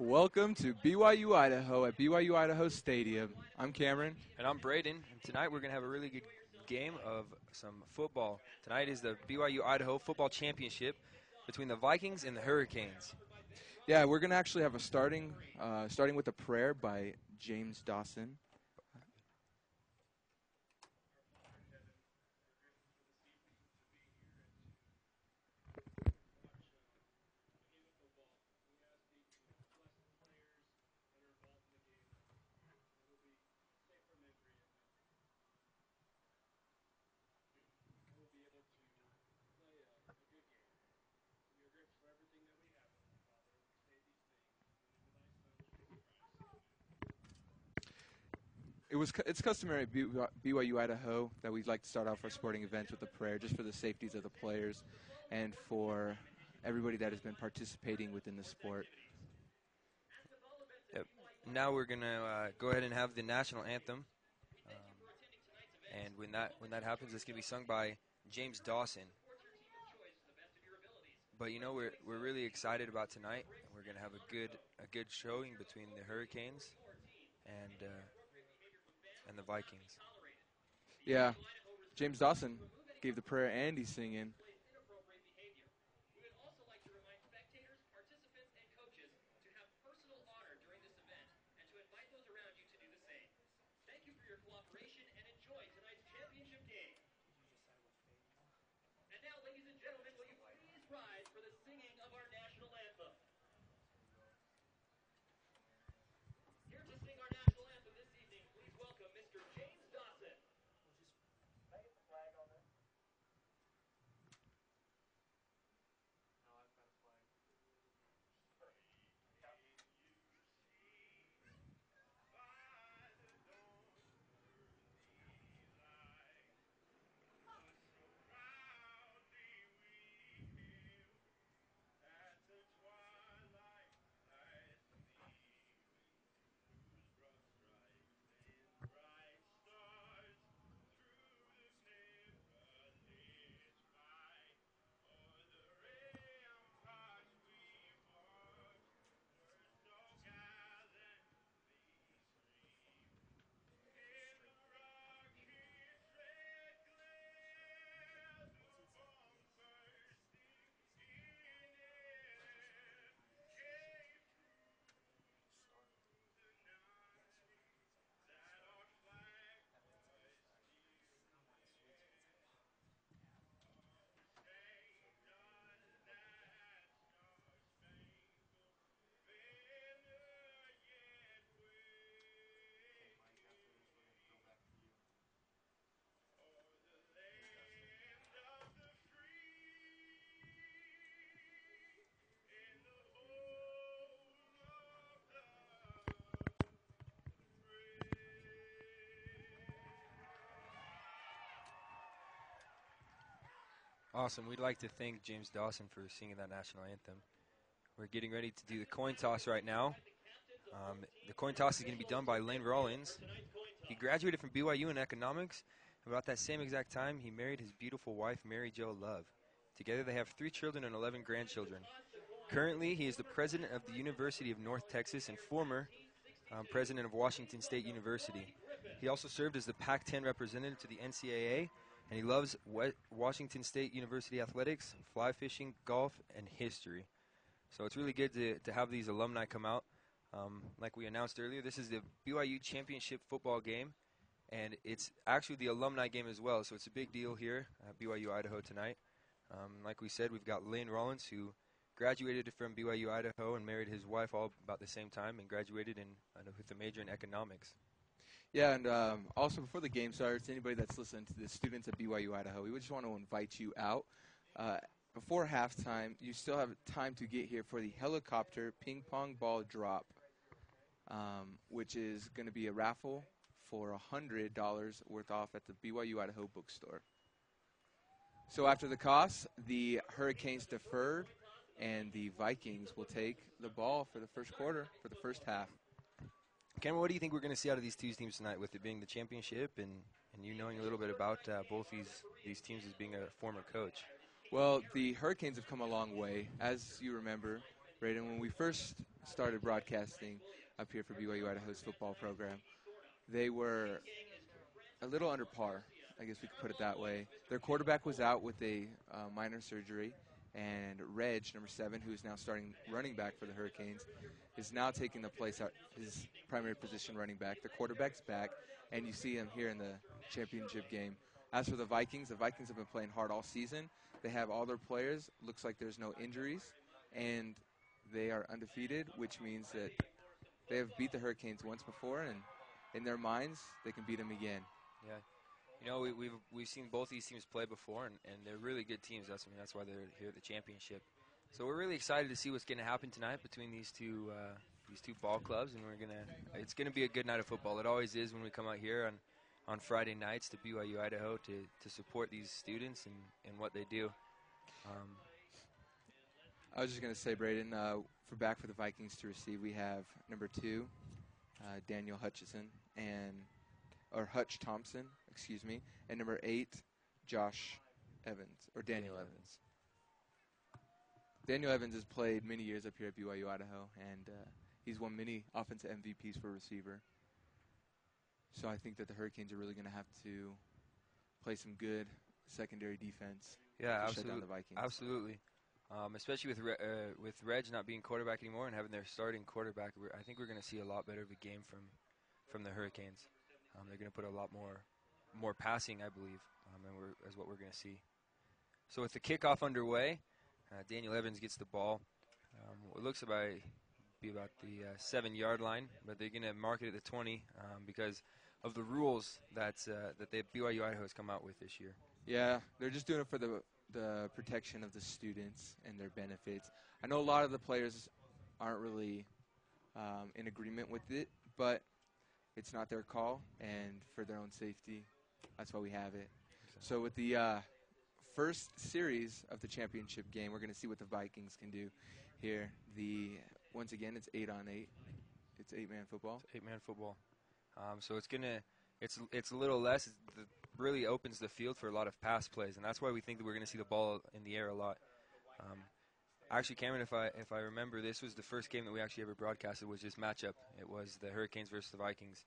Welcome to BYU Idaho at BYU Idaho Stadium. I'm Cameron. And I'm Braden, and tonight we're going to have a really good game of some football. Tonight is the BYU Idaho Football Championship between the Vikings and the Hurricanes. Yeah, we're gonna actually have a starting with a prayer by James Dawson. It's customary at BYU Idaho that we'd like to start off our sporting events with a prayer, just for the safeties of the players and for everybody that has been participating within the sport. Yep. Now we're going to go ahead and have the national anthem. And when that happens, it's going to be sung by James Dawson. But you know we're really excited about tonight. We're going to have a good showing between the Hurricanes and the Vikings. Yeah, James Dawson gave the prayer and he's singing. Awesome. We'd like to thank James Dawson for singing that national anthem. We're getting ready to do the coin toss right now. The coin toss is going to be done by Lane Rollins. He graduated from BYU in economics. About that same exact time, he married his beautiful wife, Mary Jo Love. Together, they have 3 children and 11 grandchildren. Currently, he is the president of the University of North Texas and former president of Washington State University. He also served as the Pac-10 representative to the NCAA, and he loves Washington State University athletics, fly fishing, golf, and history. So it's really good to have these alumni come out. Like we announced earlier, this is the BYU Championship football game, and it's actually the alumni game as well, so it's a big deal here at BYU Idaho tonight. Like we said, we've got Lane Rollins, who graduated from BYU Idaho and married his wife all about the same time and graduated with a major in economics. Yeah, and also before the game starts, anybody that's listening to the students at BYU Idaho, we just want to invite you out. Before halftime, you still have time to get here for the helicopter ping pong ball drop, which is going to be a raffle for $100 worth off at the BYU Idaho bookstore. So after the toss, the Hurricanes deferred, and the Vikings will take the ball for the first quarter, for the first half. Cameron, what do you think we're going to see out of these two teams tonight, with it being the championship and you knowing a little bit about both these teams as being a former coach? Well, the Hurricanes have come a long way. As you remember, Braden, when we first started broadcasting up here for BYU Idaho's football program, they were a little under par. I guess we could put it that way. Their quarterback was out with a minor surgery, and Reg, number 7, who is now starting running back for the Hurricanes, is now taking the place at his primary position running back. The quarterback's back, and you see him here in the championship game. As for the Vikings have been playing hard all season. They have all their players. Looks like there's no injuries, and they are undefeated, which means that they have beat the Hurricanes once before, and in their minds, they can beat them again. Yeah. You know, we've seen both these teams play before, and they're really good teams. That's why they're here at the championship. So we're really excited to see what's going to happen tonight between these two ball clubs, and it's gonna be a good night of football. It always is when we come out here on Friday nights to BYU Idaho to support these students and what they do. I was just going to say, Braden, for the Vikings to receive, we have number 2, Daniel Hutchison, or Hutch Thompson, excuse me, and number 8, Josh Evans, or Daniel Evans. Daniel Evans has played many years up here at BYU Idaho, and he's won many offensive MVPs for receiver. So I think that the Hurricanes are really going to have to play some good secondary defense to shut down the Vikings. Absolutely. Especially with Reg not being quarterback anymore and having their starting quarterback, I think we're going to see a lot better of a game from the Hurricanes. They're going to put a lot more passing, I believe, is what we're going to see. So with the kickoff underway, Daniel Evans gets the ball. It looks to be about the 7-yard line, but they're going to mark it at the 20 because of the rules that BYU Idaho has come out with this year. Yeah, they're just doing it for the protection of the students and their benefits. I know a lot of the players aren't really in agreement with it, but it's not their call, and for their own safety, that's why we have it. So with the first series of the championship game, we're going to see what the Vikings can do here. Once again, it's 8-on-8. It's 8-man football. It's 8-man football. So it's a little less. It really opens the field for a lot of pass plays, and that's why we think that we're going to see the ball in the air a lot. Actually, Cameron, if I remember, this was the first game that we actually ever broadcasted was this matchup. It was the Hurricanes versus the Vikings.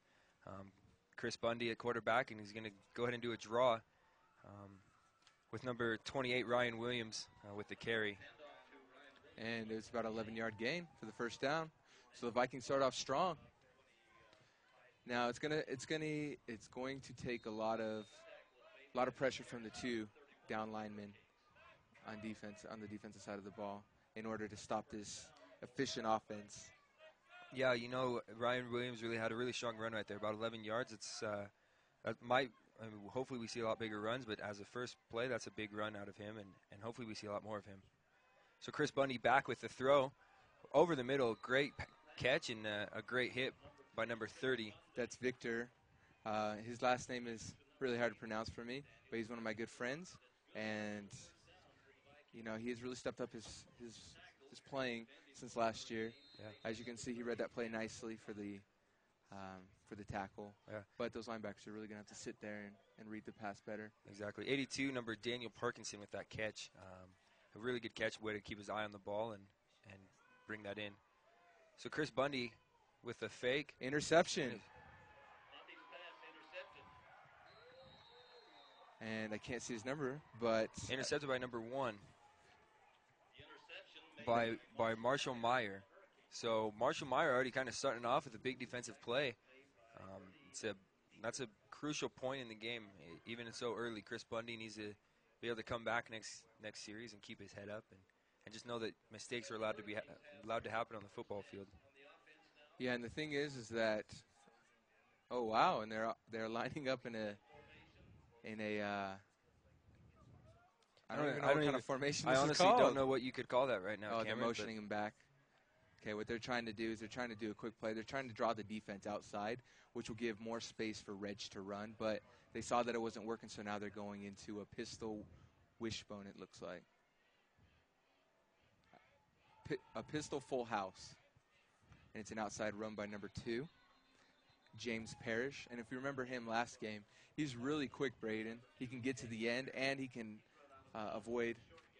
Chris Bundy at quarterback, and he's going to go ahead and do a draw with number 28, Ryan Williams, with the carry. And it's about an 11-yard gain for the first down. So the Vikings start off strong. Now it's going to take a lot of pressure from the 2 down linemen on the defensive side of the ball in order to stop this efficient offense. Yeah, you know, Ryan Williams really had a really strong run right there, about 11 yards. It's hopefully we see a lot bigger runs, but as a first play, that's a big run out of him, and hopefully we see a lot more of him. So Chris Bundy back with the throw over the middle, great catch and a great hit by number 30. That's Victor. His last name is really hard to pronounce for me, but he's one of my good friends, and you know, he has really stepped up his playing since last year. Yeah. As you can see, he read that play nicely for the tackle. Yeah. But those linebackers are really going to have to sit there and read the pass better. Exactly. 82, number Daniel Parkinson with that catch. A really good catch, way to keep his eye on the ball and bring that in. So Chris Bundy with the fake. Interception. And I can't see his number, but intercepted by number 1 by Marshall Meyer. So Marshall Meyer already kind of starting off with a big defensive play. That's a crucial point in the game, even so early. Chris Bundy needs to be able to come back next series and keep his head up and just know that mistakes are allowed to happen on the football field. Yeah, and the thing is that oh wow, and they're lining up in a I don't even know what kind of formation this is honestly called. don't know what you could call that right now. Oh, Cameron, they're motioning him back. Okay, what they're trying to do is they're trying to do a quick play. They're trying to draw the defense outside, which will give more space for Reg to run. But they saw that it wasn't working, so now they're going into a pistol wishbone, it looks like. A pistol full house. And it's an outside run by number 2, James Parrish. And if you remember him last game, he's really quick, Braden. He can get to the end, and he can avoid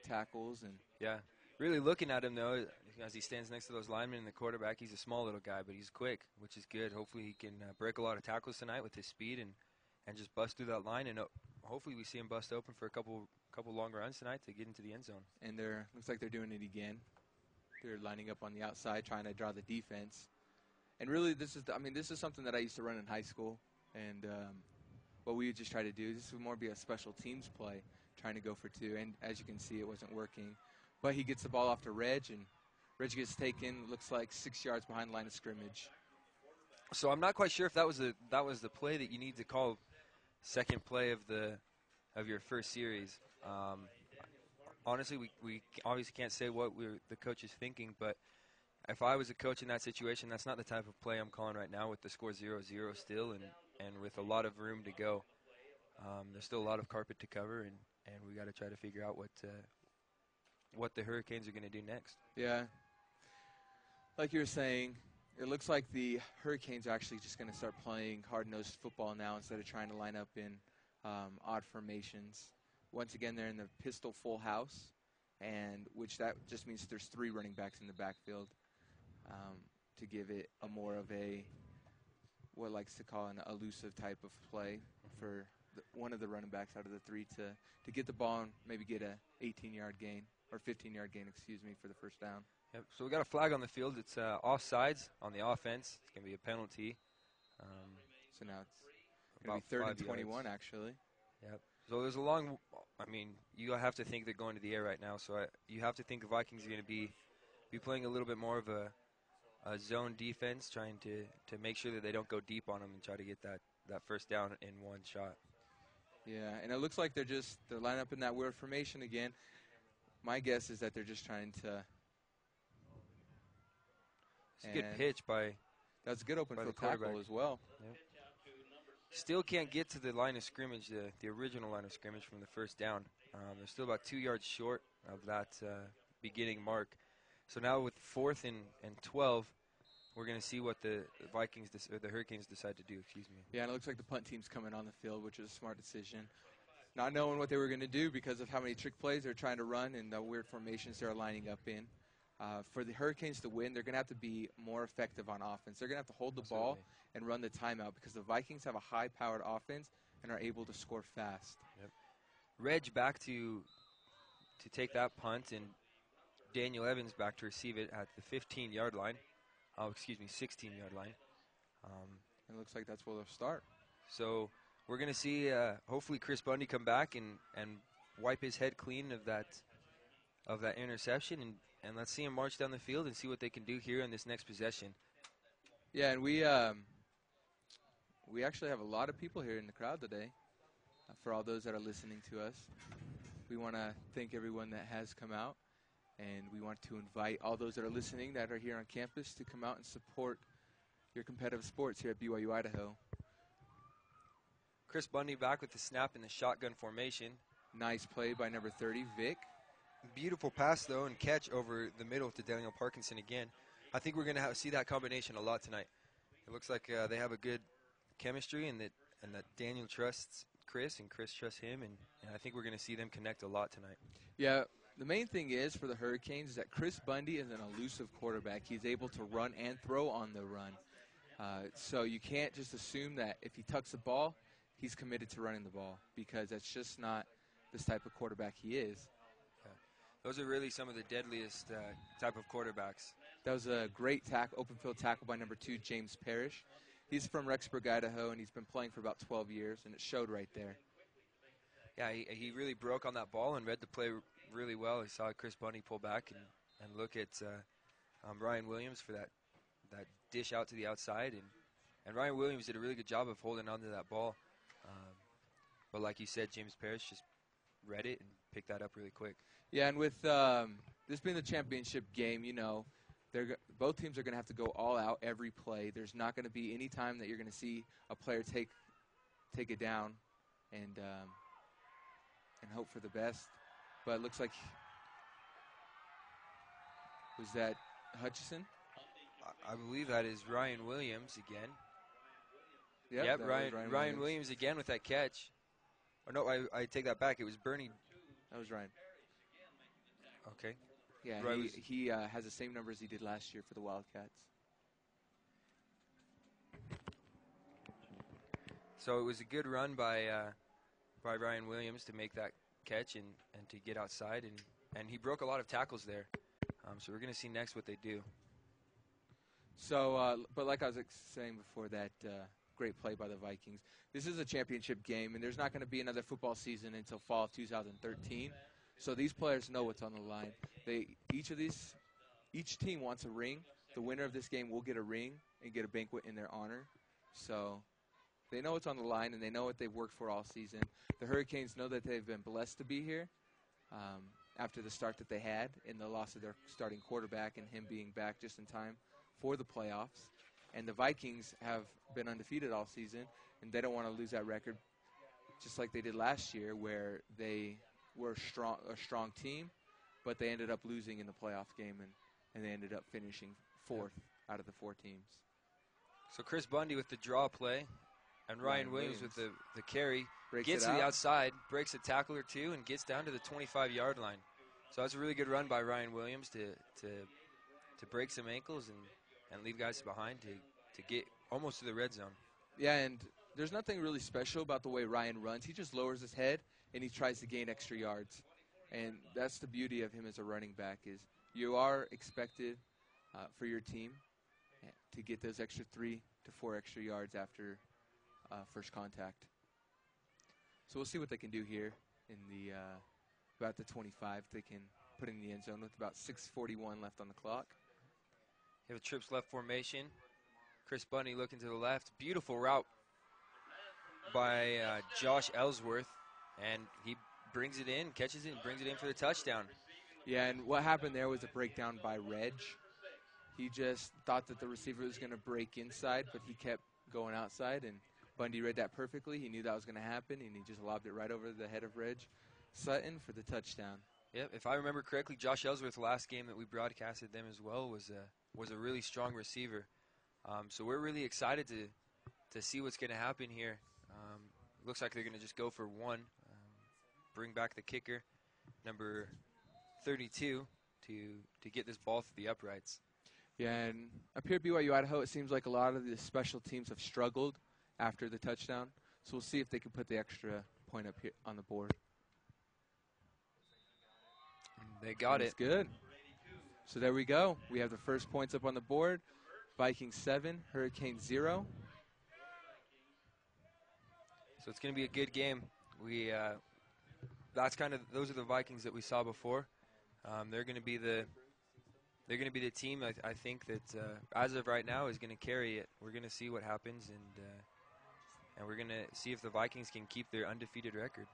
tackles. And yeah, really looking at him, though, as he stands next to those linemen and the quarterback. He's a small little guy, but he's quick, which is good. Hopefully he can break a lot of tackles tonight with his speed and just bust through that line. And hopefully we see him bust open for a couple long runs tonight to get into the end zone. And looks like they're doing it again. They're lining up on the outside, trying to draw the defense. And really, this is something that I used to run in high school. And what we would just try to do, this would more be a special teams play, trying to go for two. And as you can see, it wasn't working. But he gets the ball off to Reg, and Reg gets taken, looks like 6 yards behind the line of scrimmage. So I'm not quite sure if that was the play that you need to call second play of your first series. Honestly, we obviously can't say what the coach is thinking, but if I was a coach in that situation, that's not the type of play I'm calling right now with the score 0-0 still and with a lot of room to go. There's still a lot of carpet to cover, and we got to try to figure out what the Hurricanes are going to do next. Yeah. Like you were saying, it looks like the Hurricanes are actually just going to start playing hard-nosed football now instead of trying to line up in odd formations. Once again, they're in the pistol full house, and which that just means there's 3 running backs in the backfield to give it a more of a what likes to call an elusive type of play for one of the running backs out of the 3 to get the ball and maybe get a 18-yard gain or 15-yard gain, for the first down. Yep. So we got a flag on the field. It's offsides on the offense. It's going to be a penalty. So now it's going to be 3rd and 21, actually. Yep. So there's a long. You have to think they're going to the air right now. So you have to think the Vikings are going to be playing a little bit more of a zone defense, trying to make sure that they don't go deep on them and try to get that first down in one shot. Yeah, and it looks like they're lining up in that weird formation again. My guess is that they're just trying to. It's a good pitch by. That's a good open field tackle as well. Yep. Still can't get to the line of scrimmage, the original line of scrimmage from the first down. They're still about 2 yards short of that beginning mark. So now with 4th and 12, we're going to see what the Hurricanes decide to do. Yeah, and it looks like the punt team's coming on the field, which is a smart decision. Not knowing what they were going to do because of how many trick plays they're trying to run and the weird formations they're lining up in. For the Hurricanes to win, they're going to have to be more effective on offense. They're going to have to hold the ball and run the timeout because the Vikings have a high-powered offense and are able to score fast. Yep. Reg back to take that punt, and Daniel Evans back to receive it at the 15-yard line. 16-yard line. It looks like that's where they'll start. So we're going to see, hopefully, Chris Bundy come back and wipe his head clean of that interception, and let's see him march down the field and see what they can do here in this next possession. Yeah, and we actually have a lot of people here in the crowd today. For all those that are listening to us, we want to thank everyone that has come out, and we want to invite all those that are listening that are here on campus to come out and support your competitive sports here at BYU Idaho. Chris Bundy back with the snap in the shotgun formation. Nice play by number 30, Vic. Beautiful pass, though, and catch over the middle to Daniel Parkinson again. I think we're going to see that combination a lot tonight. It looks like they have a good chemistry, and that Daniel trusts Chris, and Chris trusts him, and I think we're going to see them connect a lot tonight. Yeah, the main thing is for the Hurricanes is that Chris Bundy is an elusive quarterback. He's able to run and throw on the run. So you can't just assume that if he tucks the ball, he's committed to running the ball, because that's just not this type of quarterback he is. Those are really some of the deadliest type of quarterbacks. That was a great open field tackle by number 2, James Parrish. He's from Rexburg, Idaho, and he's been playing for about 12 years, and it showed right there. Yeah, he really broke on that ball and read the play really well. He saw Chris Bundy pull back and look at Ryan Williams for that dish out to the outside, and Ryan Williams did a really good job of holding onto that ball. But like you said, James Parrish just read it and picked that up really quick. Yeah, and with this being the championship game, both teams are going to have to go all out every play. There's not going to be any time that you're going to see a player take it down and hope for the best. But it looks like, was that Hutchison? I believe that is Ryan Williams again. Yep, Ryan Williams again with that catch. Or no, I take that back. It was Bernie. That was Ryan. Okay. Yeah, Right, he has the same numbers he did last year for the Wildcats. So it was a good run by Ryan Williams to make that catch and to get outside, and he broke a lot of tackles there. So we're going to see next what they do. So, but like I was saying before, that great play by the Vikings. This is a championship game, and there's not going to be another football season until fall of 2013. So these players know what's on the line. Each team wants a ring. The winner of this game will get a ring and get a banquet in their honor. So they know what's on the line, and they know what they've worked for all season. The Hurricanes know that they've been blessed to be here after the start that they had in the loss of their starting quarterback and him being back just in time for the playoffs. And the Vikings have been undefeated all season, and they don't want to lose that record just like they did last year, where they were a strong team, but they ended up losing in the playoff game, and they ended up finishing fourth out of the 4 teams. So Chris Bundy with the draw play, and Ryan Williams with the carry. Gets to the outside, breaks a tackle or two, and gets down to the 25-yard line. So that's a really good run by Ryan Williams to break some ankles and leave guys behind to get almost to the red zone. Yeah, and there's nothing really special about the way Ryan runs. He just lowers his head, and he tries to gain extra yards. And that's the beauty of him as a running back, is you are expected for your team to get those extra 3 to 4 extra yards after first contact. So we'll see what they can do here in the about the 25. They can put in the end zone with about 6:41 left on the clock. You have a trips left formation. Chris Bundy looking to the left. Beautiful route by Josh Ellsworth, and he brings it in, catches it, and brings it in for the touchdown. Yeah, and what happened there was a breakdown by Reg. He just thought that the receiver was going to break inside, but he kept going outside, and Bundy read that perfectly. He knew that was going to happen, and he just lobbed it right over the head of Reg Sutton for the touchdown. Yep, if I remember correctly, Josh Ellsworth, last game that we broadcasted them as well, was a really strong receiver. So we're really excited to see what's going to happen here. Looks like they're going to just go for one. Bring back the kicker, number 32, to get this ball through the uprights. Yeah, and up here at BYU Idaho, it seems like a lot of the special teams have struggled after the touchdown. So we'll see if they can put the extra point up here on the board. They got it. Good. So there we go. We have the first points up on the board. Vikings 7, Hurricanes 0. So it's going to be a good game. Those are the Vikings that we saw before. They're going to be the team I think that as of right now is going to carry it. We're going to see what happens, and we're going to see if the Vikings can keep their undefeated record.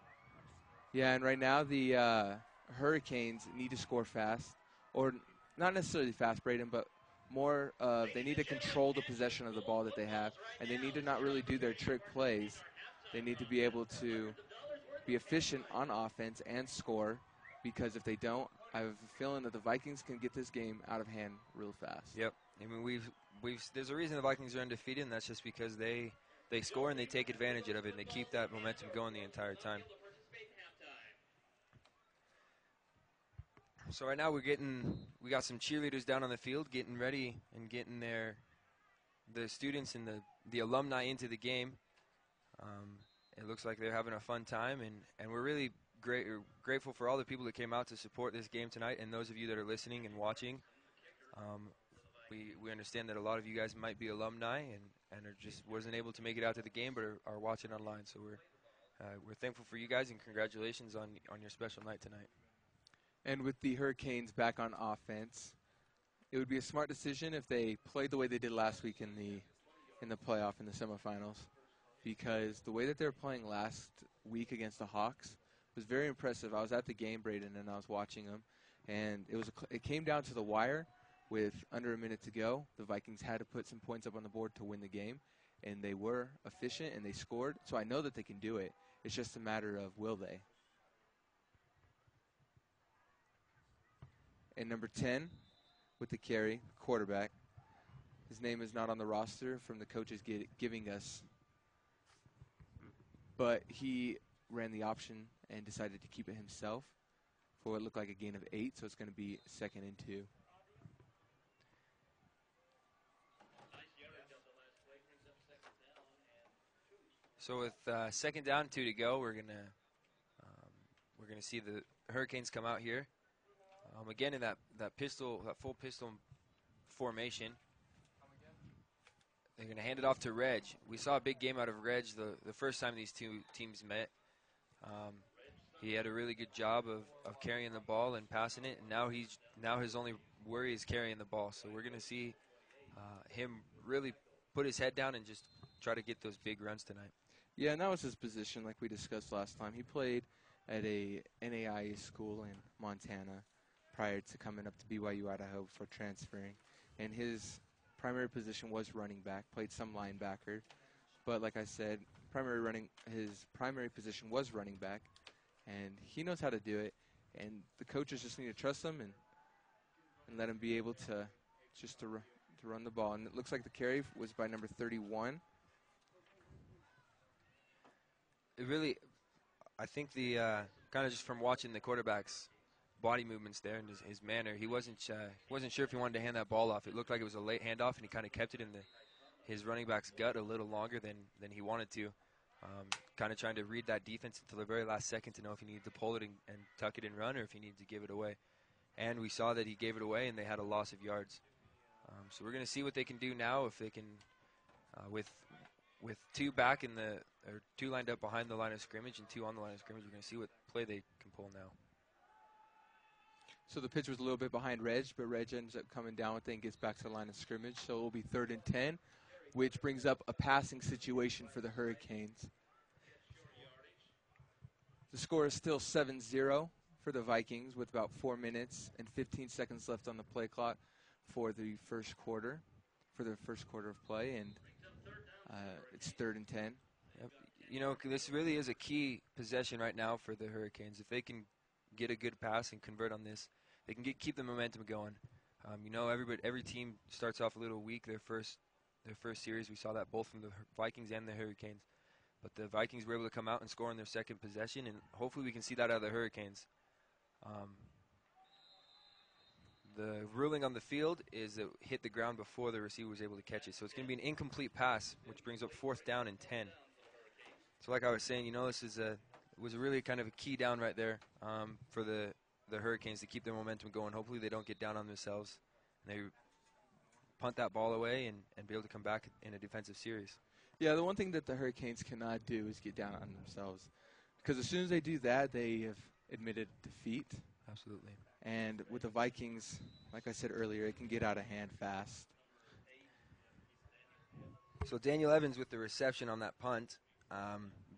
Yeah, and right now the Hurricanes need to score fast, or not necessarily fast, Braden, but more they need to control the possession of the ball that they have, and they need to not really do their trick plays. They need to be able to be efficient on offense and score, because if they don't, I have a feeling that the Vikings can get this game out of hand real fast. Yep. I mean, there's a reason the Vikings are undefeated, and that's just because they score and they take advantage of it, and they keep that momentum going the entire time. So right now we got some cheerleaders down on the field getting ready and getting the students and the alumni into the game. It looks like they're having a fun time, and we're really grateful for all the people that came out to support this game tonight, and those of you that are listening and watching. We understand that a lot of you guys might be alumni and are just wasn't able to make it out to the game, but are watching online. So we're thankful for you guys, and congratulations on your special night tonight. And with the Hurricanes back on offense, it would be a smart decision if they played the way they did last week in the playoff, in the semifinals, because the way that they were playing last week against the Hawks was very impressive. I was at the game, Braden, and I was watching them, and it came down to the wire with under a minute to go. The Vikings had to put some points up on the board to win the game, and they were efficient, and they scored. So I know that they can do it. It's just a matter of will they. And number 10 with the carry, quarterback. His name is not on the roster from the coaches giving us, but he ran the option and decided to keep it himself for what looked like a gain of 8, so it's going to be 2nd and 2. So with 2nd down, 2 to go, we're gonna see the Hurricanes come out here. Again in that full pistol formation. They're gonna hand it off to Reg. We saw a big game out of Reg the first time these two teams met. He had a really good job of carrying the ball and passing it, and now his only worry is carrying the ball. So we're gonna see him really put his head down and just try to get those big runs tonight. Yeah, and that was his position like we discussed last time. He played at a NAIA school in Montana prior to coming up to BYU Idaho before transferring. And his primary position was running back, played some linebacker. But like I said, his primary position was running back, and he knows how to do it. And the coaches just need to trust him and let him be able to just to run the ball. And it looks like the carry was by number 31. I think the kind of just from watching the quarterback's body movements there and his manner, he wasn't sure if he wanted to hand that ball off. It looked like it was a late handoff, and he kind of kept it in his running back's gut a little longer than he wanted to. Kind of trying to read that defense until the very last second to know if he needed to pull it and tuck it and run, or if he needed to give it away. And we saw that he gave it away, and they had a loss of yards. So we're going to see what they can do now. If they can, with 2 back or 2 lined up behind the line of scrimmage and 2 on the line of scrimmage, we're going to see what play they can pull now. So the pitch was a little bit behind Reg, but Reg ends up coming down with it and gets back to the line of scrimmage. So it will be 3rd and 10, which brings up a passing situation for the Hurricanes. The score is still 7-0 for the Vikings with about 4 minutes and 15 seconds left on the play clock for the first quarter of play, and it's 3rd and 10. Yep. You know, this really is a key possession right now for the Hurricanes. If they can get a good pass and convert on this, they can keep the momentum going. Every team starts off a little weak their first series. We saw that both from the Vikings and the Hurricanes. But the Vikings were able to come out and score in their second possession, and hopefully we can see that out of the Hurricanes. The ruling on the field is it hit the ground before the receiver was able to catch it. So it's going to be an incomplete pass, which brings up 4th down and 10. So like I was saying, this was a really kind of a key down right there for the Hurricanes to keep their momentum going. Hopefully they don't get down on themselves. And they punt that ball away and be able to come back in a defensive series. Yeah, the one thing that the Hurricanes cannot do is get down on themselves. Because as soon as they do that, they have admitted defeat. Absolutely. And with the Vikings, like I said earlier, it can get out of hand fast. So Daniel Evans with the reception on that punt,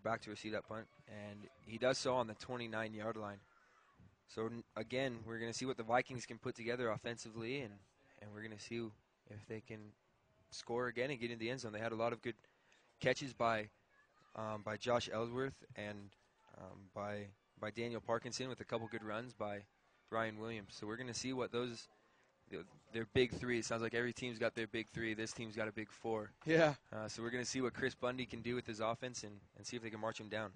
back to receive that punt, and he does so on the 29-yard line. So again, we're going to see what the Vikings can put together offensively, and we're going to see if they can score again and get in the end zone. They had a lot of good catches by Josh Ellsworth and by Daniel Parkinson, with a couple good runs by Ryan Williams. So we're going to see what their big 3. It sounds like every team's got their big 3. This team's got a big 4. Yeah. So we're going to see what Chris Bundy can do with his offense and see if they can march him down.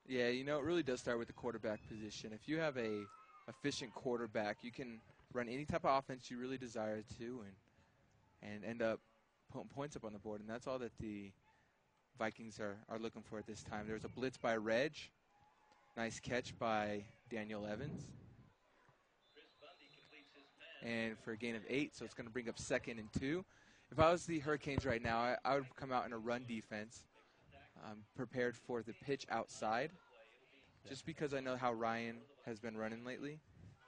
Yeah, it really does start with the quarterback position. If you have a efficient quarterback, you can run any type of offense you really desire to and end up putting points up on the board. And that's all that the Vikings are looking for at this time. There's a blitz by Reg. Nice catch by Daniel Evans. And for a gain of 8, so it's going to bring up 2nd and 2. If I was the Hurricanes right now, I would come out in a run defense, prepared for the pitch outside, just because I know how Ryan has been running lately,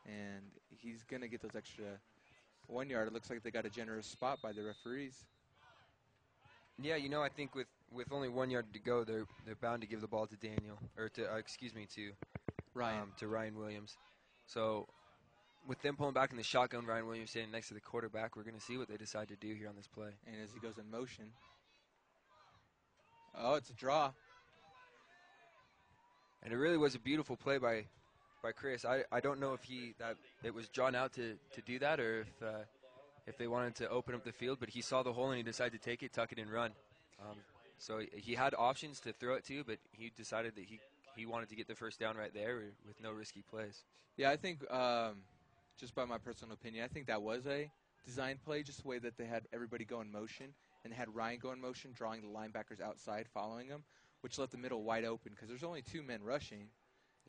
and he's going to get those extra 1 yard. It looks like they got a generous spot by the referees. Yeah, I think with only 1 yard to go, they're bound to give the ball to Daniel, or to Ryan Williams. So with them pulling back in the shotgun, Ryan Williams standing next to the quarterback, we're going to see what they decide to do here on this play. And as he goes in motion. Oh, it's a draw. And it really was a beautiful play by Chris. I don't know if it was drawn out to do that, or if they wanted to open up the field, but he saw the hole and he decided to take it, tuck it, and run. So he had options to throw it to, but he decided that he he wanted to get the first down right there with no risky plays. Yeah, I think just by my personal opinion, I think that was a design play, just the way that they had everybody go in motion and they had Ryan go in motion, drawing the linebackers outside, following him, which left the middle wide open because there's only 2 men rushing.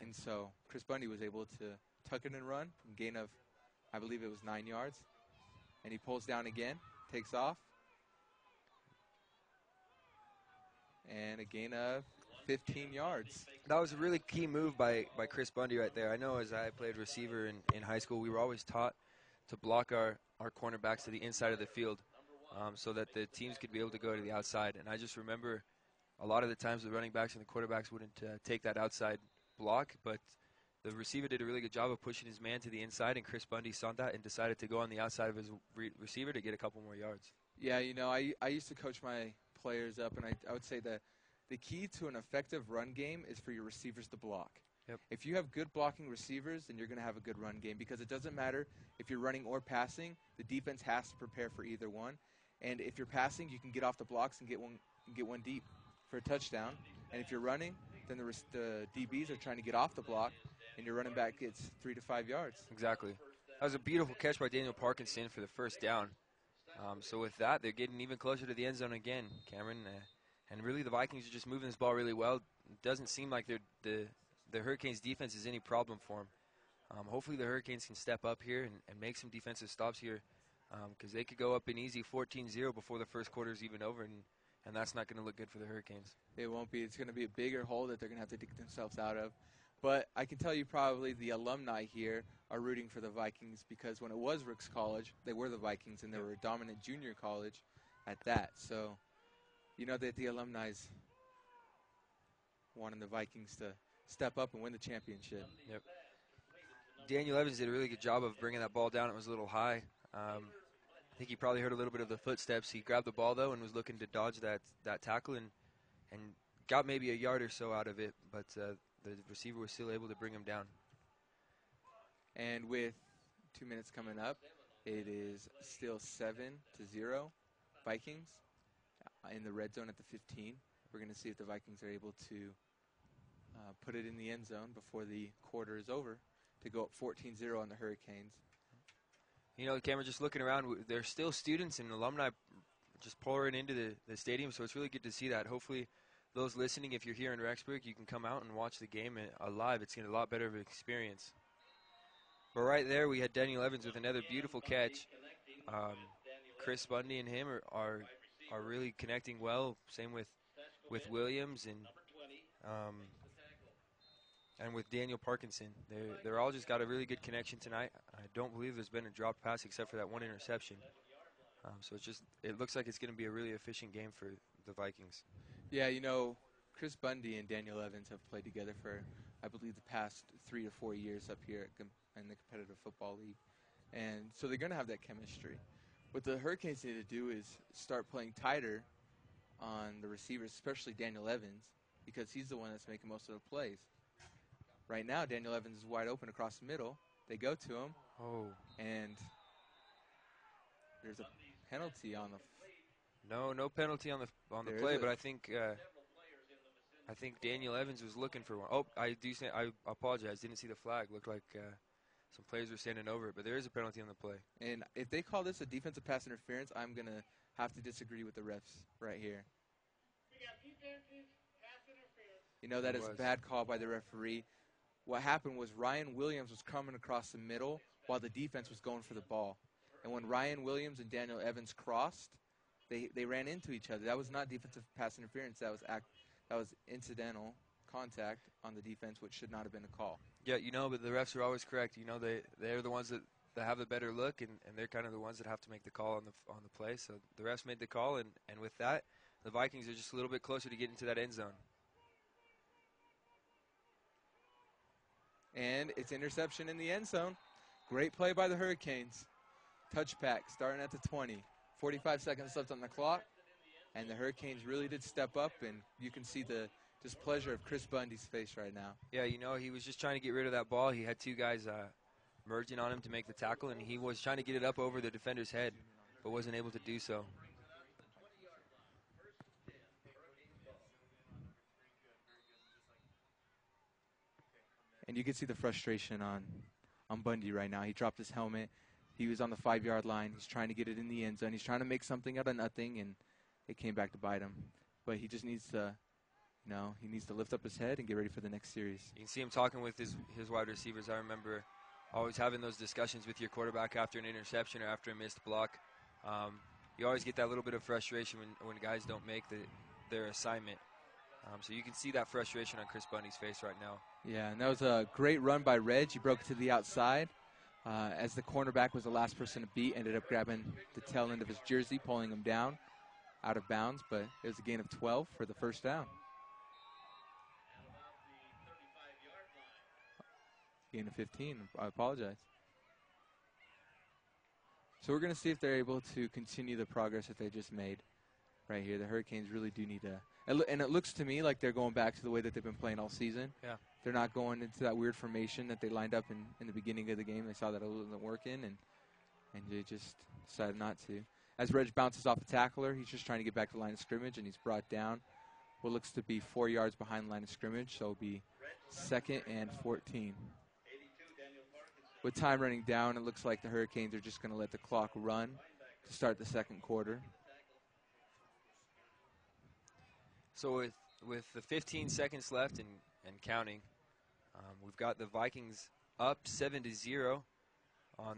And so Chris Bundy was able to tuck it and run, gain of, I believe it was 9 yards. And he pulls down again, takes off. And a gain of 15 yards. That was a really key move by Chris Bundy right there. I know as I played receiver in high school, we were always taught to block our cornerbacks to the inside of the field so that the teams could be able to go to the outside. And I just remember a lot of the times the running backs and the quarterbacks wouldn't take that outside block, but the receiver did a really good job of pushing his man to the inside, and Chris Bundy saw that and decided to go on the outside of his receiver to get a couple more yards. Yeah, you know, I used to coach my players up, and I would say that the key to an effective run game is for your receivers to block. Yep. If you have good blocking receivers, then you're going to have a good run game because it doesn't matter if you're running or passing. The defense has to prepare for either one. And if you're passing, you can get off the blocks and get one deep for a touchdown. And if you're running, then the DBs are trying to get off the block, and your running back gets 3 to 5 yards. Exactly. That was a beautiful catch by Daniel Parkinson for the first down. So with that, they're getting even closer to the end zone again, Cameron. And really, the Vikings are just moving this ball really well. It doesn't seem like the Hurricanes' defense is any problem for them. Hopefully, the Hurricanes can step up here and make some defensive stops here because they could go up an easy 14-0 before the first quarter is even over, and that's not going to look good for the Hurricanes. It won't be. It's going to be a bigger hole that they're going to have to dig themselves out of. But I can tell you probably the alumni here are rooting for the Vikings because when it was Ricks College, they were the Vikings, and they were a dominant junior college at that. So you know that the alumni wanting the Vikings to step up and win the championship. Yep. Daniel Evans did a really good job of bringing that ball down. It was a little high. I think he probably heard a little bit of the footsteps. He grabbed the ball, though, and was looking to dodge that tackle and got maybe a yard or so out of it, but the receiver was still able to bring him down. And with 2 minutes coming up, it is still 7-0 Vikings in the red zone at the 15. We're going to see if the Vikings are able to put it in the end zone before the quarter is over to go up 14-0 on the Hurricanes. You know, Cameron, just looking around, there's still students and alumni just pouring into the stadium, so it's really good to see that. Hopefully, those listening, if you're here in Rexburg, you can come out and watch the game live. It's going to be a lot better of an experience. But right there, we had Daniel Evans with another beautiful catch. Chris Bundy and him are really connecting well. Same with Williams and with Daniel Parkinson. They're all just got a really good connection tonight. I don't believe there's been a dropped pass except for that one interception. So it looks like it's going to be a really efficient game for the Vikings. Yeah, you know, Chris Bundy and Daniel Evans have played together for, I believe, the past 3 to 4 years up here in the competitive football league. And so they're going to have that chemistry. What the Hurricanes need to do is start playing tighter on the receivers, especially Daniel Evans, because he's the one that's making most of the plays. Right now, Daniel Evans is wide open across the middle. They go to him. Oh. And there's a penalty on the No penalty on the play, but I think Daniel Evans was looking for one. Oh, I apologize. Didn't see the flag. Looked like some players were standing over it, but there is a penalty on the play. And if they call this a defensive pass interference, I'm going to have to disagree with the refs right here. You know, that is a bad call by the referee. What happened was Ryan Williams was coming across the middle while the defense was going for the ball. And when Ryan Williams and Daniel Evans crossed, they ran into each other. That was not defensive pass interference. That was incidental contact on the defense, which should not have been a call. Yeah, you know, but the refs are always correct. You know, they're the ones that have the better look, and they're kind of the ones that have to make the call on the play. So the refs made the call, and with that, the Vikings are just a little bit closer to getting to that end zone. And it's interception in the end zone. Great play by the Hurricanes. Touchback starting at the 20. 45 seconds left on the clock. And the Hurricanes really did step up, and you can see the displeasure of Chris Bundy's face right now. Yeah, you know, he was just trying to get rid of that ball. He had two guys merging on him to make the tackle, and he was trying to get it up over the defender's head, but wasn't able to do so. And you can see the frustration on Bundy right now. He dropped his helmet. He was on the 5-yard line. He's trying to get it in the end zone. He's trying to make something out of nothing, and it came back to bite him. But he just needs to, he needs to lift up his head and get ready for the next series. You can see him talking with his wide receivers. I remember always having those discussions with your quarterback after an interception or after a missed block. You always get that little bit of frustration when guys don't make their assignment. So you can see that frustration on Chris Bundy's face right now. Yeah, and that was a great run by Reg. He broke to the outside. As the cornerback was the last person to beat, ended up grabbing the tail end of his jersey, pulling him down out of bounds, but it was a gain of 12 for the first down. Gain of 15, I apologize. So we're going to see if they're able to continue the progress that they just made right here. The Hurricanes really do need to, and it looks to me like they're going back to the way that they've been playing all season. Yeah. They're not going into that weird formation that they lined up in the beginning of the game. They saw that it wasn't working, and they just decided not to. As Reg bounces off the tackler, he's just trying to get back to the line of scrimmage, and he's brought down what looks to be 4 yards behind the line of scrimmage, so it'll be 2nd and 14. With time running down, it looks like the Hurricanes are just going to let the clock run to start the second quarter. So with the 15 seconds left and counting, we've got the Vikings up 7-0 on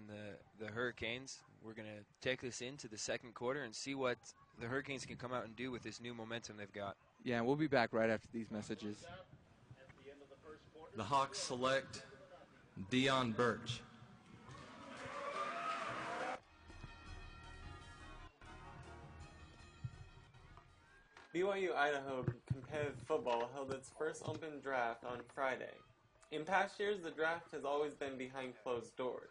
the Hurricanes. We're going to take this into the second quarter and see what the Hurricanes can come out and do with this new momentum they've got. Yeah, and we'll be back right after these messages. The Hawks select Dion Birch. BYU Idaho competitive football held its first open draft on Friday. In past years, the draft has always been behind closed doors.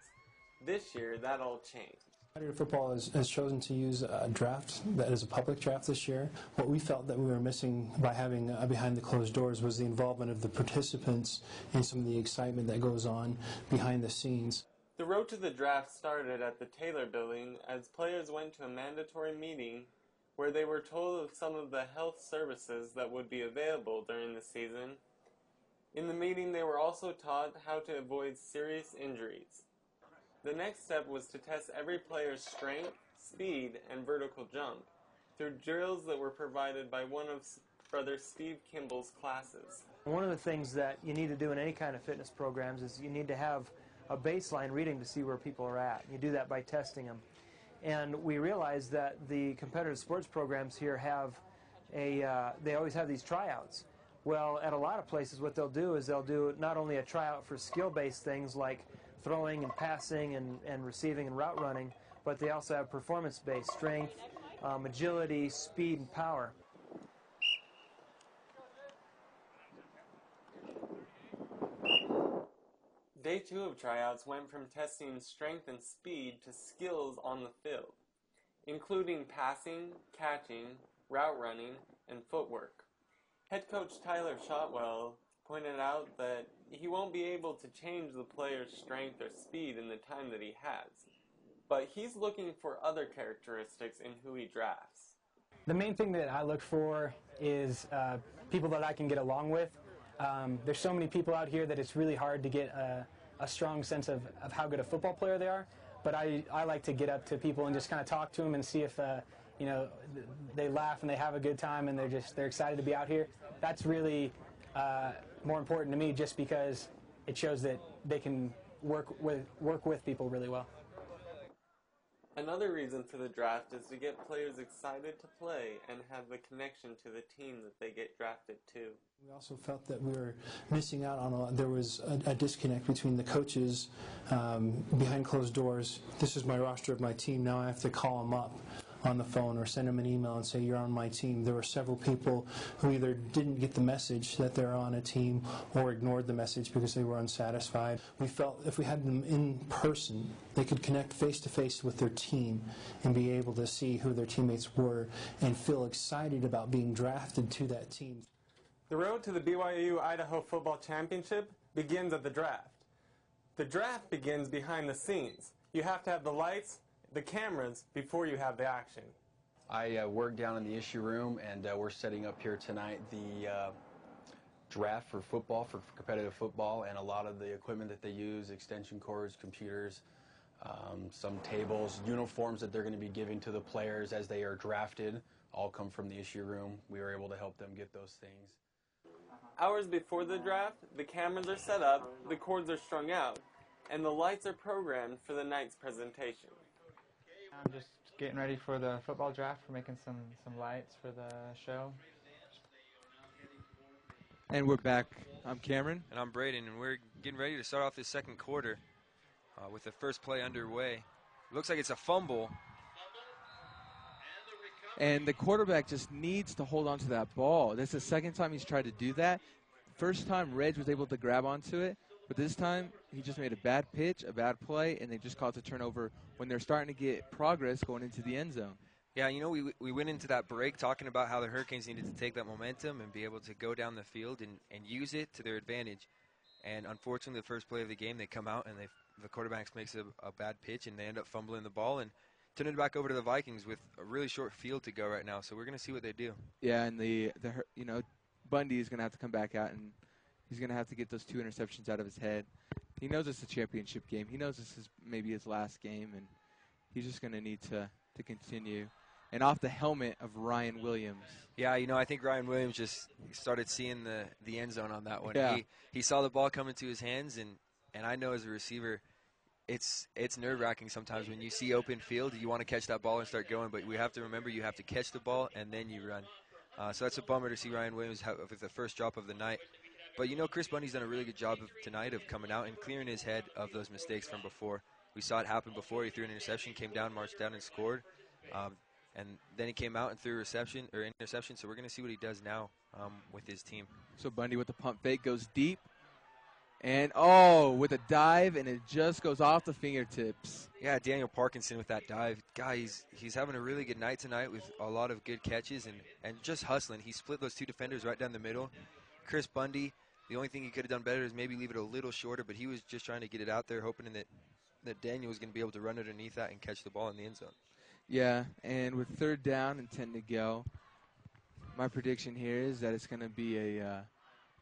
This year, that all changed. Idaho football has chosen to use a draft that is a public draft this year. What we felt that we were missing by having behind the closed doors was the involvement of the participants and some of the excitement that goes on behind the scenes. The road to the draft started at the Taylor Building as players went to a mandatory meeting where they were told of some of the health services that would be available during the season. In the meeting, they were also taught how to avoid serious injuries. The next step was to test every player's strength, speed, and vertical jump through drills that were provided by one of Brother Steve Kimball's classes. One of the things that you need to do in any kind of fitness programs is you need to have a baseline reading to see where people are at. You do that by testing them. And we realized that the competitive sports programs here have they always have these tryouts. Well, at a lot of places what they'll do is they'll do not only a tryout for skill-based things like throwing and passing and receiving and route running, but they also have performance-based strength, agility, speed, and power. Day 2 of tryouts went from testing strength and speed to skills on the field, including passing, catching, route running, and footwork. Head coach Tyler Shotwell pointed out that he won't be able to change the player's strength or speed in the time that he has, but he's looking for other characteristics in who he drafts. The main thing that I look for is people that I can get along with. There's so many people out here that it's really hard to get a strong sense of how good a football player they are, but I like to get up to people and just kind of talk to them and see if they laugh and they have a good time and they're excited to be out here. That's really more important to me, just because it shows that they can work with people really well. Another reason for the draft is to get players excited to play and have the connection to the team that they get drafted to. We also felt that we were missing out on there was a disconnect between the coaches behind closed doors. This is my roster of my team. Now I have to call them up on the phone or send them an email and say, you're on my team. There were several people who either didn't get the message that they're on a team or ignored the message because they were unsatisfied. We felt if we had them in person, they could connect face-to-face with their team and be able to see who their teammates were and feel excited about being drafted to that team. The road to the BYU Idaho Football Championship begins at the draft. The draft begins behind the scenes. You have to have the lights, the cameras, before you have the action. I work down in the issue room, and we're setting up here tonight draft for football, for competitive football, and a lot of the equipment that they use, extension cords, computers, some tables, uniforms that they're going to be giving to the players as they are drafted, all come from the issue room. We were able to help them get those things. Hours before the draft, the cameras are set up, the cords are strung out, and the lights are programmed for the night's presentation. I'm just getting ready for the football draft. We're making some lights for the show. And we're back. I'm Cameron. And I'm Braden, and we're getting ready to start off this second quarter with the first play underway. Looks like it's a fumble. And the quarterback just needs to hold on to that ball. That's the second time he's tried to do that. First time, Reg was able to grab onto it, but this time he just made a bad pitch, a bad play, and they just caused a turnover when they're starting to get progress going into the end zone. Yeah, you know, we went into that break talking about how the Hurricanes needed to take that momentum and be able to go down the field and use it to their advantage. And unfortunately, the first play of the game, they come out and the quarterback makes a bad pitch, and they end up fumbling the ball and turning it back over to the Vikings with a really short field to go right now. So we're going to see what they do. Yeah, and Bundy is going to have to come back out, and he's going to have to get those 2 interceptions out of his head. He knows it's a championship game. He knows this is maybe his last game, and he's just going to need to continue. And off the helmet of Ryan Williams. Yeah, you know, I think Ryan Williams just started seeing the end zone on that one. Yeah. He saw the ball come into his hands, and I know as a receiver, it's nerve-wracking sometimes when you see open field. You want to catch that ball and start going, but we have to remember you have to catch the ball and then you run. So that's a bummer to see Ryan Williams with the first drop of the night. But, you know, Chris Bundy's done a really good job tonight of coming out and clearing his head of those mistakes from before. We saw it happen before. He threw an interception, came down, marched down, and scored. And then he came out and threw interception. So we're going to see what he does now with his team. So Bundy with the pump fake goes deep. And, with a dive, and it just goes off the fingertips. Yeah, Daniel Parkinson with that dive. Guy, he's having a really good night tonight with a lot of good catches and just hustling. He split those 2 defenders right down the middle. Chris Bundy, the only thing he could have done better is maybe leave it a little shorter, but he was just trying to get it out there, hoping that Daniel was going to be able to run underneath that and catch the ball in the end zone. Yeah, and with 3rd down and 10 to go, my prediction here is that it's going to be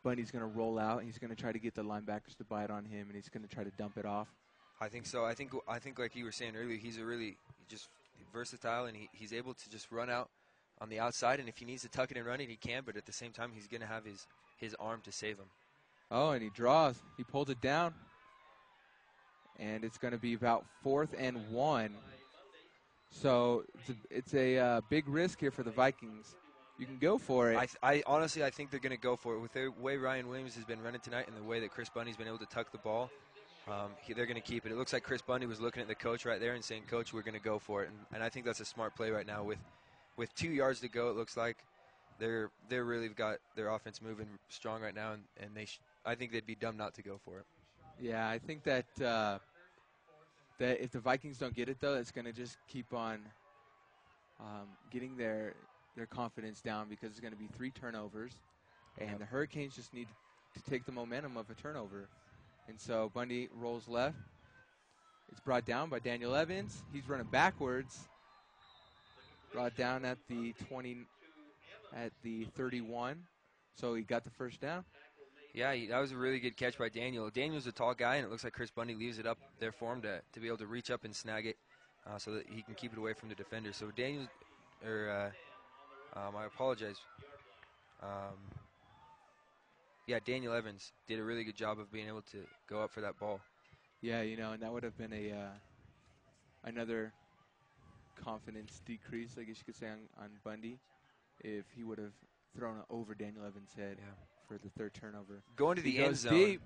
Bundy's going to roll out, and he's going to try to get the linebackers to bite on him, and he's going to try to dump it off. I think so. I think like you were saying earlier, he's a really just versatile, and he's able to just run out on the outside, and if he needs to tuck it and run it, he can, but at the same time, he's going to have his arm to save him. Oh, and he draws. He pulls it down, and it's going to be about 4th and 1. So it's a big risk here for the Vikings. You can go for it. I honestly think they're going to go for it. With the way Ryan Williams has been running tonight and the way that Chris Bundy's been able to tuck the ball, they're going to keep it. It looks like Chris Bundy was looking at the coach right there and saying, "Coach, we're going to go for it." And I think that's a smart play right now. With 2 yards to go, it looks like they're really got their offense moving strong right now, and I think they'd be dumb not to go for it. Yeah, I think that that if the Vikings don't get it, though, it's going to just keep on getting their confidence down, because it's going to be 3 turnovers, and the Hurricanes just need to take the momentum of a turnover. And so Bundy rolls left. It's brought down by Daniel Evans. He's running backwards. Brought down at the 31. So he got the first down. Yeah, that was a really good catch by Daniel. Daniel's a tall guy, and it looks like Chris Bundy leaves it up there for him to be able to reach up and snag it so that he can keep it away from the defender. So I apologize. Daniel Evans did a really good job of being able to go up for that ball. Yeah, and that would have been another confidence decrease, I guess you could say, on Bundy, if he would have thrown it over Daniel Evans' head for the 3rd turnover. Going to the end zone. Deep.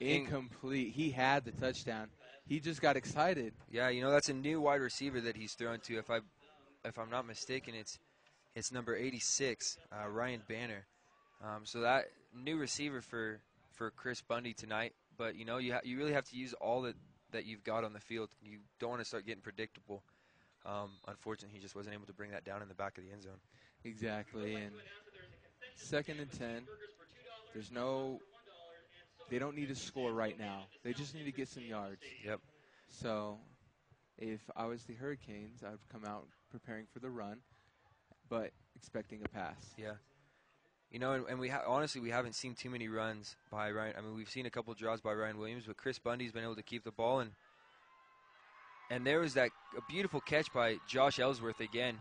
Incomplete. He had the touchdown. He just got excited. Yeah, that's a new wide receiver that he's thrown to. If I'm not mistaken, it's number 86, Ryan Banner. So that new receiver for Chris Bundy tonight. But you really have to use all that you've got on the field. You don't want to start getting predictable. Unfortunately, he just wasn't able to bring that down in the back of the end zone. Exactly. And 2nd and 10. They don't need to score right now. They just need to get some yards. Yep. So if I was the Hurricanes, I would come out preparing for the run, but expecting a pass. Yeah. You know, and honestly, we haven't seen too many runs by Ryan. I mean, we've seen a couple draws by Ryan Williams, but Chris Bundy's been able to keep the ball. And there was a beautiful catch by Josh Ellsworth again.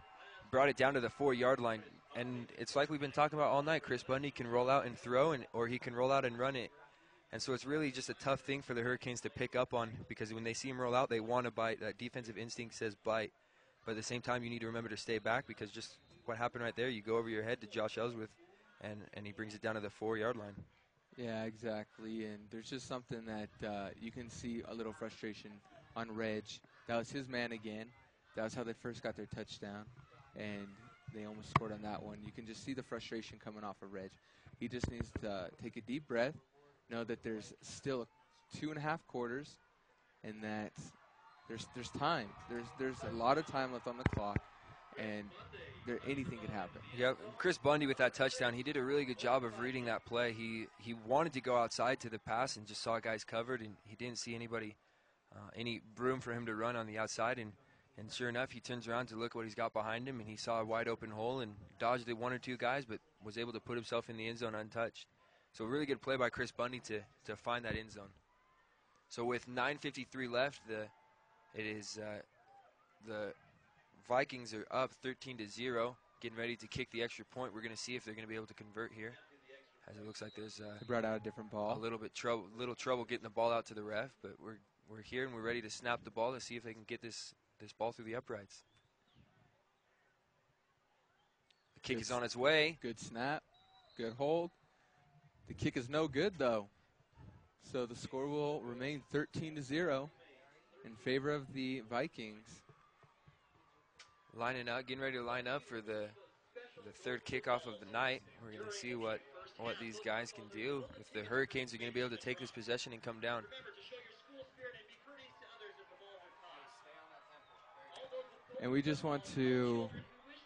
Brought it down to the 4-yard line. And it's like we've been talking about all night. Chris Bundy can roll out and throw, or he can roll out and run it. And so it's really just a tough thing for the Hurricanes to pick up on, because when they see him roll out, they want to bite. That defensive instinct says bite. But at the same time, you need to remember to stay back, because just what happened right there, you go over your head to Josh Ellsworth, and he brings it down to the 4-yard line. Yeah, exactly. And there's just something that you can see a little frustration on Reg. That was his man again. That was how they first got their touchdown, and they almost scored on that one. You can just see the frustration coming off of Reg. He just needs to take a deep breath, know that there's still 2.5 quarters, and that there's time. There's a lot of time left on the clock, and anything could happen. Yep, Chris Bundy with that touchdown, he did a really good job of reading that play. He wanted to go outside to the pass and just saw guys covered, and he didn't see anybody, any room for him to run on the outside. And sure enough, he turns around to look what he's got behind him, and he saw a wide open hole and dodged it 1 or 2 guys, but was able to put himself in the end zone untouched. So a really good play by Chris Bundy to find that end zone. So with 9:53 left, the Vikings are up 13-0, getting ready to kick the extra point. We're going to see if they're going to be able to convert here, as it looks like there's they brought out a different ball. A little trouble getting the ball out to the ref, but we're here and we're ready to snap the ball to see if they can get this ball through the uprights. The kick is on its way. Good snap, good hold. The kick is no good though, so the score will remain 13-0 in favor of the Vikings. Lining up, getting ready to line up for the third kickoff of the night. We're going to see what these guys can do, if the Hurricanes are going to be able to take this possession and come down. And we just want to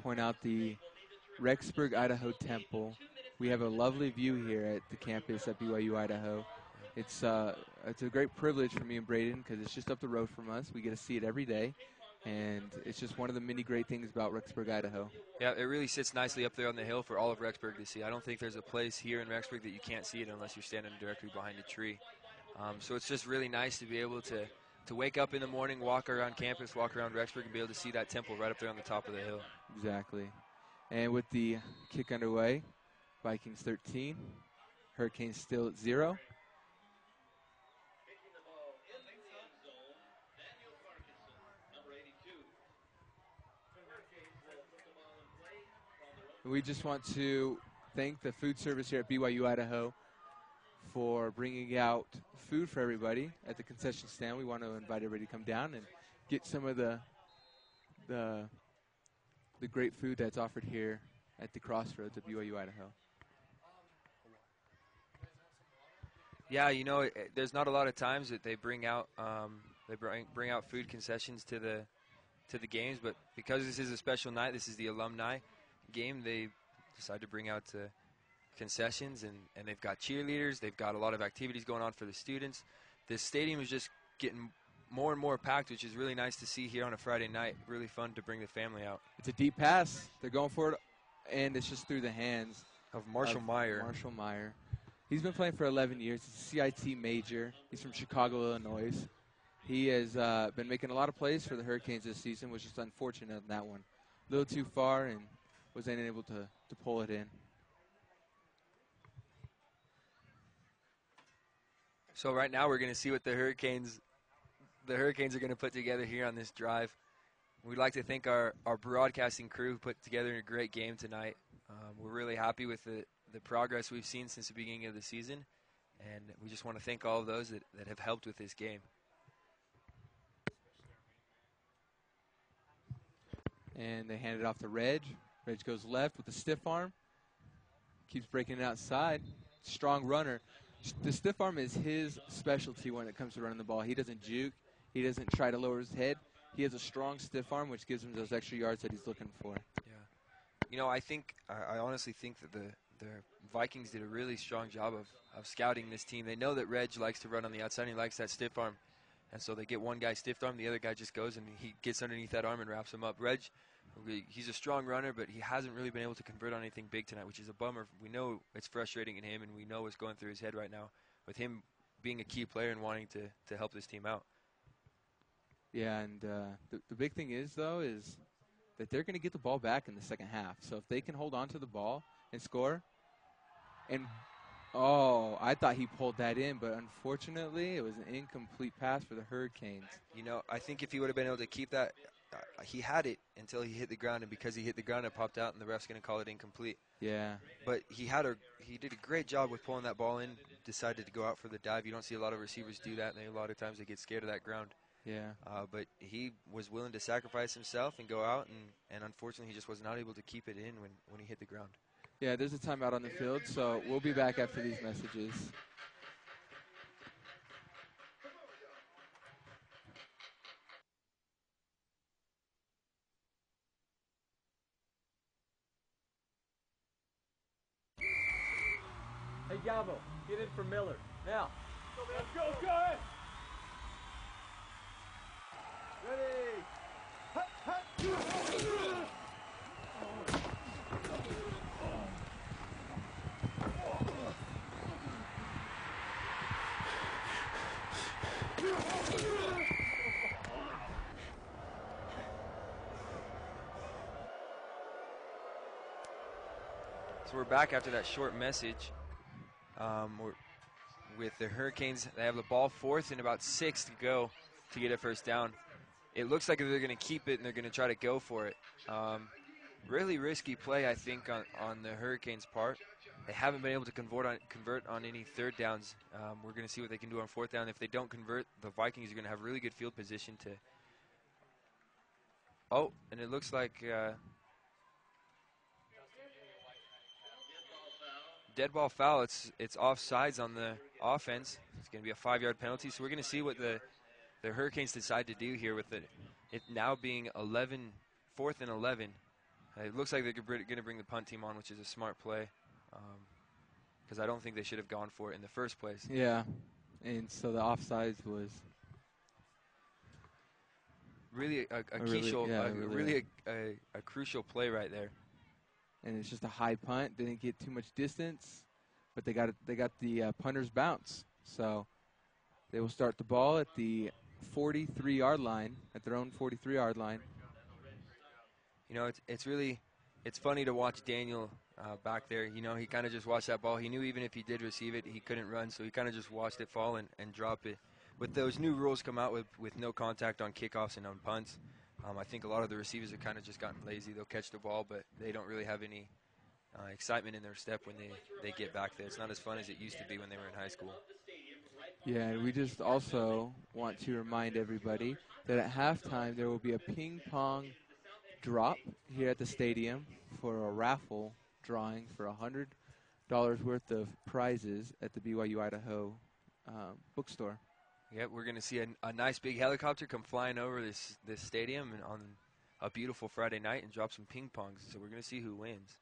point out the Rexburg, Idaho Temple. We have a lovely view here at the campus at BYU, Idaho. It's a great privilege for me and Braden, because it's just up the road from us. We get to see it every day. And it's just one of the many great things about Rexburg, Idaho. Yeah, it really sits nicely up there on the hill for all of Rexburg to see. I don't think there's a place here in Rexburg that you can't see it unless you're standing directly behind a tree. So it's just really nice to be able to wake up in the morning, walk around campus, walk around Rexburg, and be able to see that temple right up there on the top of the hill. Exactly. And with the kick underway, Vikings 13, Hurricanes still at 0. We just want to thank the food service here at BYU Idaho for bringing out food for everybody at the concession stand. We want to invite everybody to come down and get some of the great food that's offered here at the crossroads of BYU Idaho. Yeah, you know, there's not a lot of times that they bring out bring out food concessions to the games, but because this is a special night, this is the alumni game, they decide to bring out concessions, and they've got cheerleaders, they've got a lot of activities going on for the students. This stadium is just getting more and more packed, which is really nice to see here on a Friday night. Really fun to bring the family out. It's a deep pass. They're going for it, and it's just through the hands of Marshall Meyer. Marshall Meyer. He's been playing for 11 years. He's a CIT major. He's from Chicago, Illinois. He has been making a lot of plays for the Hurricanes this season, which is unfortunate on that one. A little too far, and was unable to pull it in. So right now we're going to see what the Hurricanes are going to put together here on this drive. We'd like to thank our broadcasting crew who put together a great game tonight. We're really happy with the progress we've seen since the beginning of the season, and we just want to thank all of those that have helped with this game. And they hand it off to Reg. Reg goes left with a stiff arm. Keeps breaking it outside. Strong runner. The stiff arm is his specialty when it comes to running the ball. He doesn't juke. He doesn't try to lower his head. He has a strong stiff arm, which gives him those extra yards that he's looking for. Yeah. You know, I honestly think that the Vikings did a really strong job of scouting this team. They know that Reg likes to run on the outside, and he likes that stiff arm. And so they get one guy stiff arm, the other guy just goes and he gets underneath that arm and wraps him up. Reg He's a strong runner, but he hasn't really been able to convert on anything big tonight, which is a bummer. We know it's frustrating in him, and we know what's going through his head right now with him being a key player and wanting to help this team out. Yeah, and the big thing is, though, is that they're going to get the ball back in the second half. So if they can hold on to the ball and score, and I thought he pulled that in, but unfortunately it was an incomplete pass for the Hurricanes. You know, I think if he would have been able to keep that, he had it until he hit the ground, and because he hit the ground, it popped out, and the ref's going to call it incomplete. Yeah. But he did a great job with pulling that ball in, decided to go out for the dive. You don't see a lot of receivers do that, and a lot of times they get scared of that ground. Yeah. But he was willing to sacrifice himself and go out, and unfortunately he just was not able to keep it in when he hit the ground. Yeah, there's a timeout on the field, so we'll be back after these messages. Hey, Galvo, get in for Miller. Now. Let's go, guys! Ready! Hut, hut. So we're back after that short message. We're with the Hurricanes. They have the ball fourth and about 6 to go to get a first down. It looks like they're going to keep it and they're going to try to go for it. Really risky play, I think, on the Hurricanes' part. They haven't been able to convert on any third downs. We're going to see what they can do on fourth down. If they don't convert, the Vikings are going to have really good field position to. Oh, and it looks like dead ball foul. It's offsides on the offense. It's going to be a 5-yard penalty. So we're going to see what the Hurricanes decide to do here with it now being 4th and 11. It looks like they're going to bring the punt team on, which is a smart play, because I don't think they should have gone for it in the first place. Yeah, and so the offsides was really a crucial play right there. And it's just a high punt. Didn't get too much distance, but they got the punter's bounce. So they will start the ball at the 43-yard line, at their own 43-yard line. You know, it's funny to watch Daniel back there. You know, he kind of just watched that ball. He knew even if he did receive it, he couldn't run, so he kind of just watched it fall and drop it. With those new rules come out with no contact on kickoffs and on punts, I think a lot of the receivers have kind of just gotten lazy. They'll catch the ball, but they don't really have any excitement in their step when they get back there. It's not as fun as it used to be when they were in high school. Yeah, and we just also want to remind everybody that at halftime there will be a ping pong drop here at the stadium for a raffle drawing for $100 worth of prizes at the BYU Idaho bookstore. Yep, we're going to see a nice big helicopter come flying over this stadium and on a beautiful Friday night and drop some ping pongs. So we're going to see who wins.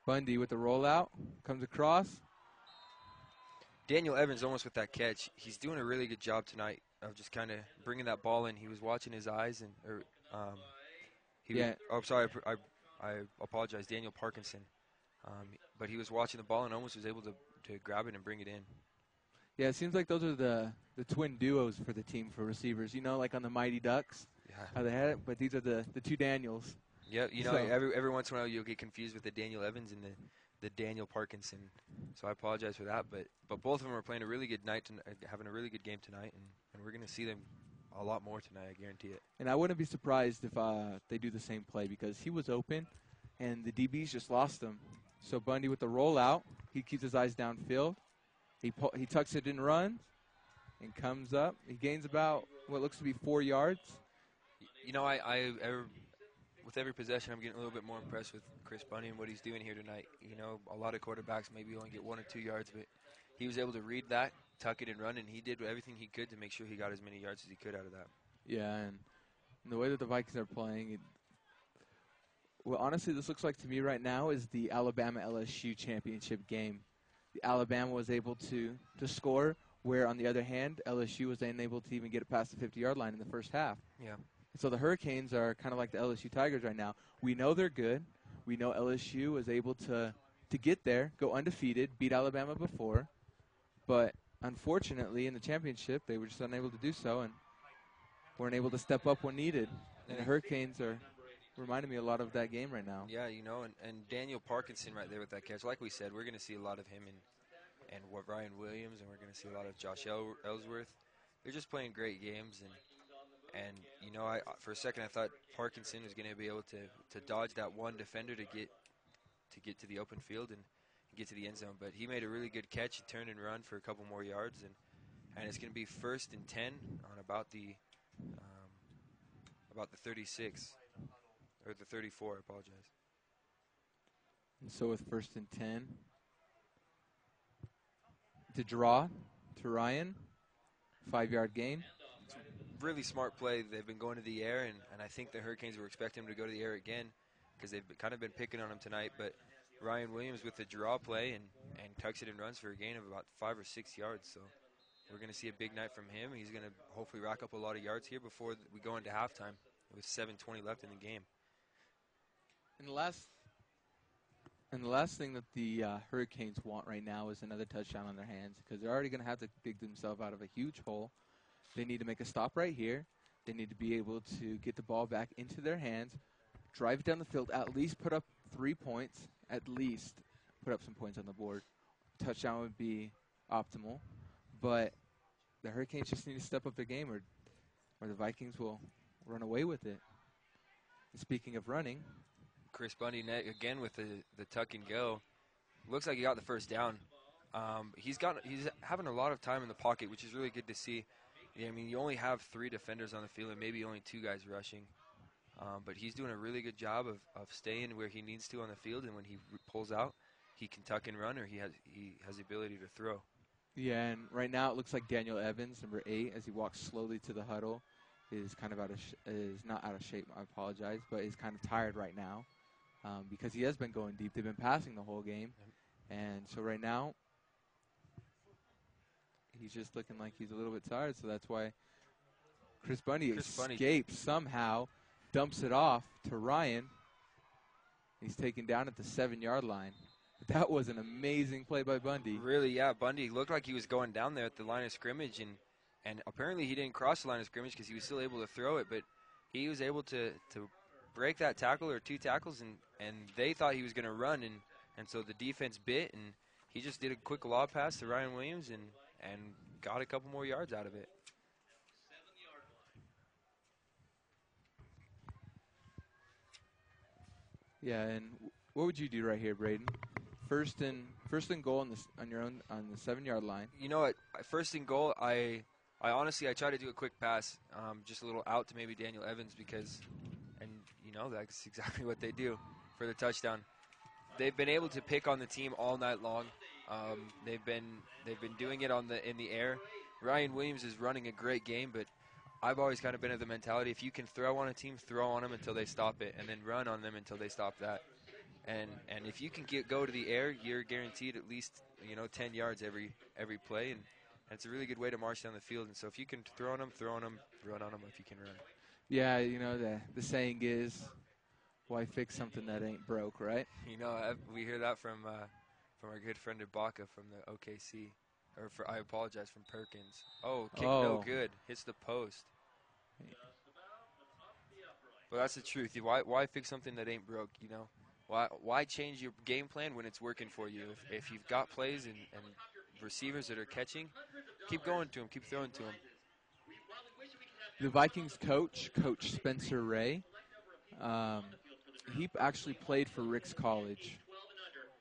Bundy with the rollout, comes across. Daniel Evans almost with that catch. He's doing a really good job tonight of just kind of bringing that ball in. He was watching his eyes I apologize, Daniel Parkinson. But he was watching the ball and almost was able to grab it and bring it in. Yeah, it seems like those are the twin duos for the team for receivers. You know, like on the Mighty Ducks, how they had it. But these are the two Daniels. Yeah, you know, every once in a while you'll get confused with the Daniel Evans and the Daniel Parkinson. So I apologize for that. But both of them are playing a really good night, having a really good game tonight, and we're going to see them a lot more tonight, I guarantee it. And I wouldn't be surprised if they do the same play because he was open, and the DBs just lost him. So Bundy with the rollout, he keeps his eyes downfield. He tucks it and runs and comes up. He gains about what looks to be 4 yards. You know, with every possession, I'm getting a little bit more impressed with Chris Bundy and what he's doing here tonight. You know, a lot of quarterbacks maybe only get 1 or 2 yards, but he was able to read that, tuck it and run, and he did everything he could to make sure he got as many yards as he could out of that. Yeah, and the way that the Vikings are playing, well, honestly, this looks like to me right now is the Alabama-LSU championship game. The Alabama was able to score, where on the other hand, LSU was unable to even get it past the 50-yard line in the first half. Yeah. So the Hurricanes are kind of like the LSU Tigers right now. We know they're good. We know LSU was able to get there, go undefeated, beat Alabama before. But unfortunately, in the championship, they were just unable to do so and weren't able to step up when needed. And the Hurricanes are reminding me a lot of that game right now. Yeah, you know, and Daniel Parkinson right there with that catch. Like we said, we're going to see a lot of him and what Ryan Williams, and we're going to see a lot of Josh Ellsworth. They're just playing great games, and you know, I for a second I thought Parkinson was going to be able to dodge that one defender to get to the open field and get to the end zone, but he made a really good catch. He turned and run for a couple more yards, and it's going to be 1st and 10 on about the 36 or the 34. I apologize. And so with 1st and 10, to draw to Ryan, 5-yard gain. It's a really smart play. They've been going to the air, and I think the Hurricanes were expecting him to go to the air again because they've kind of been picking on him tonight. But Ryan Williams with the draw play and tucks it and runs for a gain of about 5 or 6 yards. So we're going to see a big night from him. He's going to hopefully rack up a lot of yards here before we go into halftime with 7:20 left in the game. And the last thing that the Hurricanes want right now is another touchdown on their hands because they're already going to have to dig themselves out of a huge hole. They need to make a stop right here. They need to be able to get the ball back into their hands, drive it down the field, at least put up 3 points, at least put up some points on the board. Touchdown would be optimal, but the Hurricanes just need to step up their game or the Vikings will run away with it. And speaking of running, Chris Bundy again with the tuck and go. Looks like he got the first down. He's having a lot of time in the pocket, which is really good to see. Yeah, I mean, you only have 3 defenders on the field and maybe only 2 guys rushing. But he's doing a really good job of staying where he needs to on the field, and when he pulls out, he can tuck and run, or he has the ability to throw. Yeah, and right now it looks like Daniel Evans, number 8, as he walks slowly to the huddle, is kind of is not out of shape. I apologize, but is kind of tired right now because he has been going deep. They've been passing the whole game, and so right now he's just looking like he's a little bit tired. So that's why Chris Bundy escapes somehow, dumps it off to Ryan. He's taken down at the 7-yard line. That was an amazing play by Bundy. Really, yeah. Bundy looked like he was going down there at the line of scrimmage, and apparently he didn't cross the line of scrimmage because he was still able to throw it, but he was able to break that tackle or 2 tackles, and they thought he was going to run, and so the defense bit, and he just did a quick lob pass to Ryan Williams and got a couple more yards out of it. Yeah, and what would you do right here, Braden? First and goal on the 7-yard line. You know what? First and goal, I honestly try to do a quick pass, just a little out to maybe Daniel Evans and you know that's exactly what they do for the touchdown. They've been able to pick on the team all night long. They've been doing it in the air. Ryan Williams is running a great game, but I've always kind of been of the mentality, if you can throw on a team, throw on them until they stop it, and then run on them until they stop that. And if you can go to the air, you're guaranteed at least 10 yards every play, and it's a really good way to march down the field. And so if you can throw on them, run on them if you can run. Yeah, the saying is, why fix something that ain't broke, right? We hear that from our good friend Ibaka from the OKC. I apologize, from Perkins. Oh, kick no good. Hits the post. But that's the truth. Why fix something that ain't broke, Why change your game plan when it's working for you? If you've got plays and receivers that are catching, keep going to them, keep throwing to them. The Vikings Coach Spencer Ray, he actually played for Rick's College,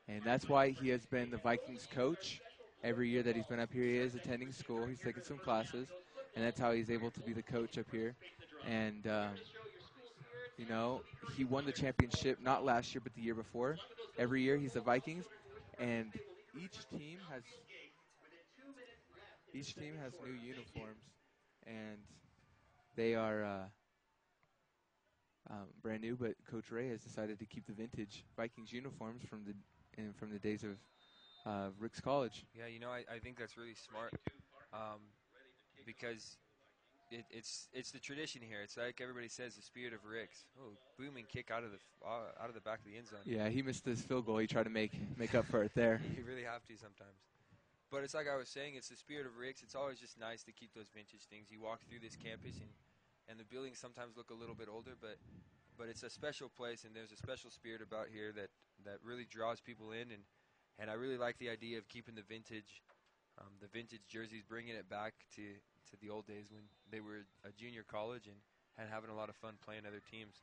and that's why he has been the Vikings coach. Every year that he's been up here, he is attending school. He's taking some classes, and that's how he's able to be the coach up here. And, he won the championship not last year but the year before. Every year he's the Vikings, and each team has new uniforms, and they are brand new. But Coach Ray has decided to keep the vintage Vikings uniforms from the days of Rick's College. Yeah, I think that's really smart because it's the tradition here. It's like everybody says, the spirit of Ricks. Oh, booming kick out of the back of the end zone. Yeah, he missed his field goal. He tried to make up for it there. You really have to sometimes. But it's like I was saying, it's the spirit of Ricks. It's always just nice to keep those vintage things. You walk through this campus, and the buildings sometimes look a little bit older, but it's a special place, and there's a special spirit about here that really draws people in, and I really like the idea of keeping the vintage jerseys, bringing it back to the old days when they were a junior college and having a lot of fun playing other teams.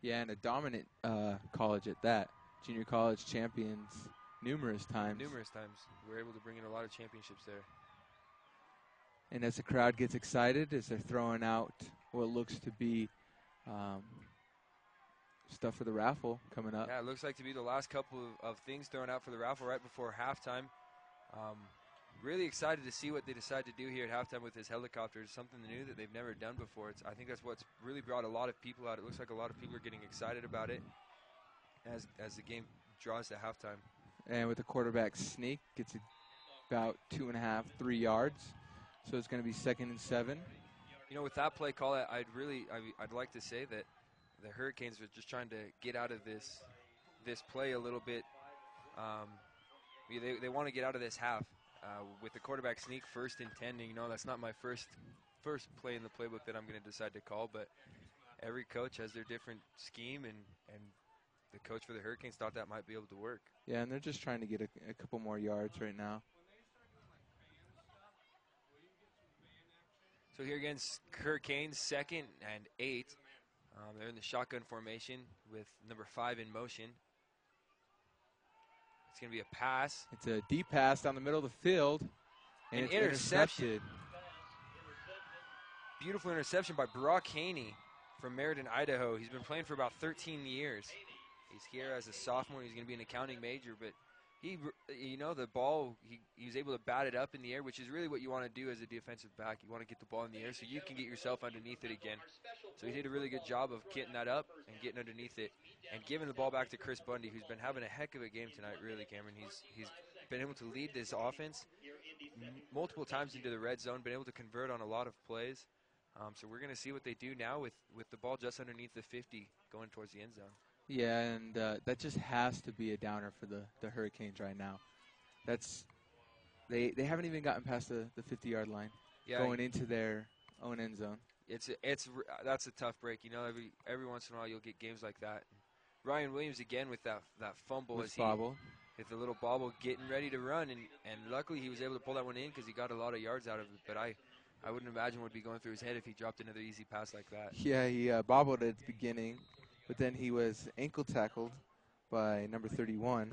Yeah, and a dominant college at that. Junior college champions numerous times. We're able to bring in a lot of championships there. And as the crowd gets excited, as they're throwing out what looks to be stuff for the raffle coming up. Yeah, it looks like to be the last couple of things thrown out for the raffle right before halftime. Really excited to see what they decide to do here at halftime with this helicopter. It's something new that they've never done before. I think that's what's really brought a lot of people out. It looks like a lot of people are getting excited about it as the game draws to halftime. And with the quarterback sneak, gets about 2.5, 3 yards. So it's going to be 2nd and 7. You know, with that play call, I'd like to say that the Hurricanes were just trying to get out of this play a little bit. They want to get out of this half. With the quarterback sneak, 1st and 10, you know, that's not my first play in the playbook that I'm going to decide to call, but every coach has their different scheme, and the coach for the Hurricanes thought that might be able to work. Yeah, and they're just trying to get a couple more yards right now. So here again, Hurricanes 2nd and 8. They're in the shotgun formation with number 5 in motion. It's going to be a pass. It's a deep pass down the middle of the field. And it's intercepted. Beautiful interception by Brock Haney from Meriden, Idaho. He's been playing for about 13 years. He's here as a sophomore. He's going to be an accounting major, but the ball, he was able to bat it up in the air, which is really what you want to do as a defensive back. You want to get the ball in the air so you can get yourself underneath it again. So he did a really good job of getting that up and getting underneath it and giving the ball back to Chris Bundy, who's been having a heck of a game tonight, really, Cameron. He's been able to lead this offense multiple times into the red zone, been able to convert on a lot of plays. So we're going to see what they do now with the ball just underneath the 50 going towards the end zone. Yeah, and that just has to be a downer for the Hurricanes right now. They haven't even gotten past the 50-yard line going into their own end zone. That's a tough break. You know, every once in a while you'll get games like that. Ryan Williams again with that fumble with the little bobble getting ready to run, and luckily he was able to pull that one in because he got a lot of yards out of it. But I wouldn't imagine what would be going through his head if he dropped another easy pass like that. Yeah, he bobbled at the beginning. But then he was ankle tackled by number 31.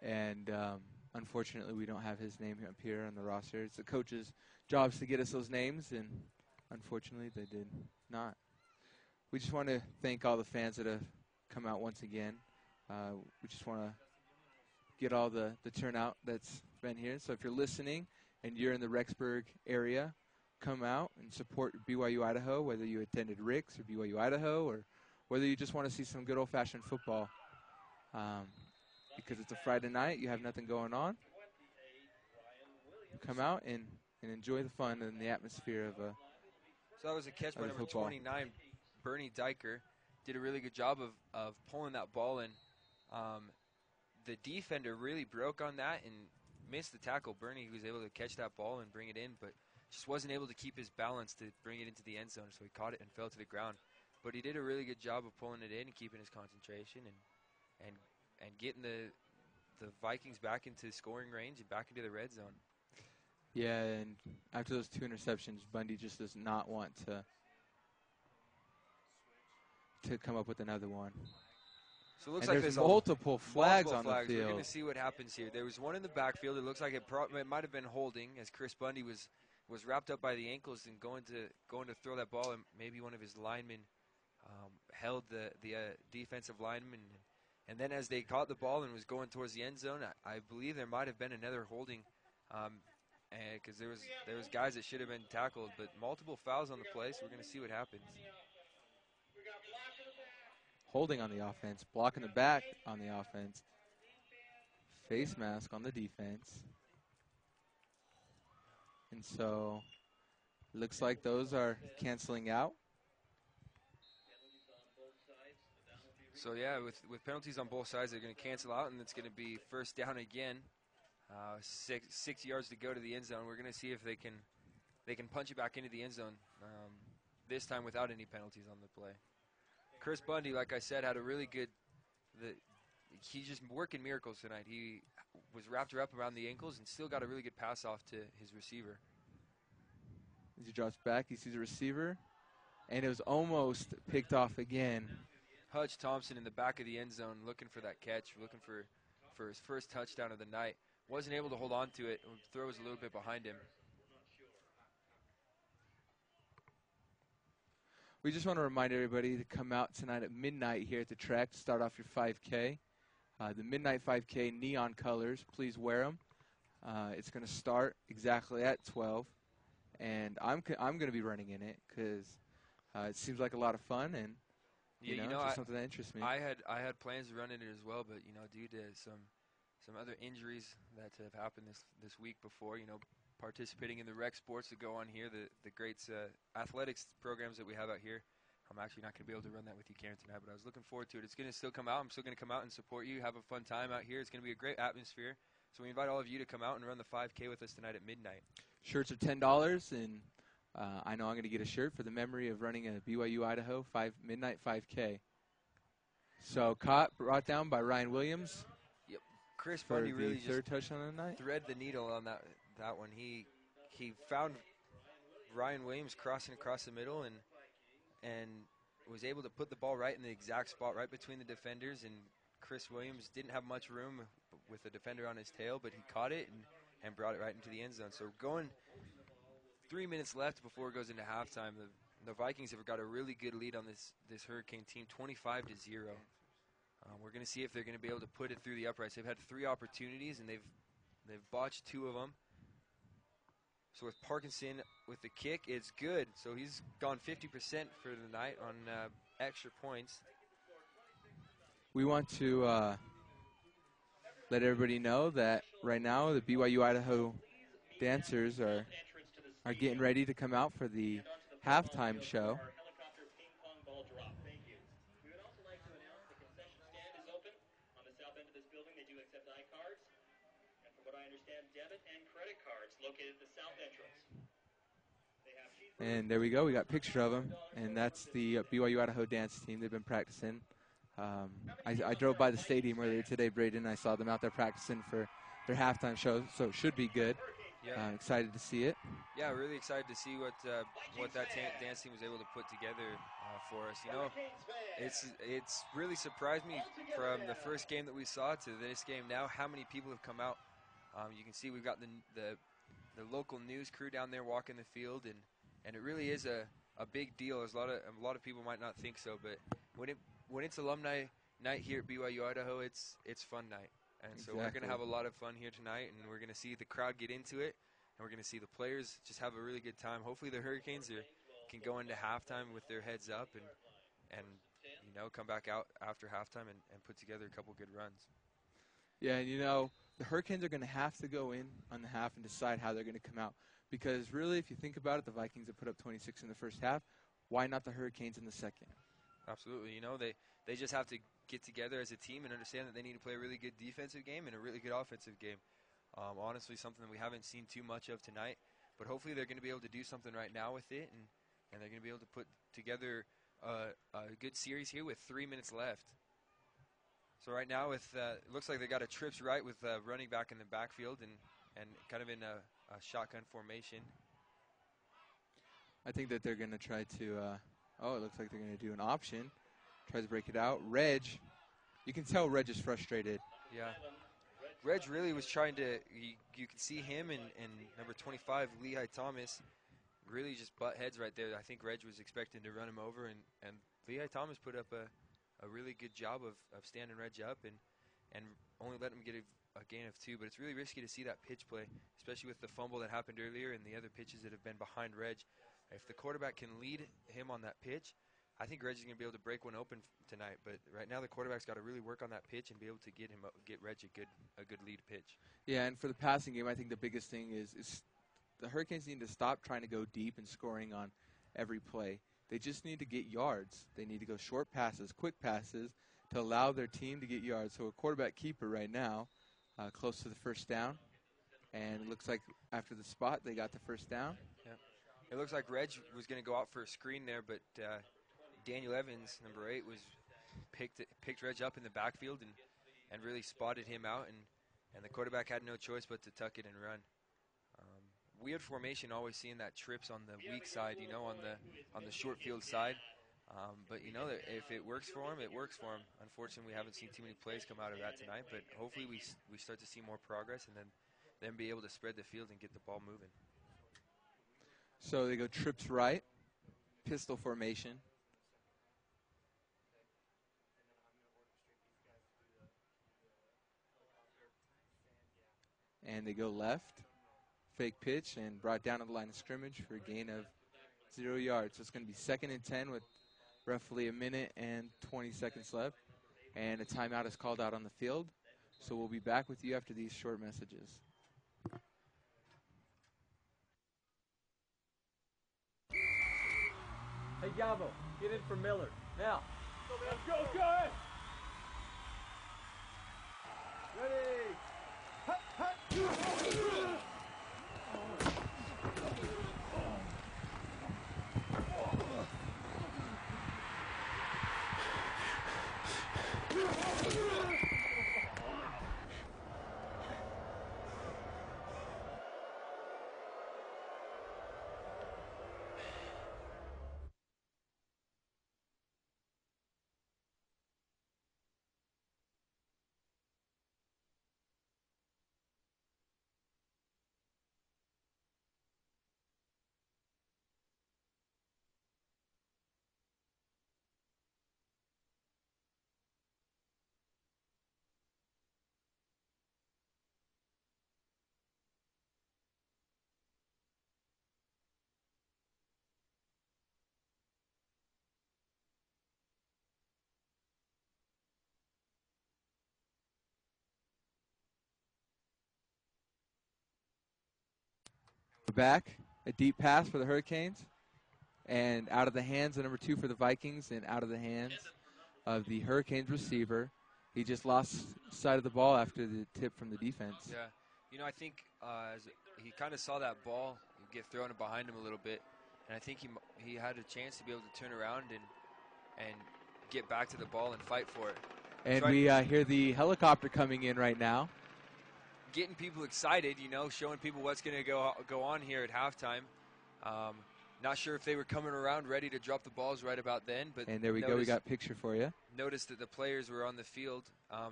And unfortunately, we don't have his name up here on the roster. It's the coach's jobs to get us those names, and unfortunately, they did not. We just want to thank all the fans that have come out once again. We just want to get all the turnout that's been here. So if you're listening and you're in the Rexburg area, come out and support BYU Idaho, whether you attended Rick's or BYU Idaho, or whether you just want to see some good old-fashioned football. Because it's a Friday night, you have nothing going on. Come out and enjoy the fun and the atmosphere of So that was a catch by number football. 29, Bernie Diker. Did a really good job of pulling that ball in. The defender really broke on that and missed the tackle. Bernie was able to catch that ball and bring it in, but just wasn't able to keep his balance to bring it into the end zone, so he caught it and fell to the ground. But he did a really good job of pulling it in and keeping his concentration and getting the Vikings back into scoring range and back into the red zone. Yeah, and after those 2 interceptions, Bundy just does not want to come up with another one. So it looks and like there's multiple flags on the field. We're going to see what happens here. There was one in the backfield. It looks like it might have been holding as Chris Bundy was wrapped up by the ankles and going to throw that ball, and maybe one of his linemen held the defensive lineman. And then as they caught the ball and was going towards the end zone, I believe there might have been another holding because there was guys that should have been tackled, but multiple fouls on the play, so we're going to see what happens. Holding on the offense, blocking the back on the offense, face mask on the defense. And so Looks like those are canceling out. So yeah, with penalties on both sides, they're going to cancel out, and it's going to be first down again. 6 yards to go to the end zone. We're going to see if they can punch it back into the end zone. This time without any penalties on the play. Chris Bundy, like I said, had a really good. He's just working miracles tonight. He was wrapped her up around the ankles and still got a really good pass off to his receiver. As he drops back, he sees a receiver, and it was almost picked off again. Hutch Thompson in the back of the end zone looking for that catch, looking for his first touchdown of the night. Wasn't able to hold on to it. The throw was a little bit behind him. We just want to remind everybody to come out tonight at midnight here at the track to start off your 5K. The midnight 5K neon colors, please wear them. It's going to start exactly at 12, and I'm going to be running in it because it seems like a lot of fun, and just something that interests me. I had plans to run in it as well, but due to some other injuries that have happened this week before, participating in the rec sports that go on here, the great athletics programs that we have out here. I'm actually not going to be able to run that with you, Karen, tonight, but I was looking forward to it. It's going to still come out. I'm still going to come out and support you, have a fun time out here. It's going to be a great atmosphere. So we invite all of you to come out and run the 5K with us tonight at midnight. Shirts are $10, and I know I'm going to get a shirt for the memory of running a BYU Idaho midnight 5K. So caught, brought down by Ryan Williams. Yep, Chris Bundy really third touchdown of the night. Thread the needle on that one. He found Ryan Williams crossing across the middle and was able to put the ball right in the exact spot, right between the defenders. And Chris Williams didn't have much room with the defender on his tail, but he caught it and brought it right into the end zone. So going 3 minutes left before it goes into halftime, the Vikings have got a really good lead on this Hurricane team, 25-0. We're going to see if they're going to be able to put it through the uprights. They've had 3 opportunities, and they've botched 2 of them. So with Parkinson with the kick, it's good. So he's gone 50% for the night on extra points. We want to let everybody know that right now the BYU Idaho dancers are getting ready to come out for the halftime show. And there we go. We got a picture of them, and that's the BYU Idaho dance team. They've been practicing. I drove by the stadium earlier today, Braden. I saw them out there practicing for their halftime show, so it should be good. Yeah. I'm excited to see it. Yeah, really excited to see what that dance team was able to put together for us. It's really surprised me from the first game that we saw to this game now how many people have come out. You can see we've got the local news crew down there walking the field, and it really is a big deal. There's a lot of people might not think so, but when it's alumni night here at BYU Idaho, it's fun night. And so we're going to have a lot of fun here tonight, and we're going to see the crowd get into it, and we're going to see the players just have a really good time. Hopefully the Hurricanes can go into halftime with their heads up and come back out after halftime and put together a couple good runs. Yeah, and the Hurricanes are going to have to go in on the half and decide how they're going to come out. Because really, if you think about it, the Vikings have put up 26 in the first half. Why not the Hurricanes in the second? Absolutely. They just have to get together as a team and understand that they need to play a really good defensive game and a really good offensive game. Honestly, something that we haven't seen too much of tonight. But hopefully they're going to be able to do something right now with it, and they're going to be able to put together a good series here with 3 minutes left. So right now, it looks like they got a trips right with running back in the backfield and kind of in a shotgun formation. I think that they're going to try to, it looks like they're going to do an option. Tries to break it out. Reg, you can tell Reg is frustrated. Yeah. Reg really was trying to, you can see him and number 25, Lehigh Thomas, really just butt heads right there. I think Reg was expecting to run him over, and Lehigh Thomas put up a really good job of standing Reg up and only let him get a gain of 2. But it's really risky to see that pitch play, especially with the fumble that happened earlier and the other pitches that have been behind Reg. If the quarterback can lead him on that pitch, I think Reg is going to be able to break one open tonight. But right now the quarterback's got to really work on that pitch and be able to get Reg a good lead pitch. Yeah, and for the passing game, I think the biggest thing is the Hurricanes need to stop trying to go deep and scoring on every play. They just need to get yards. They need to go short passes, quick passes, to allow their team to get yards. So a quarterback keeper right now, close to the first down. And it looks like after the spot, they got the first down. Yep. It looks like Reg was going to go out for a screen there, but Daniel Evans, number 8, was picked Reg up in the backfield and really spotted him out, and the quarterback had no choice but to tuck it and run. Weird formation, always seeing that trips on the weak side, you know, on the short field side. But, you know, if it works for him, it works for him. Unfortunately, we haven't seen too many plays come out of that tonight, but hopefully we start to see more progress and then be able to spread the field and get the ball moving. So they go trips right, pistol formation. And they go left, fake pitch, and brought down to the line of scrimmage for a gain of 0 yards. So it's going to be 2nd and 10 with roughly a minute and 20 seconds left. And a timeout is called out on the field. So we'll be back with you after these short messages. Hey, Gabo, get in for Miller. Now. Let's go, guys! Ready! Hut, hut. We're back. A deep pass for the Hurricanes. And out of the hands of number 2 for the Vikings and out of the hands of the Hurricanes receiver. He just lost sight of the ball after the tip from the defense. Yeah. You know, I think he kind of saw that ball get thrown behind him a little bit, and I think he had a chance to be able to turn around and get back to the ball and fight for it. And we hear the helicopter coming in right now. Getting people excited, you know, showing people what's going to go on here at halftime. Not sure if they were coming around ready to drop the balls right about then, but and there we go. We got a picture for you. Noticed that the players were on the field,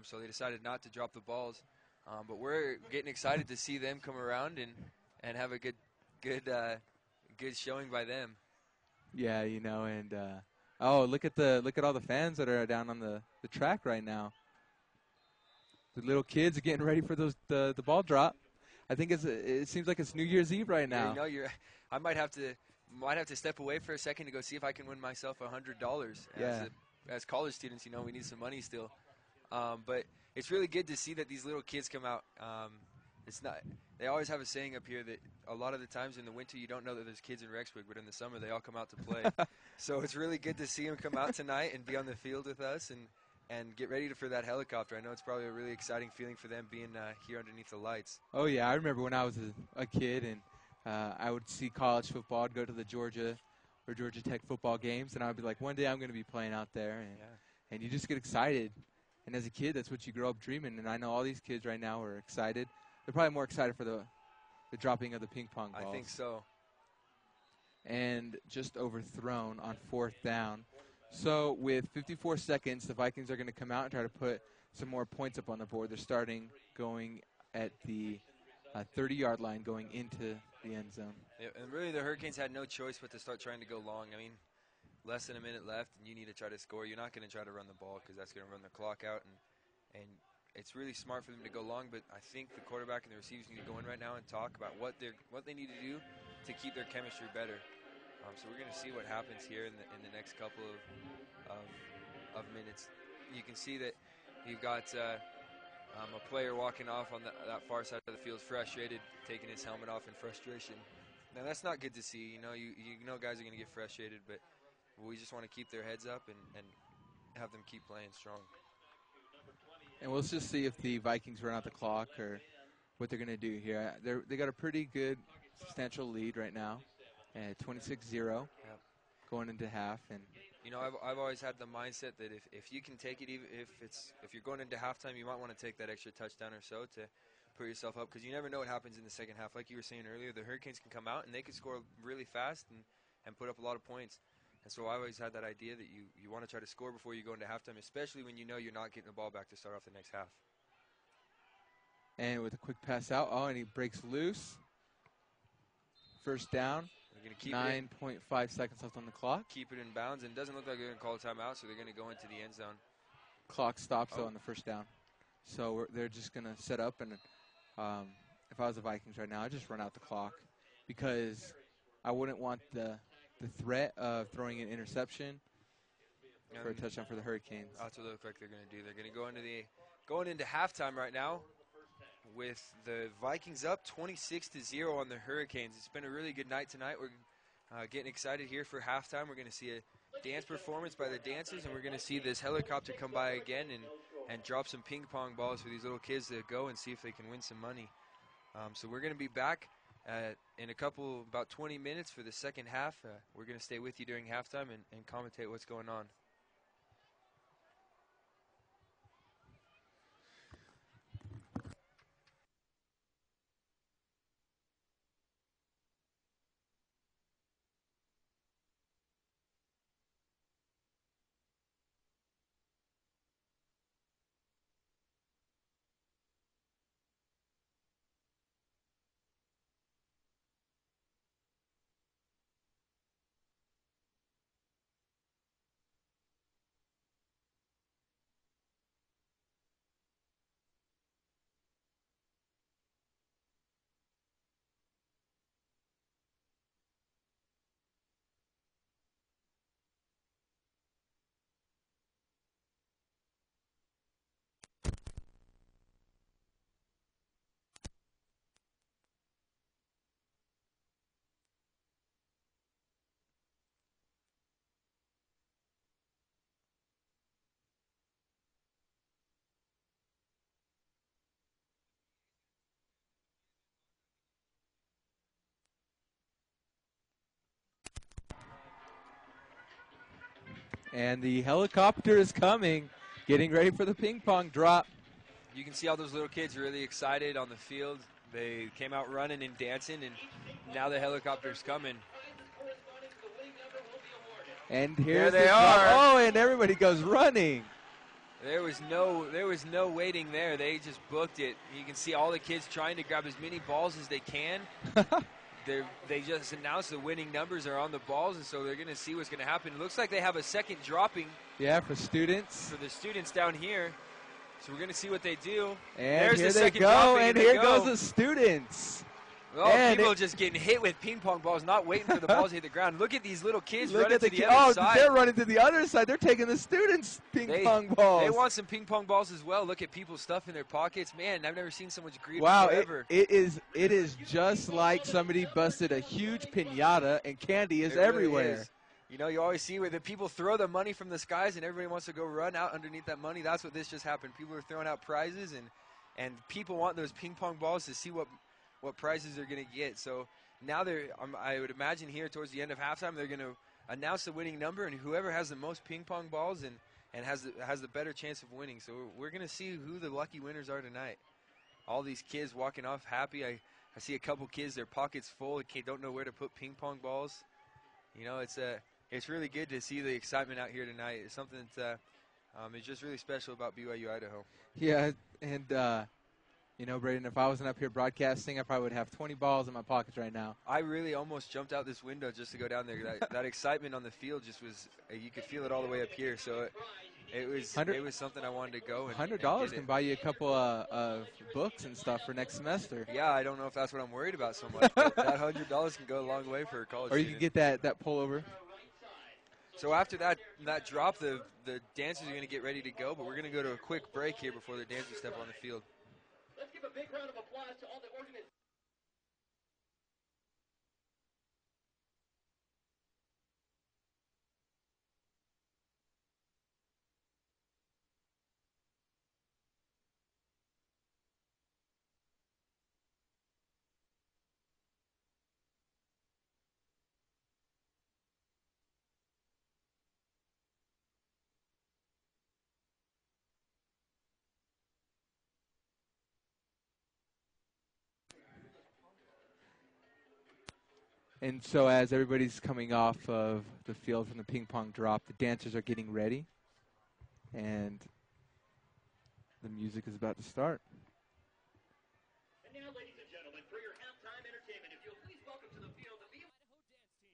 so they decided not to drop the balls. But we're getting excited to see them come around and have a good showing by them. Yeah, you know, and look at all the fans that are down on the track right now. The little kids are getting ready for the ball drop. I think it seems like it's New Year's Eve right now. Yeah, you know, I might have to step away for a second to go see if I can win myself $100. Yeah. As college students, you know, we need some money still. But it's really good to see that these little kids come out. They always have a saying up here that a lot of the times in the winter you don't know that there's kids in Rexburg, but in the summer they all come out to play. So it's really good to see them come out tonight and be on the field with us and get ready for that helicopter. I know it's probably a really exciting feeling for them being here underneath the lights. Oh, yeah. I remember when I was a kid and I would see college football. I'd go to the Georgia or Georgia Tech football games, and I would be like, one day I'm going to be playing out there. And you just get excited. And as a kid, that's what you grow up dreaming. And I know all these kids right now are excited. They're probably more excited for the dropping of the ping pong balls. I think so. And just overthrown on 4th down. So with 54 seconds, the Vikings are going to come out and try to put some more points up on the board. They're starting going at the 30-yard line going into the end zone. Yeah, and really the Hurricanes had no choice but to start trying to go long. I mean, less than a minute left, and you need to try to score. You're not going to try to run the ball because that's going to run the clock out. And it's really smart for them to go long, but I think the quarterback and the receivers need to go in right now and talk about what they need to do to keep their chemistry better. So we're going to see what happens here in the next couple of minutes. You can see that you've got A player walking off on that far side of the field, frustrated, taking his helmet off in frustration. Now that's not good to see. You know guys are going to get frustrated, but we just want to keep their heads up and have them keep playing strong. And we'll just see if the Vikings run out the clock or what they're going to do here. They got a pretty good, substantial lead right now at 26-0 going into half. And you know, I've always had the mindset that if you can take it, even if you're going into halftime, you might want to take that extra touchdown or so to put yourself up, because you never know what happens in the second half. Like you were saying earlier, the Hurricanes can come out and they could score really fast and put up a lot of points. And so I always had that idea that you want to try to score before you go into halftime, especially when you know you're not getting the ball back to start off the next half. And with a quick pass out, and he breaks loose. First down. They're going to keep 9.5 seconds left on the clock. Keep it in bounds, and it doesn't look like they're going to call a timeout, so they're going to go into the end zone. Clock stops, though, on the first down. So they're just going to set up, and if I was the Vikings right now, I'd just run out the clock, because I wouldn't want the threat of throwing an interception for a touchdown for the Hurricanes. That's what it looks like they're going to do. They're going to go going into halftime right now with the Vikings up 26-0 on the Hurricanes. It's been a really good night tonight. We're getting excited here for halftime. We're going to see a dance performance by the dancers, and we're going to see this helicopter come by again and drop some ping pong balls for these little kids to go and see if they can win some money. So we're going to be back in about 20 minutes for the second half. We're going to stay with you during halftime and commentate what's going on. And the helicopter is coming, getting ready for the ping pong drop. You can see all those little kids really excited on the field. They came out running and dancing, and now the helicopter's coming. And here they are. Oh, and everybody goes running. There was no waiting there. They just booked it. You can see all the kids trying to grab as many balls as they can. They just announced the winning numbers are on the balls, and so they're going to see what's going to happen. It looks like they have a second dropping. Yeah, for students. For the students down here. So we're going to see what they do. And there's here the they second go, dropping, and here goes the students. Oh, and people just getting hit with ping pong balls, not waiting for the balls to hit the ground. Look at these little kids running to the other side. They're running to the other side. They're taking the students' ping pong balls. They want some ping pong balls as well. Look at people's stuff in their pockets. Man, I've never seen so much greed ever. It is just like somebody busted a huge piñata, and candy is everywhere. Really is. You know, you always see where the people throw the money from the skies, and everybody wants to go run out underneath that money. That's what this just happened. People are throwing out prizes, and people want those ping pong balls to see what prizes they're going to get. So now I would imagine here towards the end of halftime, they're going to announce the winning number, and whoever has the most ping pong balls and has the better chance of winning. So we're going to see who the lucky winners are tonight. All these kids walking off happy. I see a couple kids, their pockets full, don't know where to put ping pong balls. You know, it's really good to see the excitement out here tonight. It's something that is just really special about BYU Idaho. Yeah, and you know, Braden, if I wasn't up here broadcasting, I probably would have 20 balls in my pockets right now. I really almost jumped out this window just to go down there. That excitement on the field just was, you could feel it all the way up here. So it was something I wanted to go. $100 can buy you a couple of books and stuff for next semester. Yeah, I don't know if that's what I'm worried about so much. But that $100 can go a long way for a college Or you student. can get that pullover. So after that drop, the dancers are going to get ready to go, but we're going to go to a quick break here before the dancers step on the field. Let's give a big round of applause to all the organizers. And so as everybody's coming off of the field from the ping pong drop, the dancers are getting ready. And the music is about to start. And now, ladies and gentlemen, for your halftime entertainment, if you'll please welcome to the field the BYU Idaho dance team.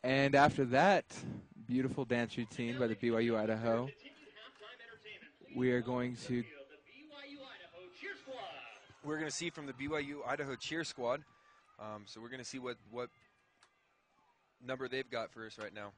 And after that beautiful dance routine by the BYU Idaho, we are going to see from the BYU Idaho cheer squad. So we're going to see what number they've got for us right now.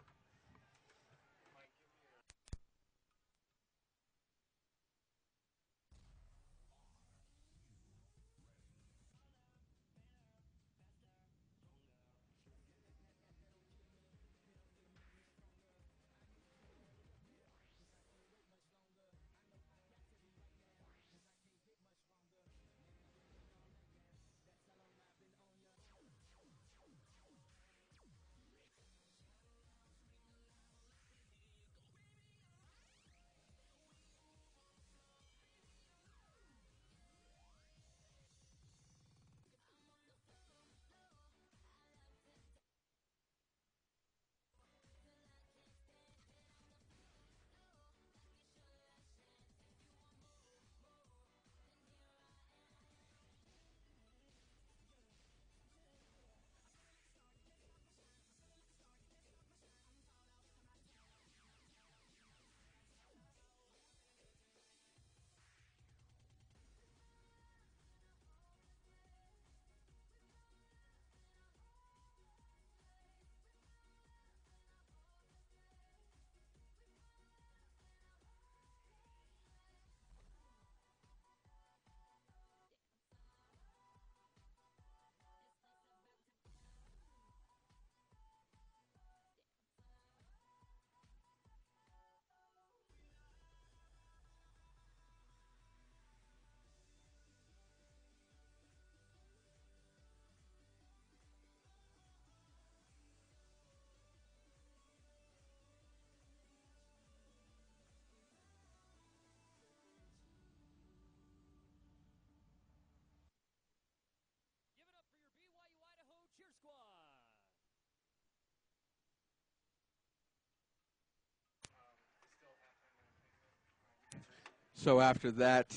So after that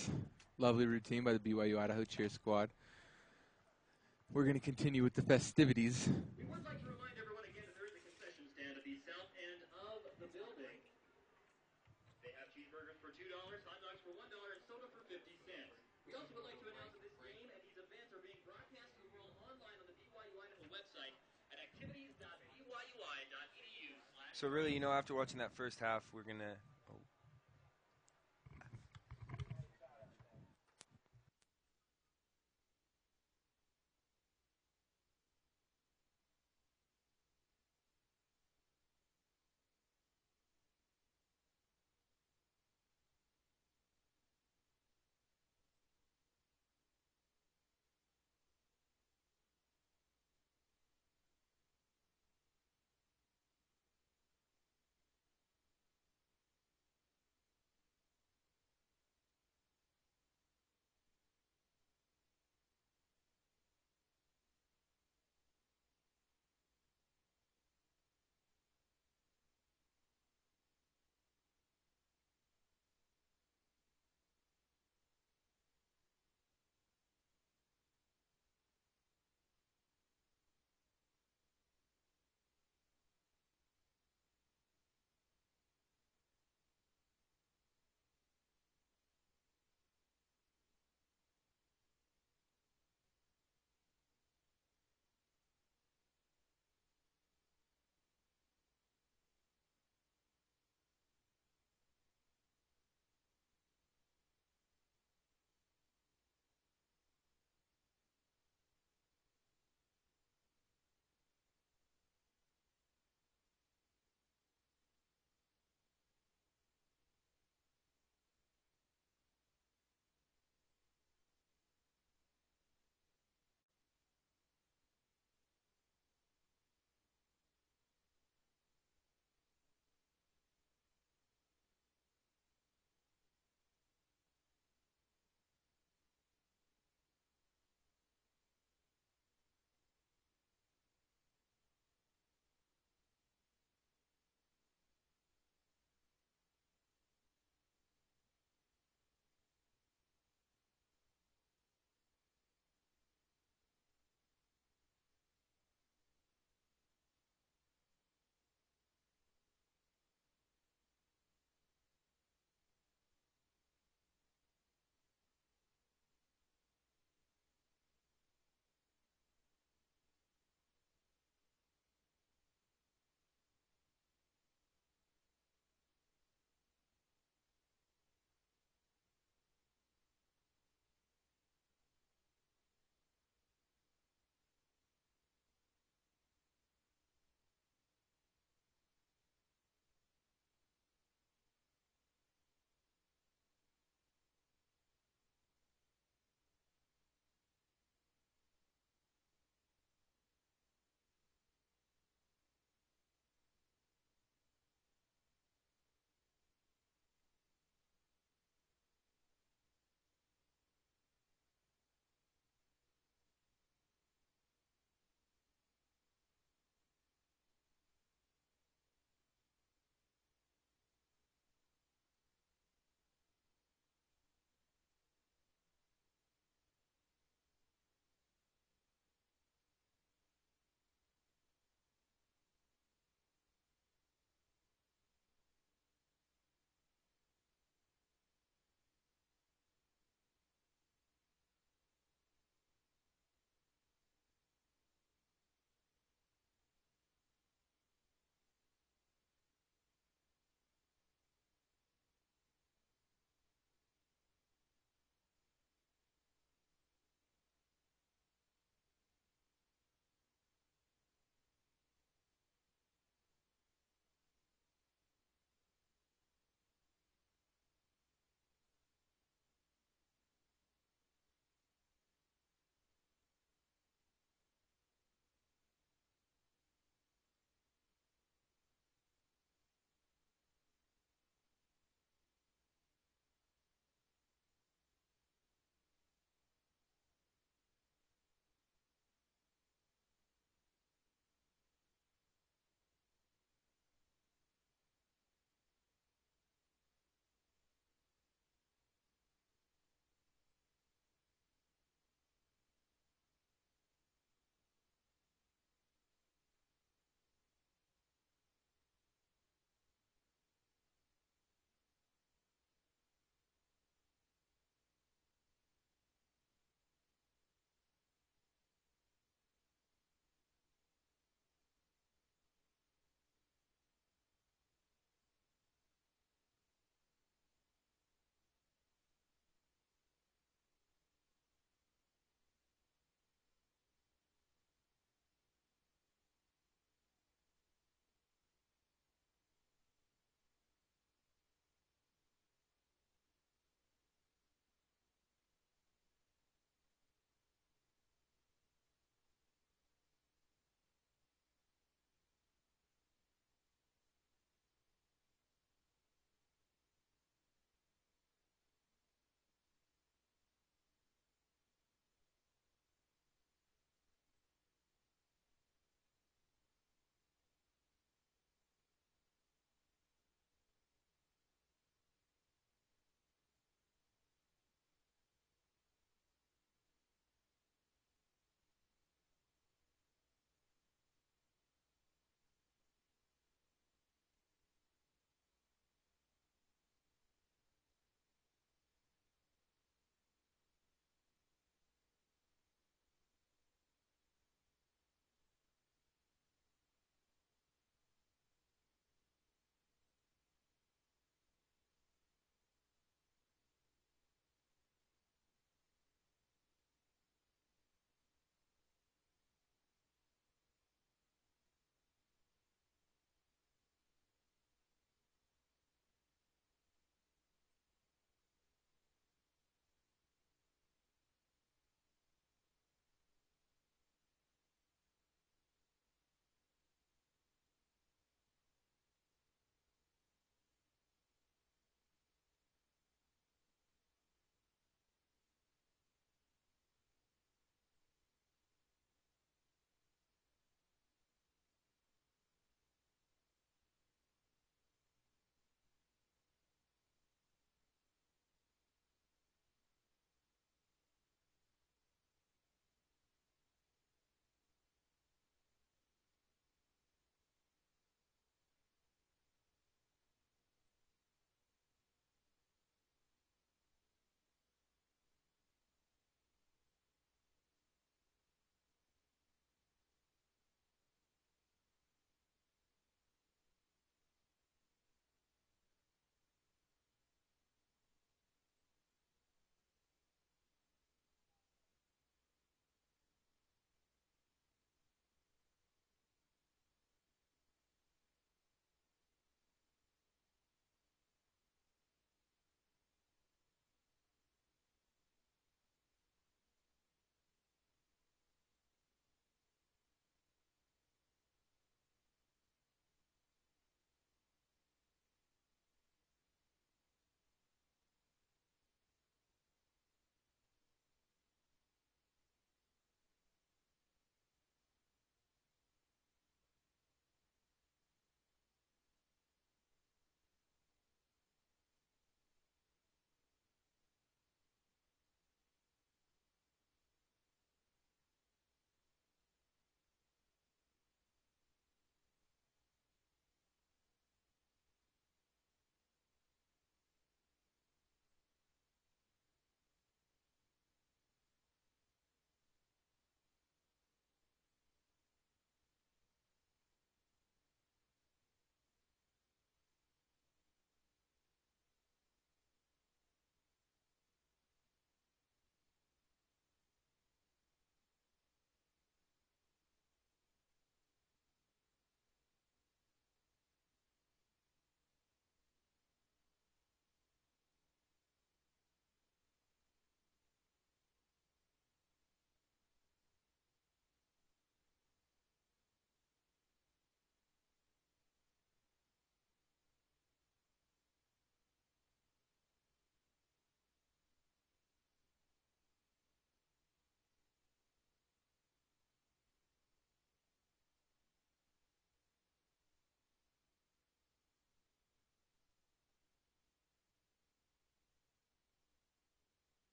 lovely routine by the BYU Idaho cheer squad, we're going to continue with the festivities. We would like to remind everyone again that there is a concession stand at the south end of the building. They have cheeseburgers for $2, hot dogs for $1, and soda for 50 cents. We also would like to announce that this game and these events are being broadcast to the world online on the BYU Idaho website at activities.byui.edu. So really, after watching that first half, we're going to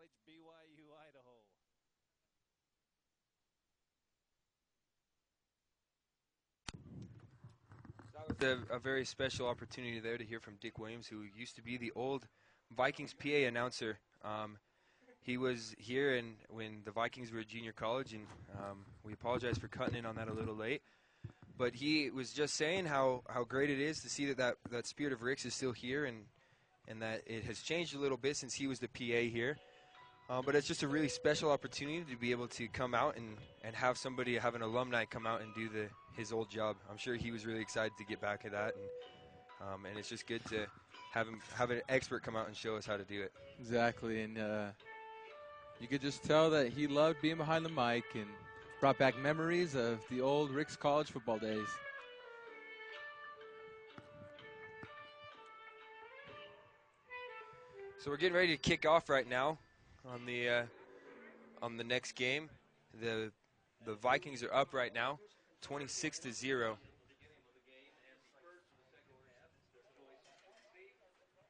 College, BYU, Idaho. A very special opportunity there to hear from Dick Williams, who used to be the old Vikings PA announcer. He was here when the Vikings were at junior college, and we apologize for cutting in on that a little late. But he was just saying how great it is to see that spirit of Rick's is still here, and that it has changed a little bit since he was the PA here. But it's just a really special opportunity to be able to come out and have an alumni come out and do his old job. I'm sure he was really excited to get back at that, and it's just good to have an expert come out and show us how to do it. Exactly, and you could just tell that he loved being behind the mic and brought back memories of the old Rick's College football days. So we're getting ready to kick off right now on the next game. The Vikings are up right now, 26-0.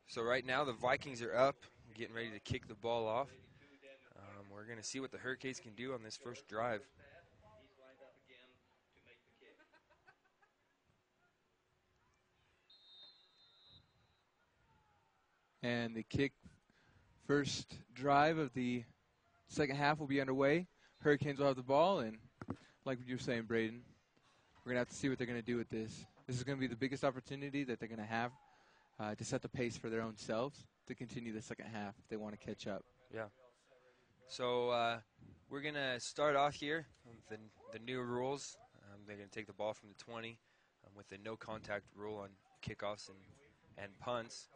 So right now the Vikings are up, getting ready to kick the ball off. We're going to see what the Hurricanes can do on this first drive. And the first drive of the second half will be underway. Hurricanes will have the ball, and like you were saying, Braden, we're going to have to see what they're going to do with this. This is going to be the biggest opportunity that they're going to have to set the pace for their own selves to continue the second half if they want to catch up. Yeah. So we're going to start off here with the new rules. They're going to take the ball from the 20 with the no contact rule on kickoffs and punts.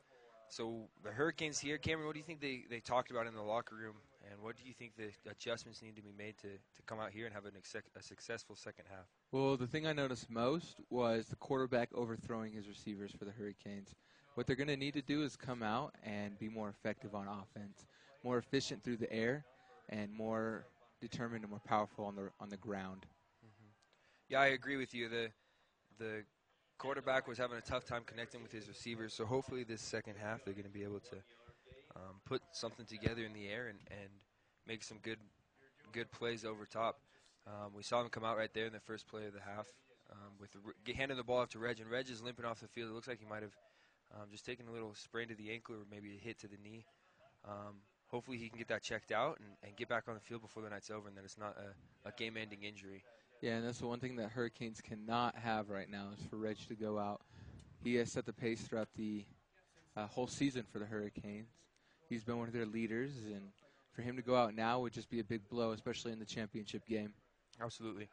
So the Hurricanes here, Cameron, what do you think they talked about in the locker room, and what do you think the adjustments need to be made to come out here and have a successful second half? Well, the thing I noticed most was the quarterback overthrowing his receivers for the Hurricanes. What they're going to need to do is come out and be more effective on offense, more efficient through the air, and more determined and more powerful on the ground. Mm-hmm. Yeah, I agree with you. The quarterback was having a tough time connecting with his receivers, so hopefully this second half they're going to be able to put something together in the air and make some good plays over top. We saw him come out right there in the first play of the half handing the ball off to Reg, and Reg is limping off the field. It looks like he might have just taken a little sprain to the ankle or maybe a hit to the knee. Hopefully he can get that checked out and get back on the field before the night's over and that it's not a game-ending injury. Yeah, and that's the one thing that Hurricanes cannot have right now is for Reg to go out. He has set the pace throughout the whole season for the Hurricanes. He's been one of their leaders, and for him to go out now would just be a big blow, especially in the championship game. Absolutely.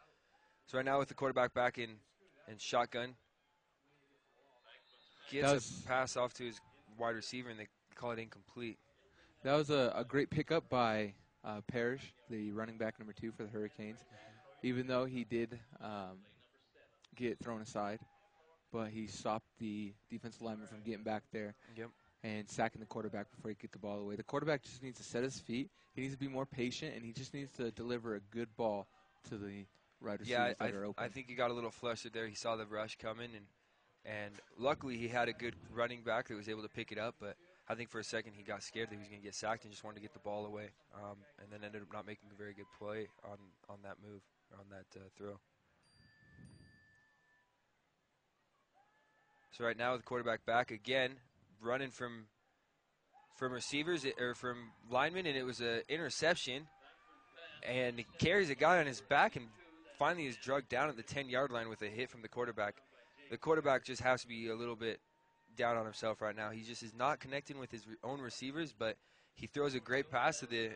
So right now with the quarterback back in shotgun, gets a pass off to his wide receiver, and they call it incomplete. That was a great pickup by Parrish, the running back number 2 for the Hurricanes. Even though he did get thrown aside, but he stopped the defensive lineman from getting back there and sacking the quarterback before he could get the ball away. The quarterback just needs to set his feet. He needs to be more patient, and he just needs to deliver a good ball to the right receivers that are open. I think he got a little flustered there. He saw the rush coming, and luckily he had a good running back that was able to pick it up, but I think for a second he got scared that he was going to get sacked and just wanted to get the ball away, and then ended up not making a very good play on that move, or on that throw. So right now with the quarterback back again, running from receivers or from linemen, and it was an interception, and he carries a guy on his back and finally is drugged down at the 10-yard line with a hit from the quarterback. The quarterback just has to be a little bit down on himself right now. He just is not connecting with his own receivers, but he throws a great pass to the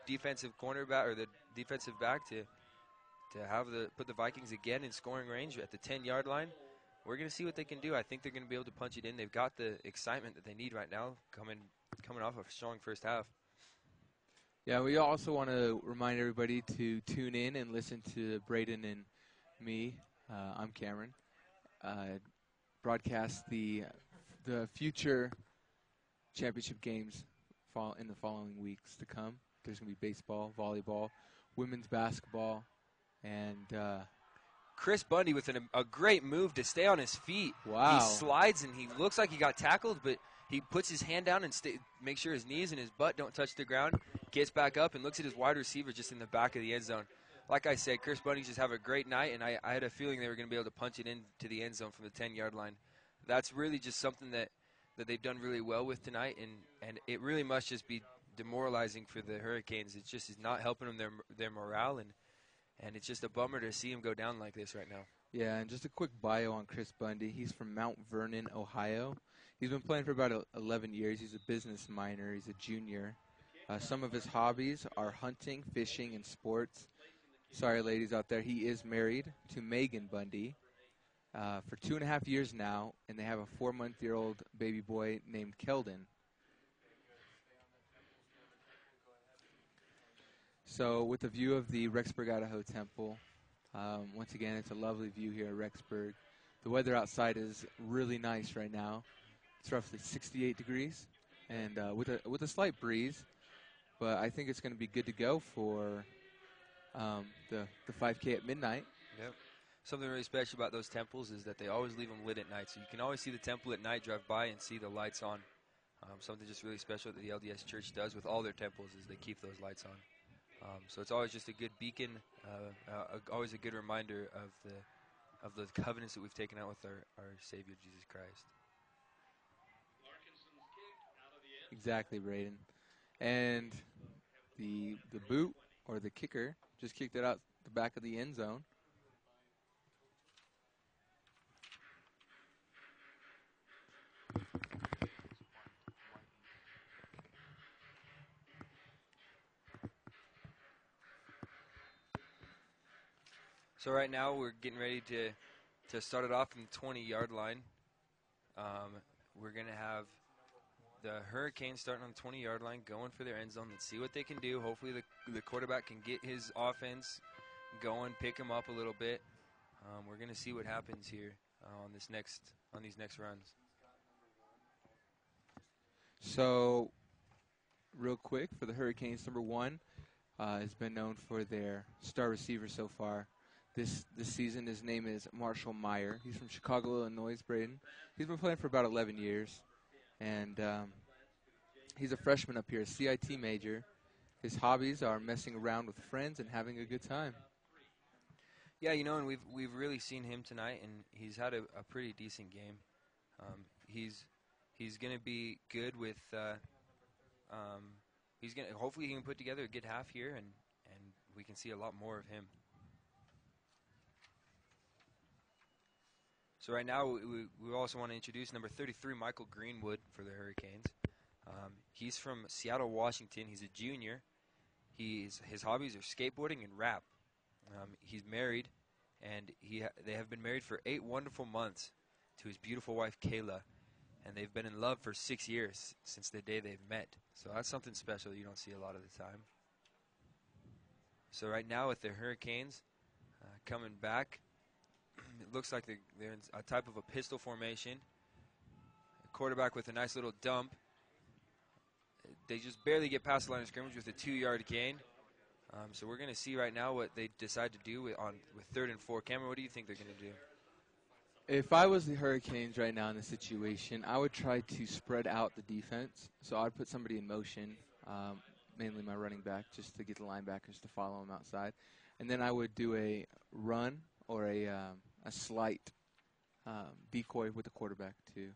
defensive cornerback or the defensive back to put the Vikings again in scoring range at the 10-yard line. We're going to see what they can do. I think they're going to be able to punch it in. They've got the excitement that they need right now coming off of a strong first half. Yeah, we also want to remind everybody to tune in and listen to Braden and me. I'm Cameron. Broadcast the future championship games in the following weeks to come. There's going to be baseball, volleyball, women's basketball, and Chris Bundy with a great move to stay on his feet. Wow. He slides, and he looks like he got tackled, but he puts his hand down and makes sure his knees and his butt don't touch the ground. gets back up and looks at his wide receiver just in the back of the end zone. Like I said, Chris Bundy just have a great night, and I had a feeling they were going to be able to punch it into the end zone from the 10-yard line. That's really just something that they've done really well with tonight, and it really must just be demoralizing for the Hurricanes. It just is not helping them their morale, and it's just a bummer to see him go down like this right now. Yeah, and just a quick bio on Chris Bundy. He's from Mount Vernon, Ohio. He's been playing for about 11 years. He's a business minor. He's a junior. Some of his hobbies are hunting, fishing, and sports. Sorry, ladies out there. He is married to Megan Bundy for 2.5 years now, and they have a 4-month-old baby boy named Keldon. So with the view of the Rexburg, Idaho Temple, once again, it's a lovely view here at Rexburg. The weather outside is really nice right now. It's roughly 68 degrees, and with a slight breeze. But I think it's going to be good to go for the 5K at midnight. Yep. Something really special about those temples is that they always leave them lit at night. So you can always see the temple at night, drive by, and see the lights on. Something just really special that the LDS Church does with all their temples is they keep those lights on. So it's always just a good beacon, always a good reminder of the covenants that we've taken out with our Savior, Jesus Christ. Exactly, Braden. And the boot, or the kicker, just kicked it out the back of the end zone. So right now we're getting ready to start it off from the 20-yard line. We're going to have the Hurricanes starting on the 20-yard line, going for their end zone. Let's see what they can do. Hopefully the quarterback can get his offense going, pick him up a little bit. We're going to see what happens here on these next runs. So, real quick, for the Hurricanes, number 1 has been known for their star receiver so far. This season, his name is Marshall Meyer. He's from Chicago, Illinois, Braden. He's been playing for about 11 years. And he's a freshman up here, a CIT major. His hobbies are messing around with friends and having a good time. Yeah, and we've really seen him tonight, and he's had a pretty decent game. He's going to be good with. Hopefully he can put together a good half here, and we can see a lot more of him. So right now, we also want to introduce number 33, Michael Greenwood, for the Hurricanes. He's from Seattle, Washington. He's a junior. His hobbies are skateboarding and rap. He's married, and they have been married for 8 wonderful months to his beautiful wife, Kayla. And they've been in love for 6 years since the day they've met. So that's something special you don't see a lot of the time. So right now with the Hurricanes coming back, it looks like they're in a type of a pistol formation. A quarterback with a nice little dump. They just barely get past the line of scrimmage with a 2-yard gain. So we're going to see right now what they decide to do with 3rd and 4. Cameron, what do you think they're going to do? If I was the Hurricanes right now in this situation, I would try to spread out the defense. So I'd put somebody in motion, mainly my running back, just to get the linebackers to follow him outside. And then I would do a run or a slight decoy with the quarterback too.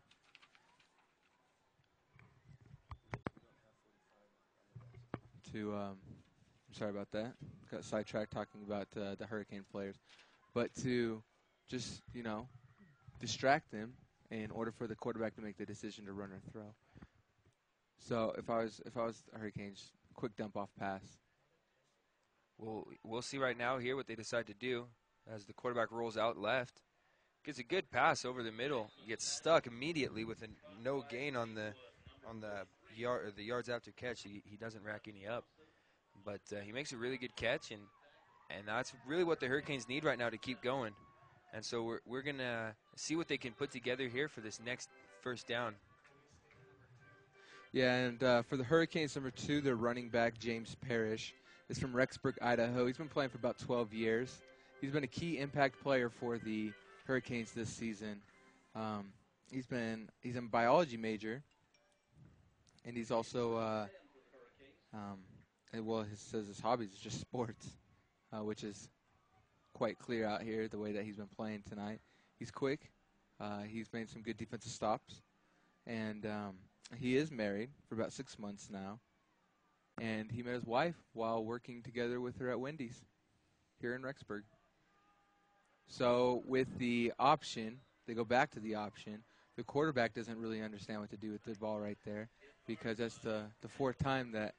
Sorry about that. Got sidetracked talking about the Hurricane players. But to just, distract them in order for the quarterback to make the decision to run or throw. So if I was the Hurricanes, quick dump off pass. We'll see right now here what they decide to do as the quarterback rolls out left. Gets a good pass over the middle. Gets stuck immediately with no gain on the yards after catch. He doesn't rack any up. But he makes a really good catch, and that's really what the Hurricanes need right now to keep going. And so we're going to see what they can put together here for this next first down. Yeah, and for the Hurricanes, number 2, their running back, James Parrish, is from Rexburg, Idaho. He's been playing for about 12 years. He's been a key impact player for the Hurricanes this season. He's a biology major, and he's also well, he says his hobbies is just sports, which is quite clear out here the way that he's been playing tonight. He's quick. He's made some good defensive stops. And he is married for about 6 months now. And he met his wife while working together with her at Wendy's here in Rexburg. So with the option, they go back to the option. The quarterback doesn't really understand what to do with the ball right there because that's the fourth time that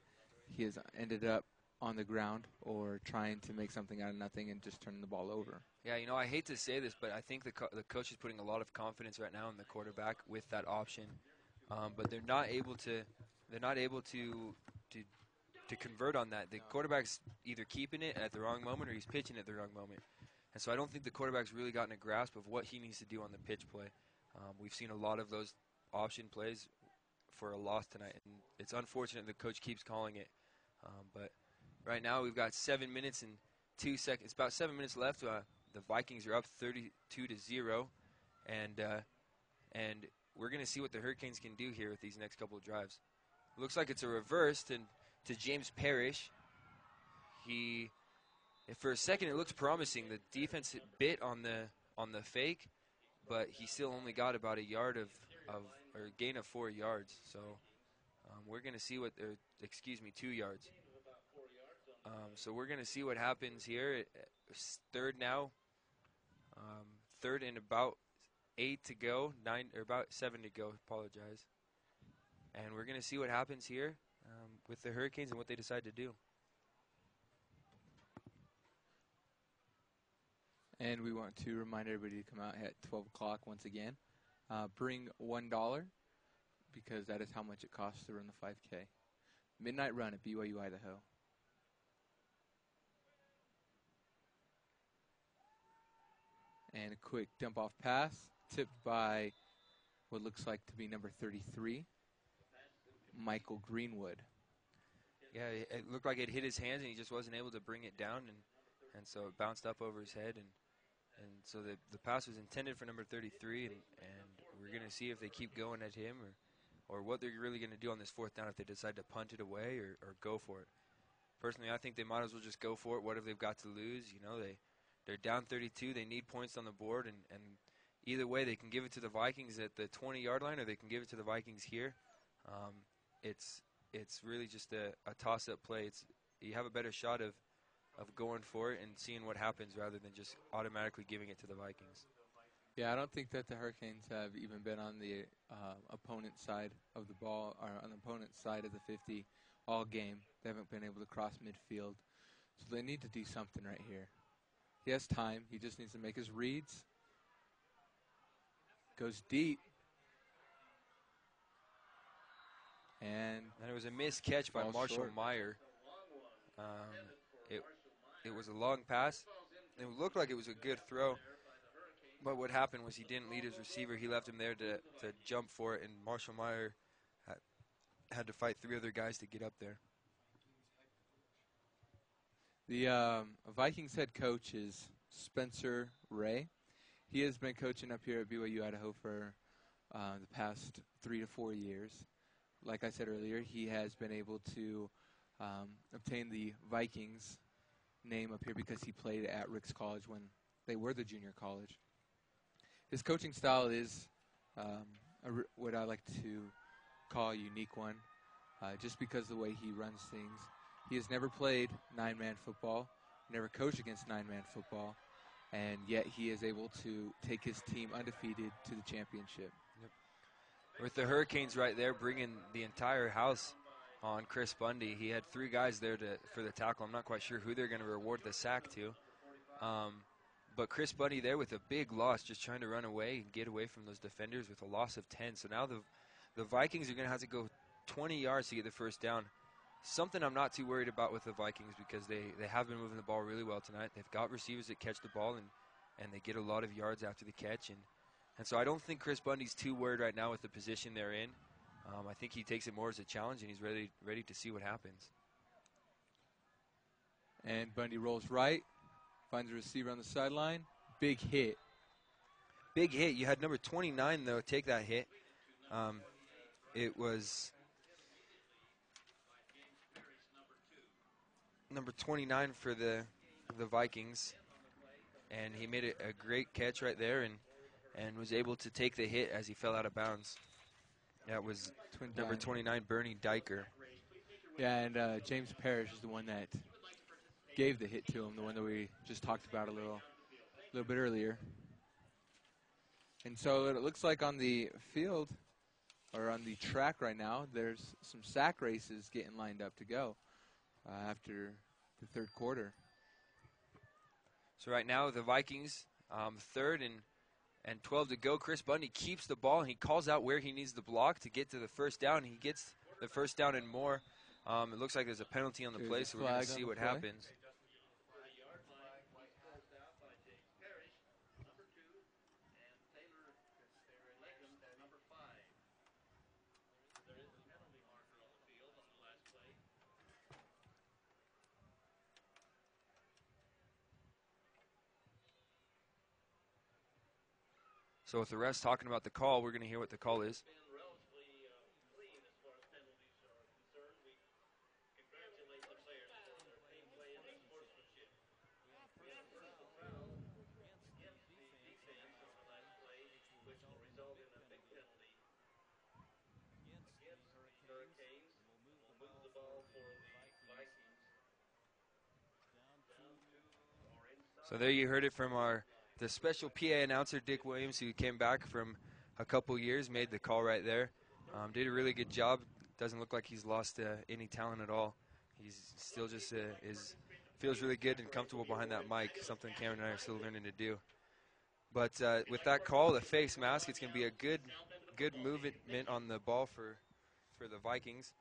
he has ended up on the ground or trying to make something out of nothing and just turning the ball over. Yeah, I hate to say this, but I think the coach is putting a lot of confidence right now in the quarterback with that option, but they're not able to convert on that. The quarterback's either keeping it at the wrong moment or he's pitching at the wrong moment, and so I don't think the quarterback's really gotten a grasp of what he needs to do on the pitch play. We've seen a lot of those option plays for a loss tonight, and it's unfortunate the coach keeps calling it, but right now we've got 7 minutes and 2 seconds. It's about 7 minutes left. The Vikings are up 32-0, and we're going to see what the Hurricanes can do here with these next couple of drives. Looks like it's a reverse to James Parrish. For a second, it looks promising. The defense bit on the fake, but he still only got about a gain of 4 yards. So we're going to see 2 yards. So we're going to see what happens here. Third now. Third and about 8 to go. About 7 to go. Apologize. And we're going to see what happens here with the Hurricanes and what they decide to do. And we want to remind everybody to come out at 12 o'clock once again. Bring $1 because that is how much it costs to run the 5K. Midnight run at BYU, Idaho. And a quick dump-off pass, tipped by what looks like to be number 33, Michael Greenwood. Yeah, it looked like it hit his hands, and he just wasn't able to bring it down, and so it bounced up over his head. And so the pass was intended for number 33, and we're going to see if they keep going at him or what they're really going to do on this fourth down if they decide to punt it away or go for it. Personally, I think they might as well just go for it. What have they got to lose? They're down 32. They need points on the board, and either way, they can give it to the Vikings at the 20-yard line, or they can give it to the Vikings here. It's really just a toss-up play. You have a better shot of going for it and seeing what happens rather than just automatically giving it to the Vikings. Yeah, I don't think that the Hurricanes have even been on the opponent side of the ball, or on the opponent side of the 50 all game. They haven't been able to cross midfield. So they need to do something right here. He has time. He just needs to make his reads. Goes deep. And it was a missed catch by Marshall Meyer. It was a long pass. It looked like it was a good throw. But what happened was he didn't lead his receiver. He left him there to jump for it, and Marshall Meyer had to fight 3 other guys to get up there. The Vikings head coach is Spencer Ray. He has been coaching up here at BYU Idaho for the past 3 to 4 years. Like I said earlier, he has been able to obtain the Vikings name up here because he played at Ricks College when they were the junior college. His coaching style is what I like to call a unique one, just because of the way he runs things. He has never played 9-man football, never coached against 9-man football, and yet he is able to take his team undefeated to the championship. Yep. With the Hurricanes right there bringing the entire house on Chris Bundy, he had 3 guys there for the tackle. I'm not quite sure who they're going to reward the sack to. But Chris Bundy there with a big loss, just trying to run away and get away from those defenders with a loss of 10. So now the Vikings are going to have to go 20 yards to get the first down. Something I'm not too worried about with the Vikings because they have been moving the ball really well tonight. They've got receivers that catch the ball, and they get a lot of yards after the catch. And so I don't think Chris Bundy's too worried right now with the position they're in. I think he takes it more as a challenge, and he's ready to see what happens. And Bundy rolls right, finds a receiver on the sideline. Big hit. Big hit. You had number 29, though, take that hit. It was number 29 for the Vikings, and he made a great catch right there and was able to take the hit as he fell out of bounds. That was number 29, Bernie Diker. Yeah, and James Parrish is the one that gave the hit to him, the one that we just talked about a little bit earlier. And so it looks like on the field, or on the track right now, there's some sack races getting lined up to go after the third quarter. So right now the Vikings, third and 12 to go. Chris Bundy keeps the ball, and he calls out where he needs the block to get to the first down. He gets the first down and more. It looks like there's a penalty on the play, so we're going to see what happens. So with the rest talking about the call, we're going to hear what the call is. So there you heard it from the special PA announcer, Dick Williams, who came back from a couple years, made the call right there. Did a really good job. Doesn't look like he's lost any talent at all. He's still just feels really good and comfortable behind that mic, something Cameron and I are still learning to do. But with that call, the face mask, it's going to be a good movement on the ball for the Vikings.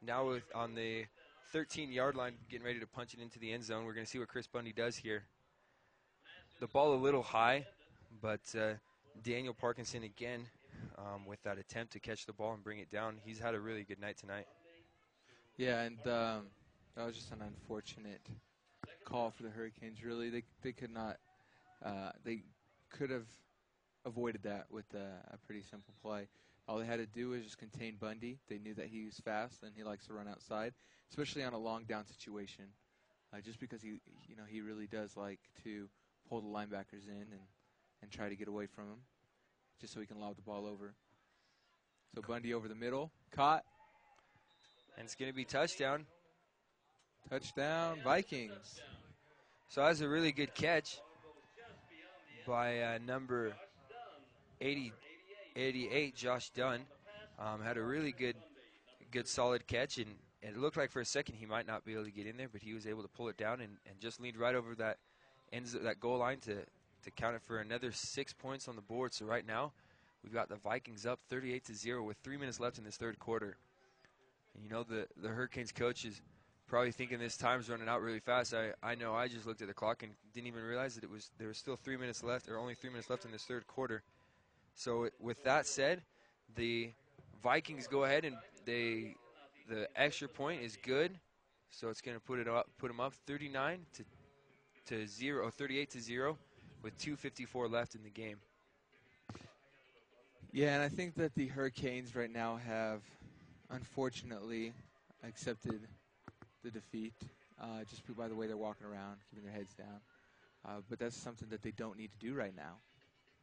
Now on the 13-yard line, getting ready to punch it into the end zone. We're going to see what Chris Bundy does here. The ball a little high, but Daniel Parkinson again with that attempt to catch the ball and bring it down. He's had a really good night tonight. Yeah, and that was just an unfortunate call for the Hurricanes. Really, they could not. They could have avoided that with a pretty simple play. All they had to do was just contain Bundy. They knew that he was fast and he likes to run outside, especially on a long down situation. Just because he really does like to pull the linebackers in and try to get away from him, just so he can lob the ball over. So Bundy over the middle, caught. And it's going to be touchdown. Touchdown, Vikings. So that was a really good catch by number 88, Josh Dunn. Had a really good solid catch, and it looked like for a second he might not be able to get in there, but he was able to pull it down and just leaned right over that goal line to count it for another 6 points on the board. So right now we've got the Vikings up 38-0 with 3 minutes left in this third quarter. And the Hurricanes coach is probably thinking this time's running out really fast. I know I just looked at the clock and didn't even realize that there was still 3 minutes left, or only 3 minutes left in this third quarter. So with that said, the Vikings go ahead and the extra point is good. So it's going to put them up 38-0 with 2:54 left in the game. Yeah, and I think that the Hurricanes right now have, unfortunately, accepted the defeat just by the way they're walking around, keeping their heads down. But that's something that they don't need to do right now.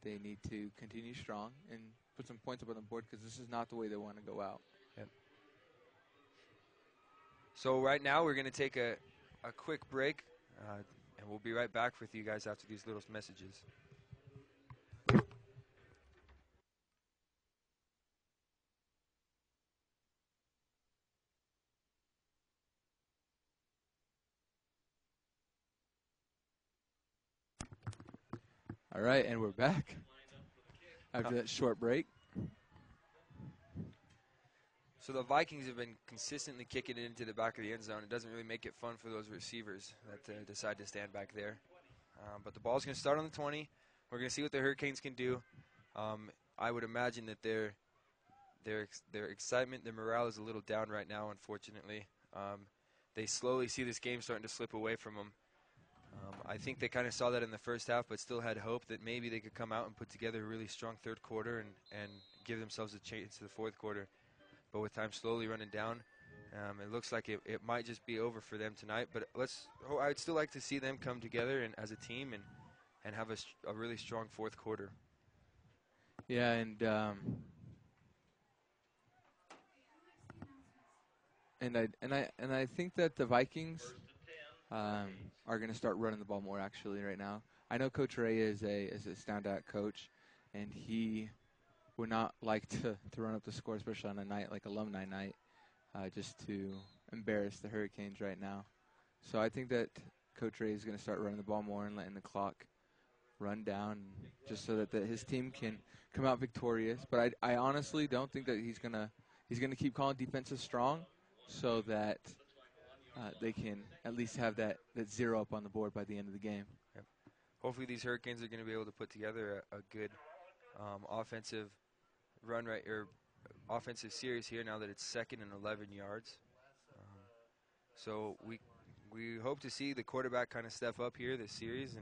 They need to continue strong and put some points up on the board, because this is not the way they want to go out. Yep. So right now we're going to take a quick break, and we'll be right back with you guys after these little messages. All right, and we're back after that short break. So the Vikings have been consistently kicking it into the back of the end zone. It doesn't really make it fun for those receivers that decide to stand back there. But the ball's going to start on the 20. We're going to see what the Hurricanes can do. I would imagine that their excitement, their morale is a little down right now, unfortunately. They slowly see this game starting to slip away from them. I think they kind of saw that in the first half, but still had hope that maybe they could come out and put together a really strong third quarter and give themselves a chance to the fourth quarter. But with time slowly running down, It looks like it might just be over for them tonight, but I'd still like to see them come together and as a team and have a really strong fourth quarter. Yeah, and I think that the Vikings are going to start running the ball more actually right now. I know Coach Ray is a standout coach, and he would not like to run up the score, especially on a night like alumni night, just to embarrass the Hurricanes right now. So I think that Coach Ray is going to start running the ball more and letting the clock run down, just so that his team can come out victorious. But I honestly don't think that he's gonna keep calling defenses strong, so that they can at least have that 0 up on the board by the end of the game. Yep. Hopefully these Hurricanes are going to be able to put together a good offensive run or offensive series here now that it's 2nd and 11 yards. So we hope to see the quarterback kind of step up here this series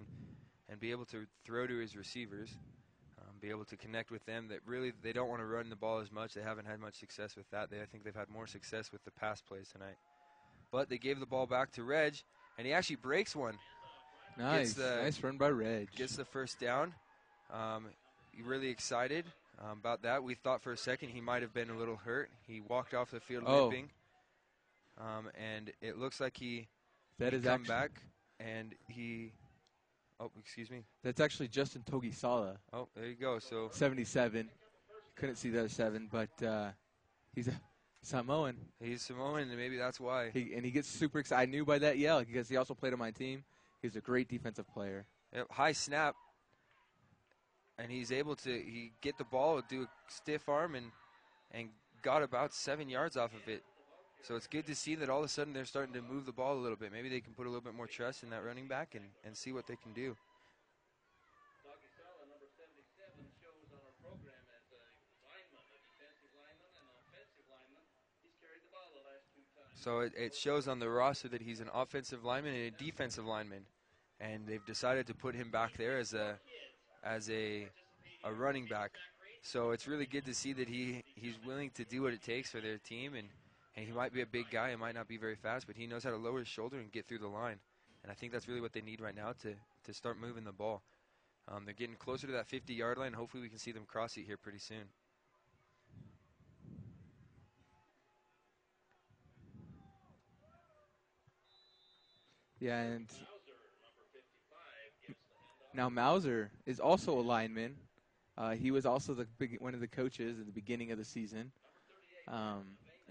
and be able to throw to his receivers, be able to connect with them. That really they don't want to run the ball as much. They haven't had much success with that. I think they've had more success with the pass plays tonight. But they gave the ball back to Reg, and he actually breaks one. Nice run by Reg. Gets the first down. Really excited about that. We thought for a second he might have been a little hurt. He walked off the field limping. And it looks like he come back, and he... Oh, excuse me. That's actually Justin Togisala. Oh, there you go. So 77. Couldn't see the other 7, but he's a Samoan. He's Samoan, and maybe that's why. He gets super excited. I knew by that yell because he also played on my team. He's a great defensive player. Yep, high snap, and he's able to get the ball, do a stiff arm, and got about 7 yards off of it. So it's good to see that all of a sudden they're starting to move the ball a little bit. Maybe they can put a little bit more trust in that running back and see what they can do. So it shows on the roster that he's an offensive lineman and a defensive lineman, and they've decided to put him back there as a running back. So it's really good to see that he's willing to do what it takes for their team, and he might be a big guy, he might not be very fast, but he knows how to lower his shoulder and get through the line. And I think that's really what they need right now to start moving the ball. They're getting closer to that 50-yard line. Hopefully we can see them cross it here pretty soon. Yeah, and now Mauser is also a lineman. He was also one of the coaches at the beginning of the season,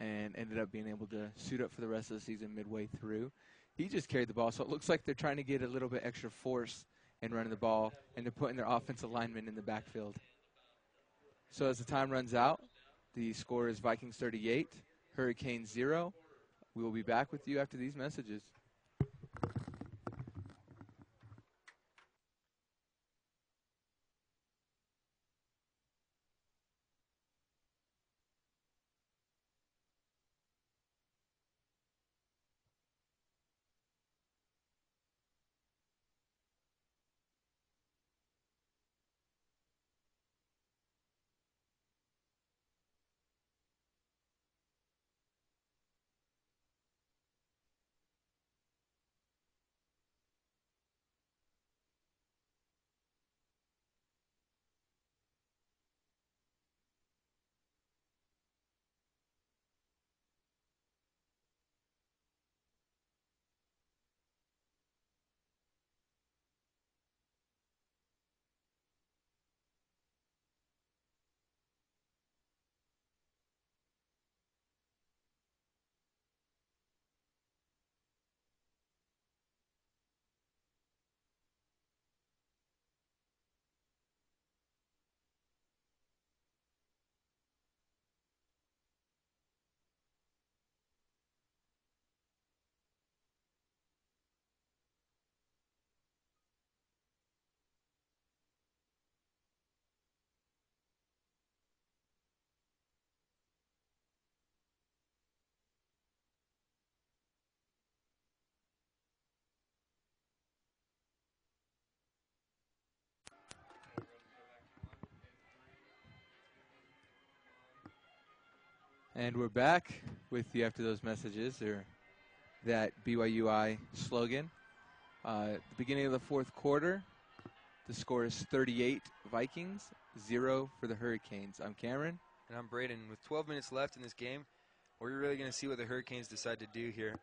and ended up being able to suit up for the rest of the season midway through. He just carried the ball, so it looks like they're trying to get a little bit extra force in running the ball, and they're putting their offensive linemen in the backfield. So as the time runs out, the score is Vikings 38, Hurricanes 0. We will be back with you after these messages. And we're back. with you after those messages or that BYUI slogan. The beginning of the fourth quarter, the score is 38 Vikings, 0 for the Hurricanes. I'm Cameron. And I'm Braden. With 12 minutes left in this game, we're really going to see what the Hurricanes decide to do here.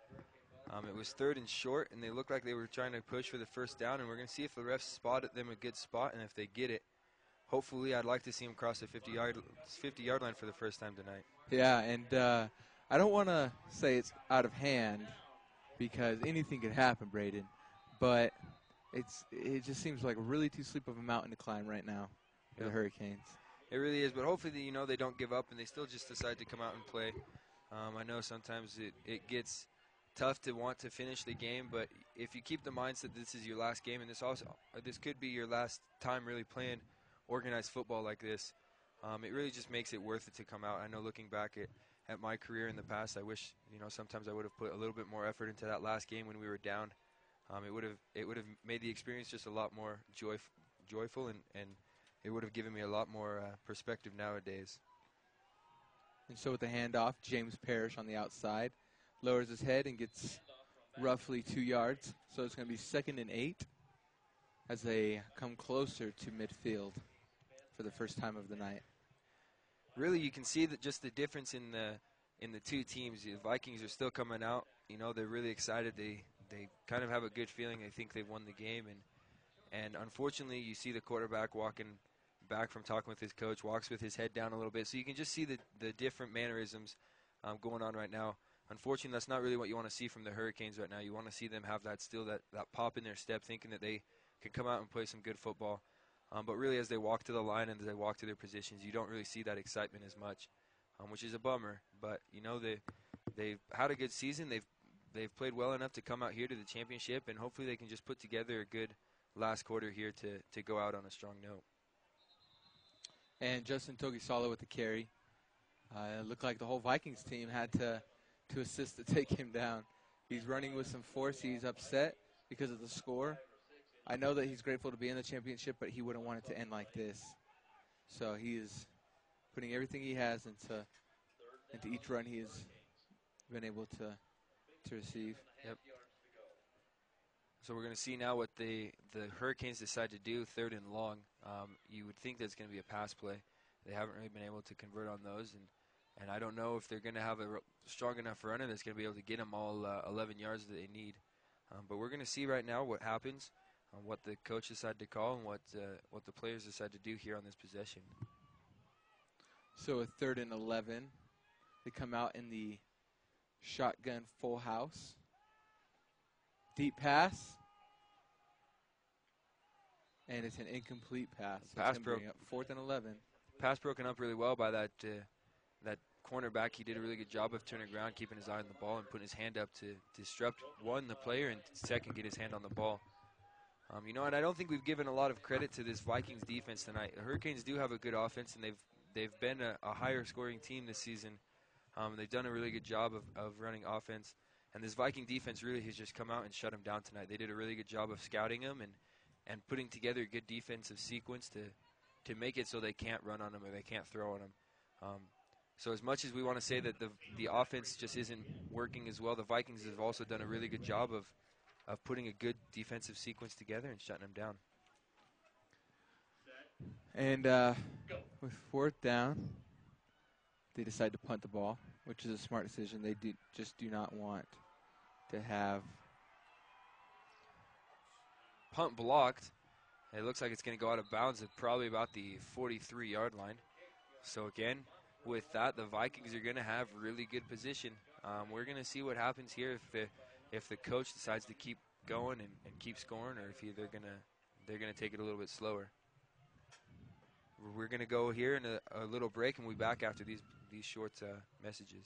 It was 3rd and short, and they looked like they were trying to push for the first down, and we're going to see if the refs spotted them a good spot, and if they get it, hopefully I'd like to see them cross the 50-yard line for the first time tonight. Yeah, and I don't want to say it's out of hand because anything could happen, Braden, but it just seems like really too steep of a mountain to climb right now for the Hurricanes. It really is, but hopefully, they don't give up and they still just decide to come out and play. I know sometimes it gets tough to want to finish the game, but if you keep the mindset this is your last game, and this could be your last time really playing organized football like this, it really just makes it worth it to come out. I know looking back at my career in the past, I wish sometimes I would have put a little bit more effort into that last game when we were down. It would have made the experience just a lot more joyful, and it would have given me a lot more perspective nowadays. And so with the handoff, James Parrish on the outside lowers his head and gets roughly 2 yards. So it's going to be 2nd and 8 as they come closer to midfield for the first time of the night. Really, you can see that just the difference in the two teams. The Vikings are still coming out. They're really excited. They kind of have a good feeling. They think they've won the game, and unfortunately, you see the quarterback walking back from talking with his coach, walks with his head down a little bit. So you can just see the different mannerisms going on right now. Unfortunately, that's not really what you want to see from the Hurricanes right now. You want to see them have that pop in their step, thinking that they can come out and play some good football. But really, as they walk to the line and as they walk to their positions, you don't really see that excitement as much, which is a bummer. But they've had a good season. They've played well enough to come out here to the championship, and hopefully they can just put together a good last quarter here to go out on a strong note. And Justin Togisala with the carry. It looked like the whole Vikings team had to assist to take him down. He's running with some force. He's upset because of the score. I know that he's grateful to be in the championship, but he wouldn't want it to end like this. So he is putting everything he has into each run he has been able to receive. Yep. So we're going to see now what the Hurricanes decide to do, 3rd and long. You would think that's going to be a pass play. They haven't really been able to convert on those, and I don't know if they're going to have a strong enough runner that's going to be able to get them all 11 yards that they need. But we're going to see right now what happens, what the coach decided to call, and what the players decide to do here on this possession. So a 3rd and 11. They come out in the shotgun full house. Deep pass. And it's an incomplete pass. So Pass broken up 4th and 11. Pass broken up really well by that cornerback. He did a really good job of turning around, keeping his eye on the ball, and putting his hand up to disrupt, one, the player, and second, get his hand on the ball. And I don't think we've given a lot of credit to this Vikings defense tonight. The Hurricanes do have a good offense, and they've been a higher scoring team this season. They've done a really good job of running offense. And this Viking defense really has just come out and shut them down tonight. They did a really good job of scouting them and putting together a good defensive sequence to make it so they can't run on them or they can't throw on them. So as much as we want to say that the offense just isn't working as well, the Vikings have also done a really good job of putting a good defensive sequence together and shutting them down. And with 4th down, they decide to punt the ball, which is a smart decision. They just do not want to have punt blocked. It looks like it's going to go out of bounds at probably about the 43-yard line. So again, with that, the Vikings are going to have really good position. We're going to see what happens here if the coach decides to keep going and keep scoring, or if they're going to take it a little bit slower. We're going to go here in a little break, and we'll be back after these short messages.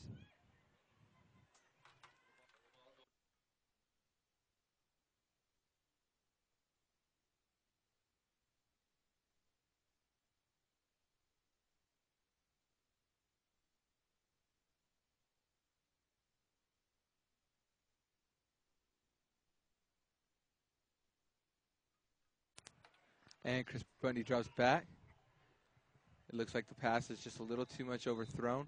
And Chris Bundy drops back. It looks like the pass is just a little too much overthrown.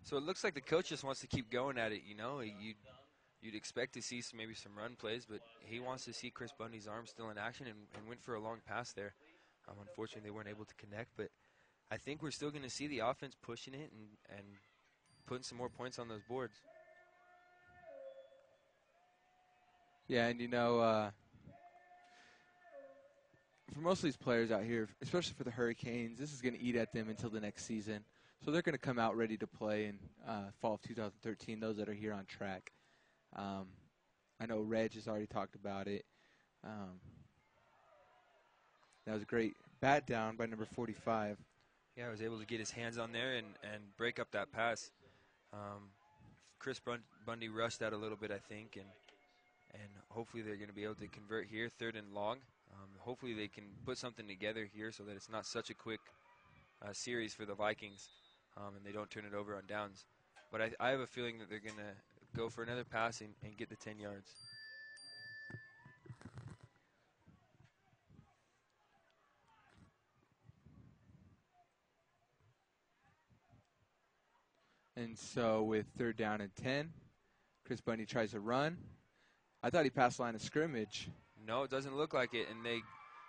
So it looks like the coach just wants to keep going at it, you know. You'd expect to see maybe some run plays, but he wants to see Chris Bundy's arm still in action and went for a long pass there. Unfortunately, they weren't able to connect, but I think we're still going to see the offense pushing it and putting some more points on those boards. Yeah, and you know, for most of these players out here, especially for the Hurricanes, this is going to eat at them until the next season. So they're going to come out ready to play in fall of 2013, those that are here on track. I know Reg has already talked about it. That was a great bat down by number 45. Yeah, I was able to get his hands on there and break up that pass. Chris Bundy rushed that a little bit, I think, and hopefully they're going to be able to convert here, 3rd and long. Hopefully they can put something together here so that it's not such a quick series for the Vikings and they don't turn it over on downs. But I have a feeling that they're going to go for another pass and get the 10 yards. And so with 3rd down and 10, Chris Bundy tries to run. I thought he passed the line of scrimmage. No, it doesn't look like it. And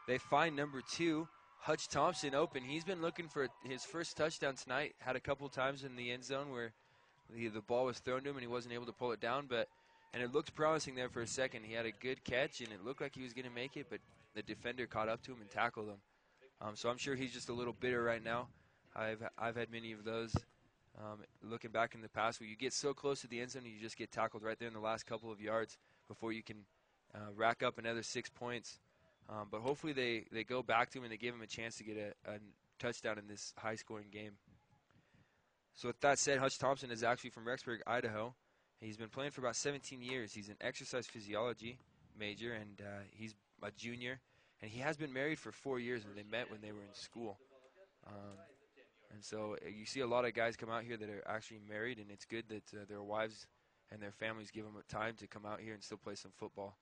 they find number 2, Hutch Thompson, open. He's been looking for his first touchdown tonight. Had a couple times in the end zone where the ball was thrown to him and he wasn't able to pull it down. And it looked promising there for a second. He had a good catch and it looked like he was going to make it, but the defender caught up to him and tackled him. So I'm sure he's just a little bitter right now. I've had many of those. Looking back in the past, where you get so close to the end zone and you just get tackled right there in the last couple of yards before you can rack up another 6 points. But hopefully they go back to him and they give him a chance to get a touchdown in this high-scoring game. So with that said, Hutch Thompson is actually from Rexburg, Idaho. He's been playing for about 17 years. He's an exercise physiology major, and he's a junior. And he has been married for 4 years, and they met when they were in school. And so you see a lot of guys come out here that are actually married, and it's good that their wives and their families give them time to come out here and still play some football.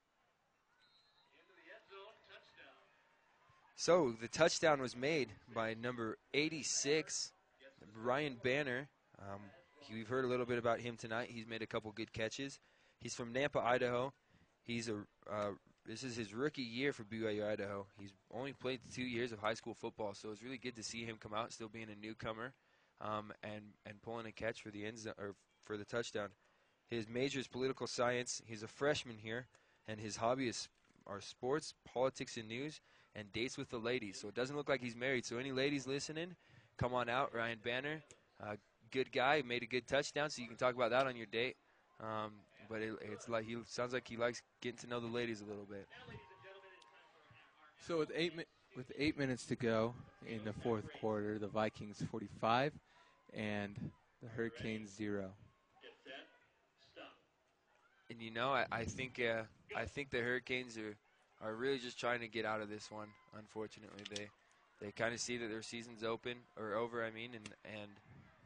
So the touchdown was made by number 86, Ryan Banner. We've heard a little bit about him tonight. He's made a couple good catches. He's from Nampa, Idaho. This is his rookie year for BYU Idaho. He's only played 2 years of high school football, so it's really good to see him come out, still being a newcomer, and pulling a catch for the for the touchdown. His major is political science. He's a freshman here, and his hobby are sports, politics, and news, and dates with the ladies. So it doesn't look like he's married. So any ladies listening, come on out. Ryan Banner, good guy, made a good touchdown, so you can talk about that on your date. But it's like sounds like he likes getting to know the ladies a little bit. So with 8 minutes to go in the 4th quarter, the Vikings 45 and the Hurricanes 0. And you know, I think the Hurricanes are really just trying to get out of this one. Unfortunately, they kind of see that their season's over. And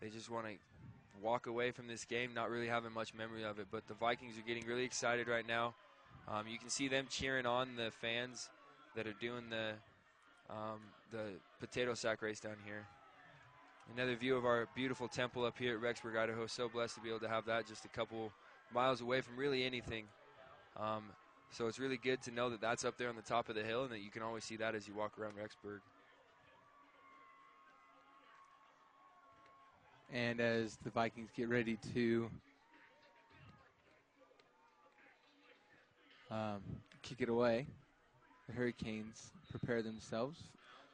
they just want to walk away from this game, not really having much memory of it. But the Vikings are getting really excited right now. You can see them cheering on the fans that are doing the potato sack race down here. Another view of our beautiful temple up here at Rexburg, Idaho. So blessed to be able to have that just a couple miles away from really anything. So it's really good to know that that's up there on the top of the hill and that you can always see that as you walk around Rexburg. And as the Vikings get ready to kick it away, the Hurricanes prepare themselves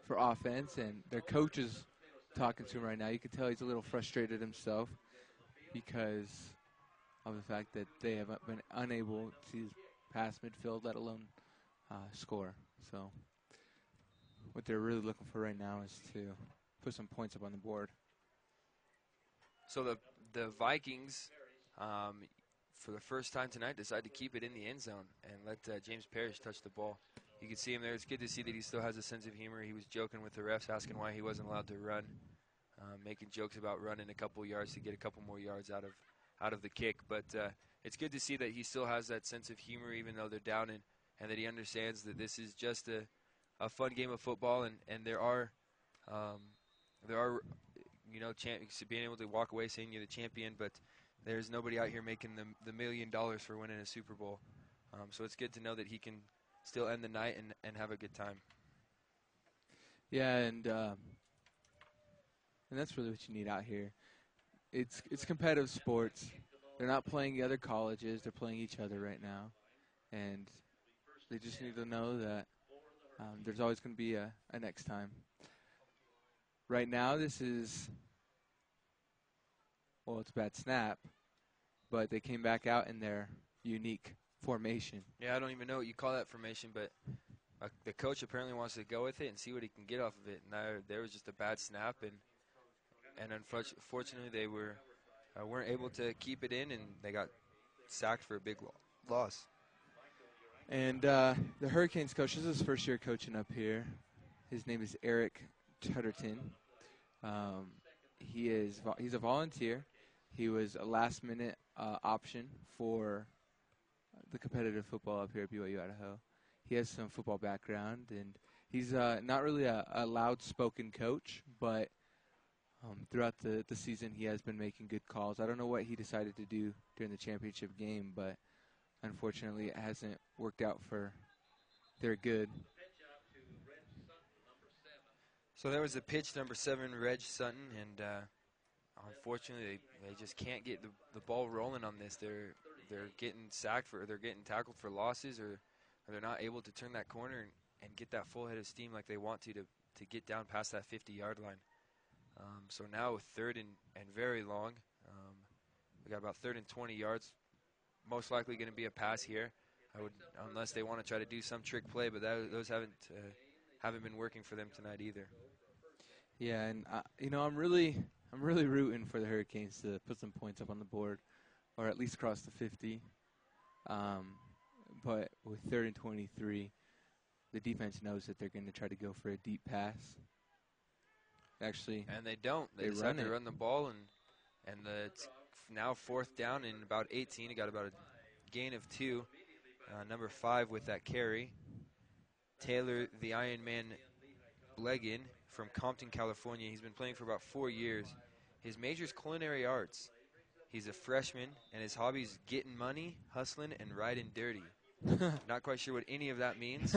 for offense, and their coach is talking to him right now. You can tell he's a little frustrated himself because of the fact that they have been unable to pass midfield, let alone score. So what they're really looking for right now is to put some points up on the board. So the Vikings, for the first time tonight, decide to keep it in the end zone and let James Parrish touch the ball. You can see him there. It's good to see that he still has a sense of humor. He was joking with the refs, asking why he wasn't allowed to run, making jokes about running a couple yards to get a couple more yards out of the kick. But it's good to see that he still has that sense of humor, even though they're down, and that he understands that this is just a fun game of football, and there are being able to walk away saying you're the champion, but there's nobody out here making the $1 million for winning a Super Bowl. So it's good to know that he can still end the night and have a good time. Yeah, and that's really what you need out here. It's competitive sports. They're not playing the other colleges. They're playing each other right now. And they just need to know that there's always going to be a next time. Right now, this is, well, it's a bad snap, but they came back out in their unique formation. Yeah, I don't even know what you call that formation, but the coach apparently wants to go with it and see what he can get off of it. And there was just a bad snap, and unfortunately they weren't able to keep it in, and they got sacked for a big loss. And the Hurricanes coach, this is his first year coaching up here. His name is Eric Tutterton. He's a volunteer. He was a last-minute option for the competitive football up here at BYU Idaho. He has some football background, and he's not really a loud-spoken coach, but throughout the season he has been making good calls. I don't know what he decided to do during the championship game, but unfortunately it hasn't worked out for their good. So there was a pitch, number 7, Reg Sutton, and unfortunately they just can't get the ball rolling on this. They're getting they're getting tackled for losses, or they're not able to turn that corner and get that full head of steam like they want to get down past that 50-yard line. So now with 3rd and very long, we got about 3rd and 20 yards. Most likely going to be a pass here, unless they want to try to do some trick play, but those haven't been working for them tonight either. Yeah, and I'm really rooting for the Hurricanes to put some points up on the board, or at least cross the 50. But with 3rd and 23, the defense knows that they're going to try to go for a deep pass. Actually, and they don't. They decide to run the ball, and it's now 4th down and about 18. It got about a gain of 2. Number 5 with that carry. Taylor, the Iron Man Blegan from Compton, California. He's been playing for about 4 years. His major is culinary arts. He's a freshman, and his hobby's getting money, hustling, and riding dirty. Not quite sure what any of that means,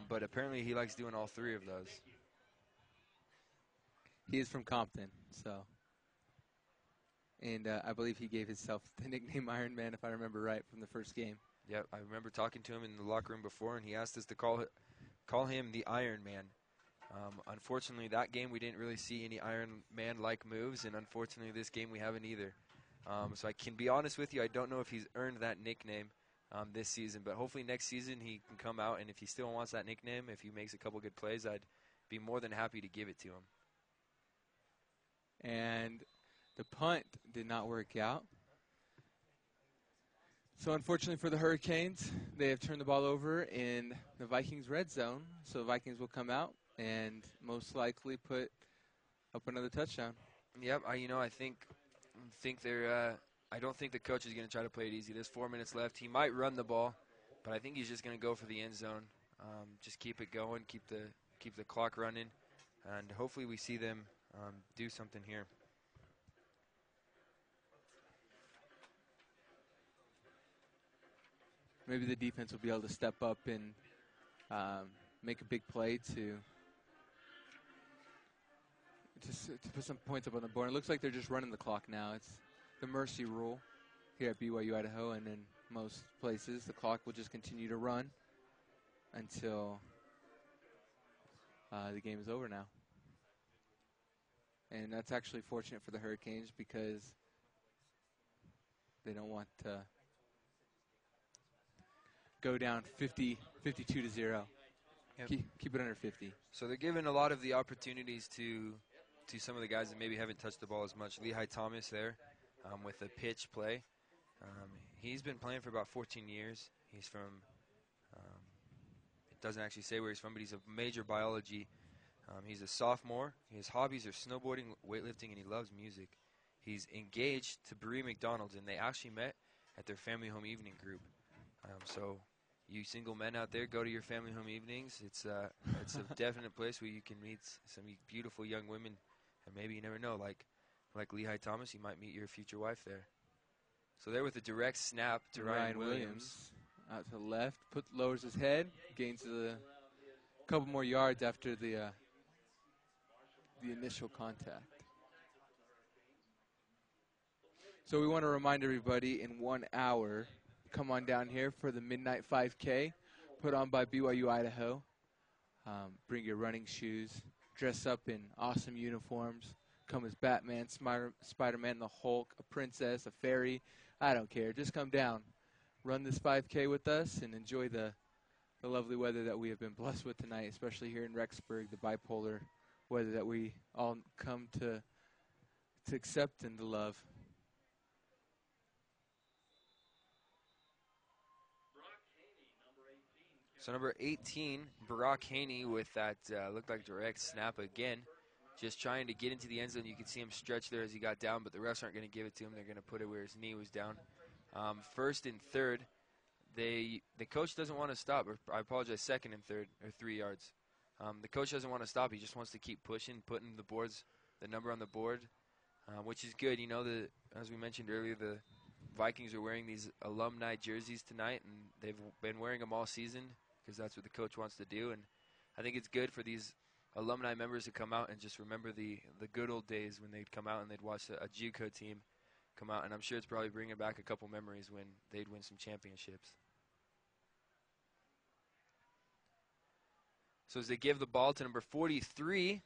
but apparently he likes doing all 3 of those. He is from Compton, so. And I believe he gave himself the nickname Iron Man, if I remember right, from the first game. Yep, I remember talking to him in the locker room before, and he asked us to call him the Iron Man. Unfortunately, that game we didn't really see any Iron Man-like moves, and unfortunately this game we haven't either. So I can be honest with you, I don't know if he's earned that nickname this season, but hopefully next season he can come out, and if he still wants that nickname, if he makes a couple good plays, I'd be more than happy to give it to him. And the punt did not work out. So unfortunately for the Hurricanes, they have turned the ball over in the Vikings red zone. So the Vikings will come out and most likely put up another touchdown. Yep, I think they're. I don't think the coach is going to try to play it easy. There's 4 minutes left. He might run the ball, but I think he's just going to go for the end zone. Just keep it going, keep the clock running, and hopefully we see them do something here. Maybe the defense will be able to step up and make a big play to put some points up on the board. It looks like they're just running the clock now. It's the mercy rule here at BYU Idaho, and in most places the clock will just continue to run until the game is over now. And that's actually fortunate for the Hurricanes because they don't want to go down 52-0. Yep. Keep it under 50. So they're giving a lot of the opportunities to some of the guys that maybe haven't touched the ball as much. Lehigh Thomas there with a pitch play. He's been playing for about 14 years. He's from, it doesn't actually say where he's from, but he's a major biology. He's a sophomore. His hobbies are snowboarding, weightlifting, and he loves music. He's engaged to Bree McDonald's, and they actually met at their family home evening group. So you single men out there, go to your family home evenings. It's a definite place where you can meet some beautiful young women And maybe you never know, like Lehigh Thomas, you might meet your future wife there. So there with a direct snap to Ryan Williams. Out to the left, lowers his head, gains a couple more yards after the initial contact. So we want to remind everybody, in 1 hour, come on down here for the Midnight 5K, put on by BYU Idaho. Bring your running shoes, dress up in awesome uniforms, come as Batman, Spider-Man, the Hulk, a princess, a fairy, I don't care. Just come down, run this 5K with us, and enjoy the lovely weather that we have been blessed with tonight, especially here in Rexburg, the bipolar weather that we all come to accept and to love. So number 18, Barack Haney with that looked like direct snap again. Just trying to get into the end zone. You can see him stretch there as he got down, but the refs aren't going to give it to him. They're going to put it where his knee was down. First and third, the coach doesn't want to stop. Or I apologize, second and third, or 3 yards. The coach doesn't want to stop. He just wants to keep pushing, putting the number on the board, which is good. You know, as we mentioned earlier, the Vikings are wearing these alumni jerseys tonight, and they've been wearing them all season because that's what the coach wants to do. And I think it's good for these alumni members to come out and just remember the good old days when they'd come out and they'd watch a JUCO team come out. And I'm sure it's probably bringing back a couple memories when they'd win some championships. So as they give the ball to number 43.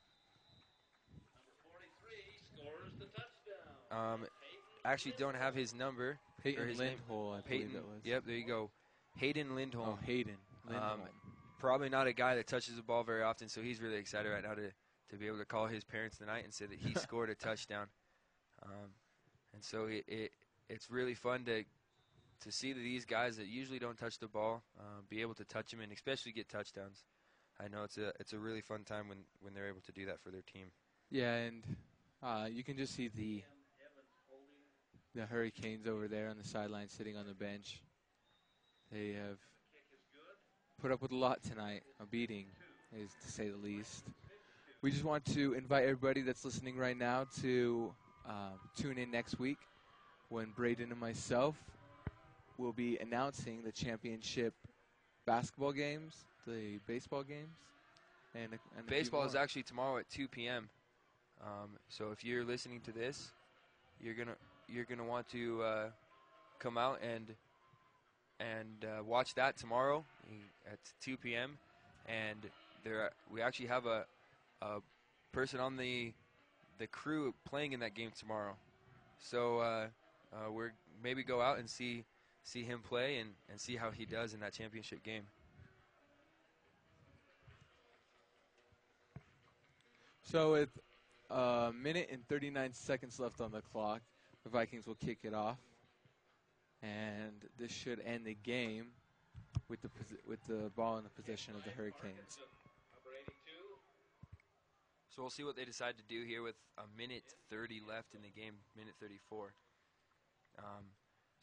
Scores the touchdown. Actually don't have his number. Peyton or his Lindholm, name. I believe that was. Yep, there you go. Hayden Lindholm. Oh, Hayden Lindholm. Probably not a guy that touches the ball very often, so he's really excited right now to be able to call his parents tonight and say that he scored a touchdown. And so it's really fun to see that these guys that usually don't touch the ball be able to touch them and especially get touchdowns. I know it's a really fun time when they're able to do that for their team. Yeah, and you can just see the Hurricanes over there on the sideline sitting on the bench. They have put up with a lot tonight. A beating, is to say the least. We just want to invite everybody that's listening right now to tune in next week when Braden and myself will be announcing the championship basketball games, the baseball games, and baseball is actually tomorrow at 2 p.m. So if you're listening to this, you're gonna want to come out and watch that tomorrow at 2 p.m. And we actually have a person on the crew playing in that game tomorrow. So we're maybe go out and see him play and see how he does in that championship game. So with a minute and 39 seconds left on the clock, the Vikings will kick it off, and this should end the game with the ball in the possession of the Hurricanes. So we'll see what they decide to do here with a minute 30 left in the game, minute 34.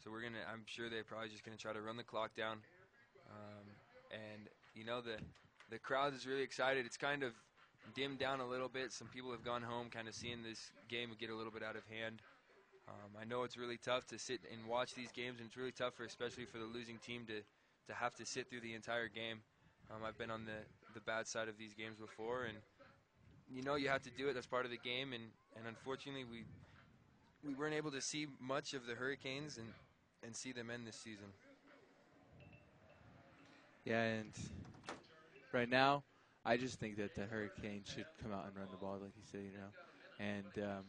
So I'm sure they're probably just gonna try to run the clock down, and you know the crowd is really excited. It's kind of dimmed down a little bit. Some people have gone home kind of seeing this game get a little bit out of hand. I know it's really tough to sit and watch these games, and it's really tough especially for the losing team to have to sit through the entire game. I've been on the bad side of these games before, and you know you have to do it. That's part of the game, and unfortunately we weren't able to see much of the Hurricanes and see them end this season. Yeah, and right now, I just think that the Hurricanes should come out and run the ball, like you said, you know. And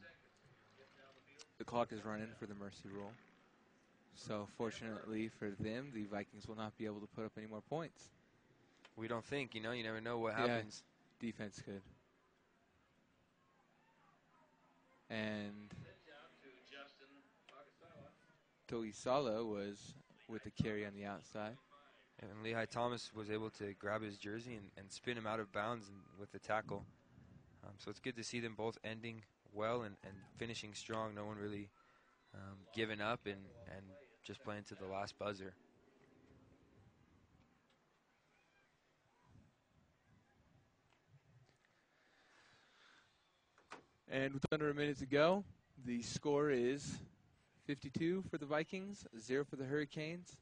the clock is running for the mercy rule. So fortunately for them, the Vikings will not be able to put up any more points. We don't think, you never know what happens. Yeah, defense could. And Toisala was with the carry on the outside. And Lehigh Thomas was able to grab his jersey and spin him out of bounds with the tackle. So it's good to see them both ending well and finishing strong. No one really giving up and just playing to the last buzzer. And with under a minute to go, the score is 52 for the Vikings, 0 for the Hurricanes.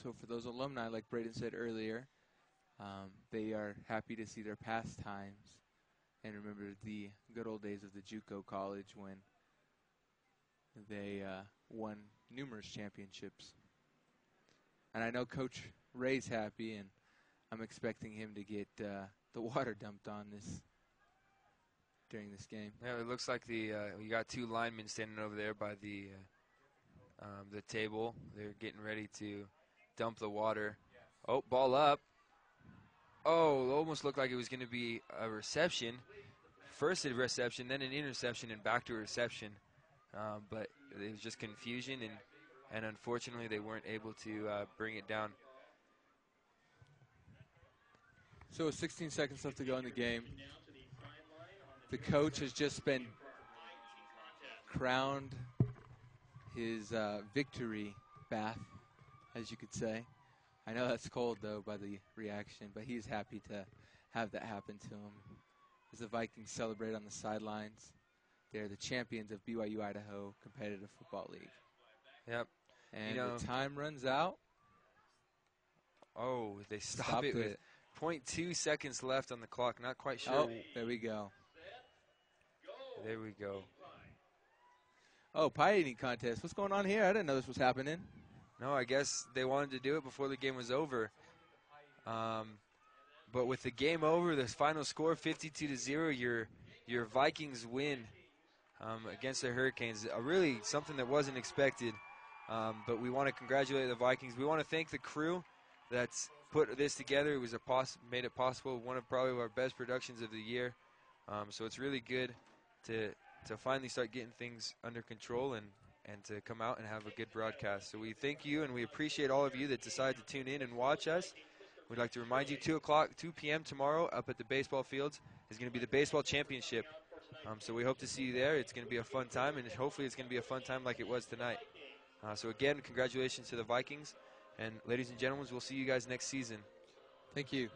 So for those alumni, like Braden said earlier, they are happy to see their past times and remember the good old days of the JUCO college when they won numerous championships. And I know Coach Ray's happy, and I'm expecting him to get the water dumped on this during this game. Yeah, it looks like we got two linemen standing over there by the table. They're getting ready to dump the water. Oh, ball up. Oh, it almost looked like it was going to be a reception. First a reception, then an interception, and back to a reception. But it was just confusion, and unfortunately they weren't able to bring it down. So 16 seconds left to go in the game. The coach has just been crowned his victory bath, as you could say. I know that's cold, though, by the reaction, but he's happy to have that happen to him. As the Vikings celebrate on the sidelines, they're the champions of BYU Idaho Competitive Football League. Yep. And the time runs out. Oh, they stopped it with 0.2 seconds left on the clock. Not quite sure. Oh, there we go. There we go. Oh, pie eating contest. What's going on here? I didn't know this was happening. No, I guess they wanted to do it before the game was over. But with the game over, the final score 52-0, your Vikings win against the Hurricanes. Really something that wasn't expected. But we want to congratulate the Vikings. We want to thank the crew that's put this together. It was made it possible. One of probably our best productions of the year. So it's really good to finally start getting things under control and to come out and have a good broadcast. So we thank you, and we appreciate all of you that decided to tune in and watch us. We'd like to remind you 2 p.m. tomorrow up at the baseball fields is going to be the baseball championship. So we hope to see you there. It's going to be a fun time, and hopefully it's going to be a fun time like it was tonight. So again, congratulations to the Vikings. And ladies and gentlemen, we'll see you guys next season. Thank you.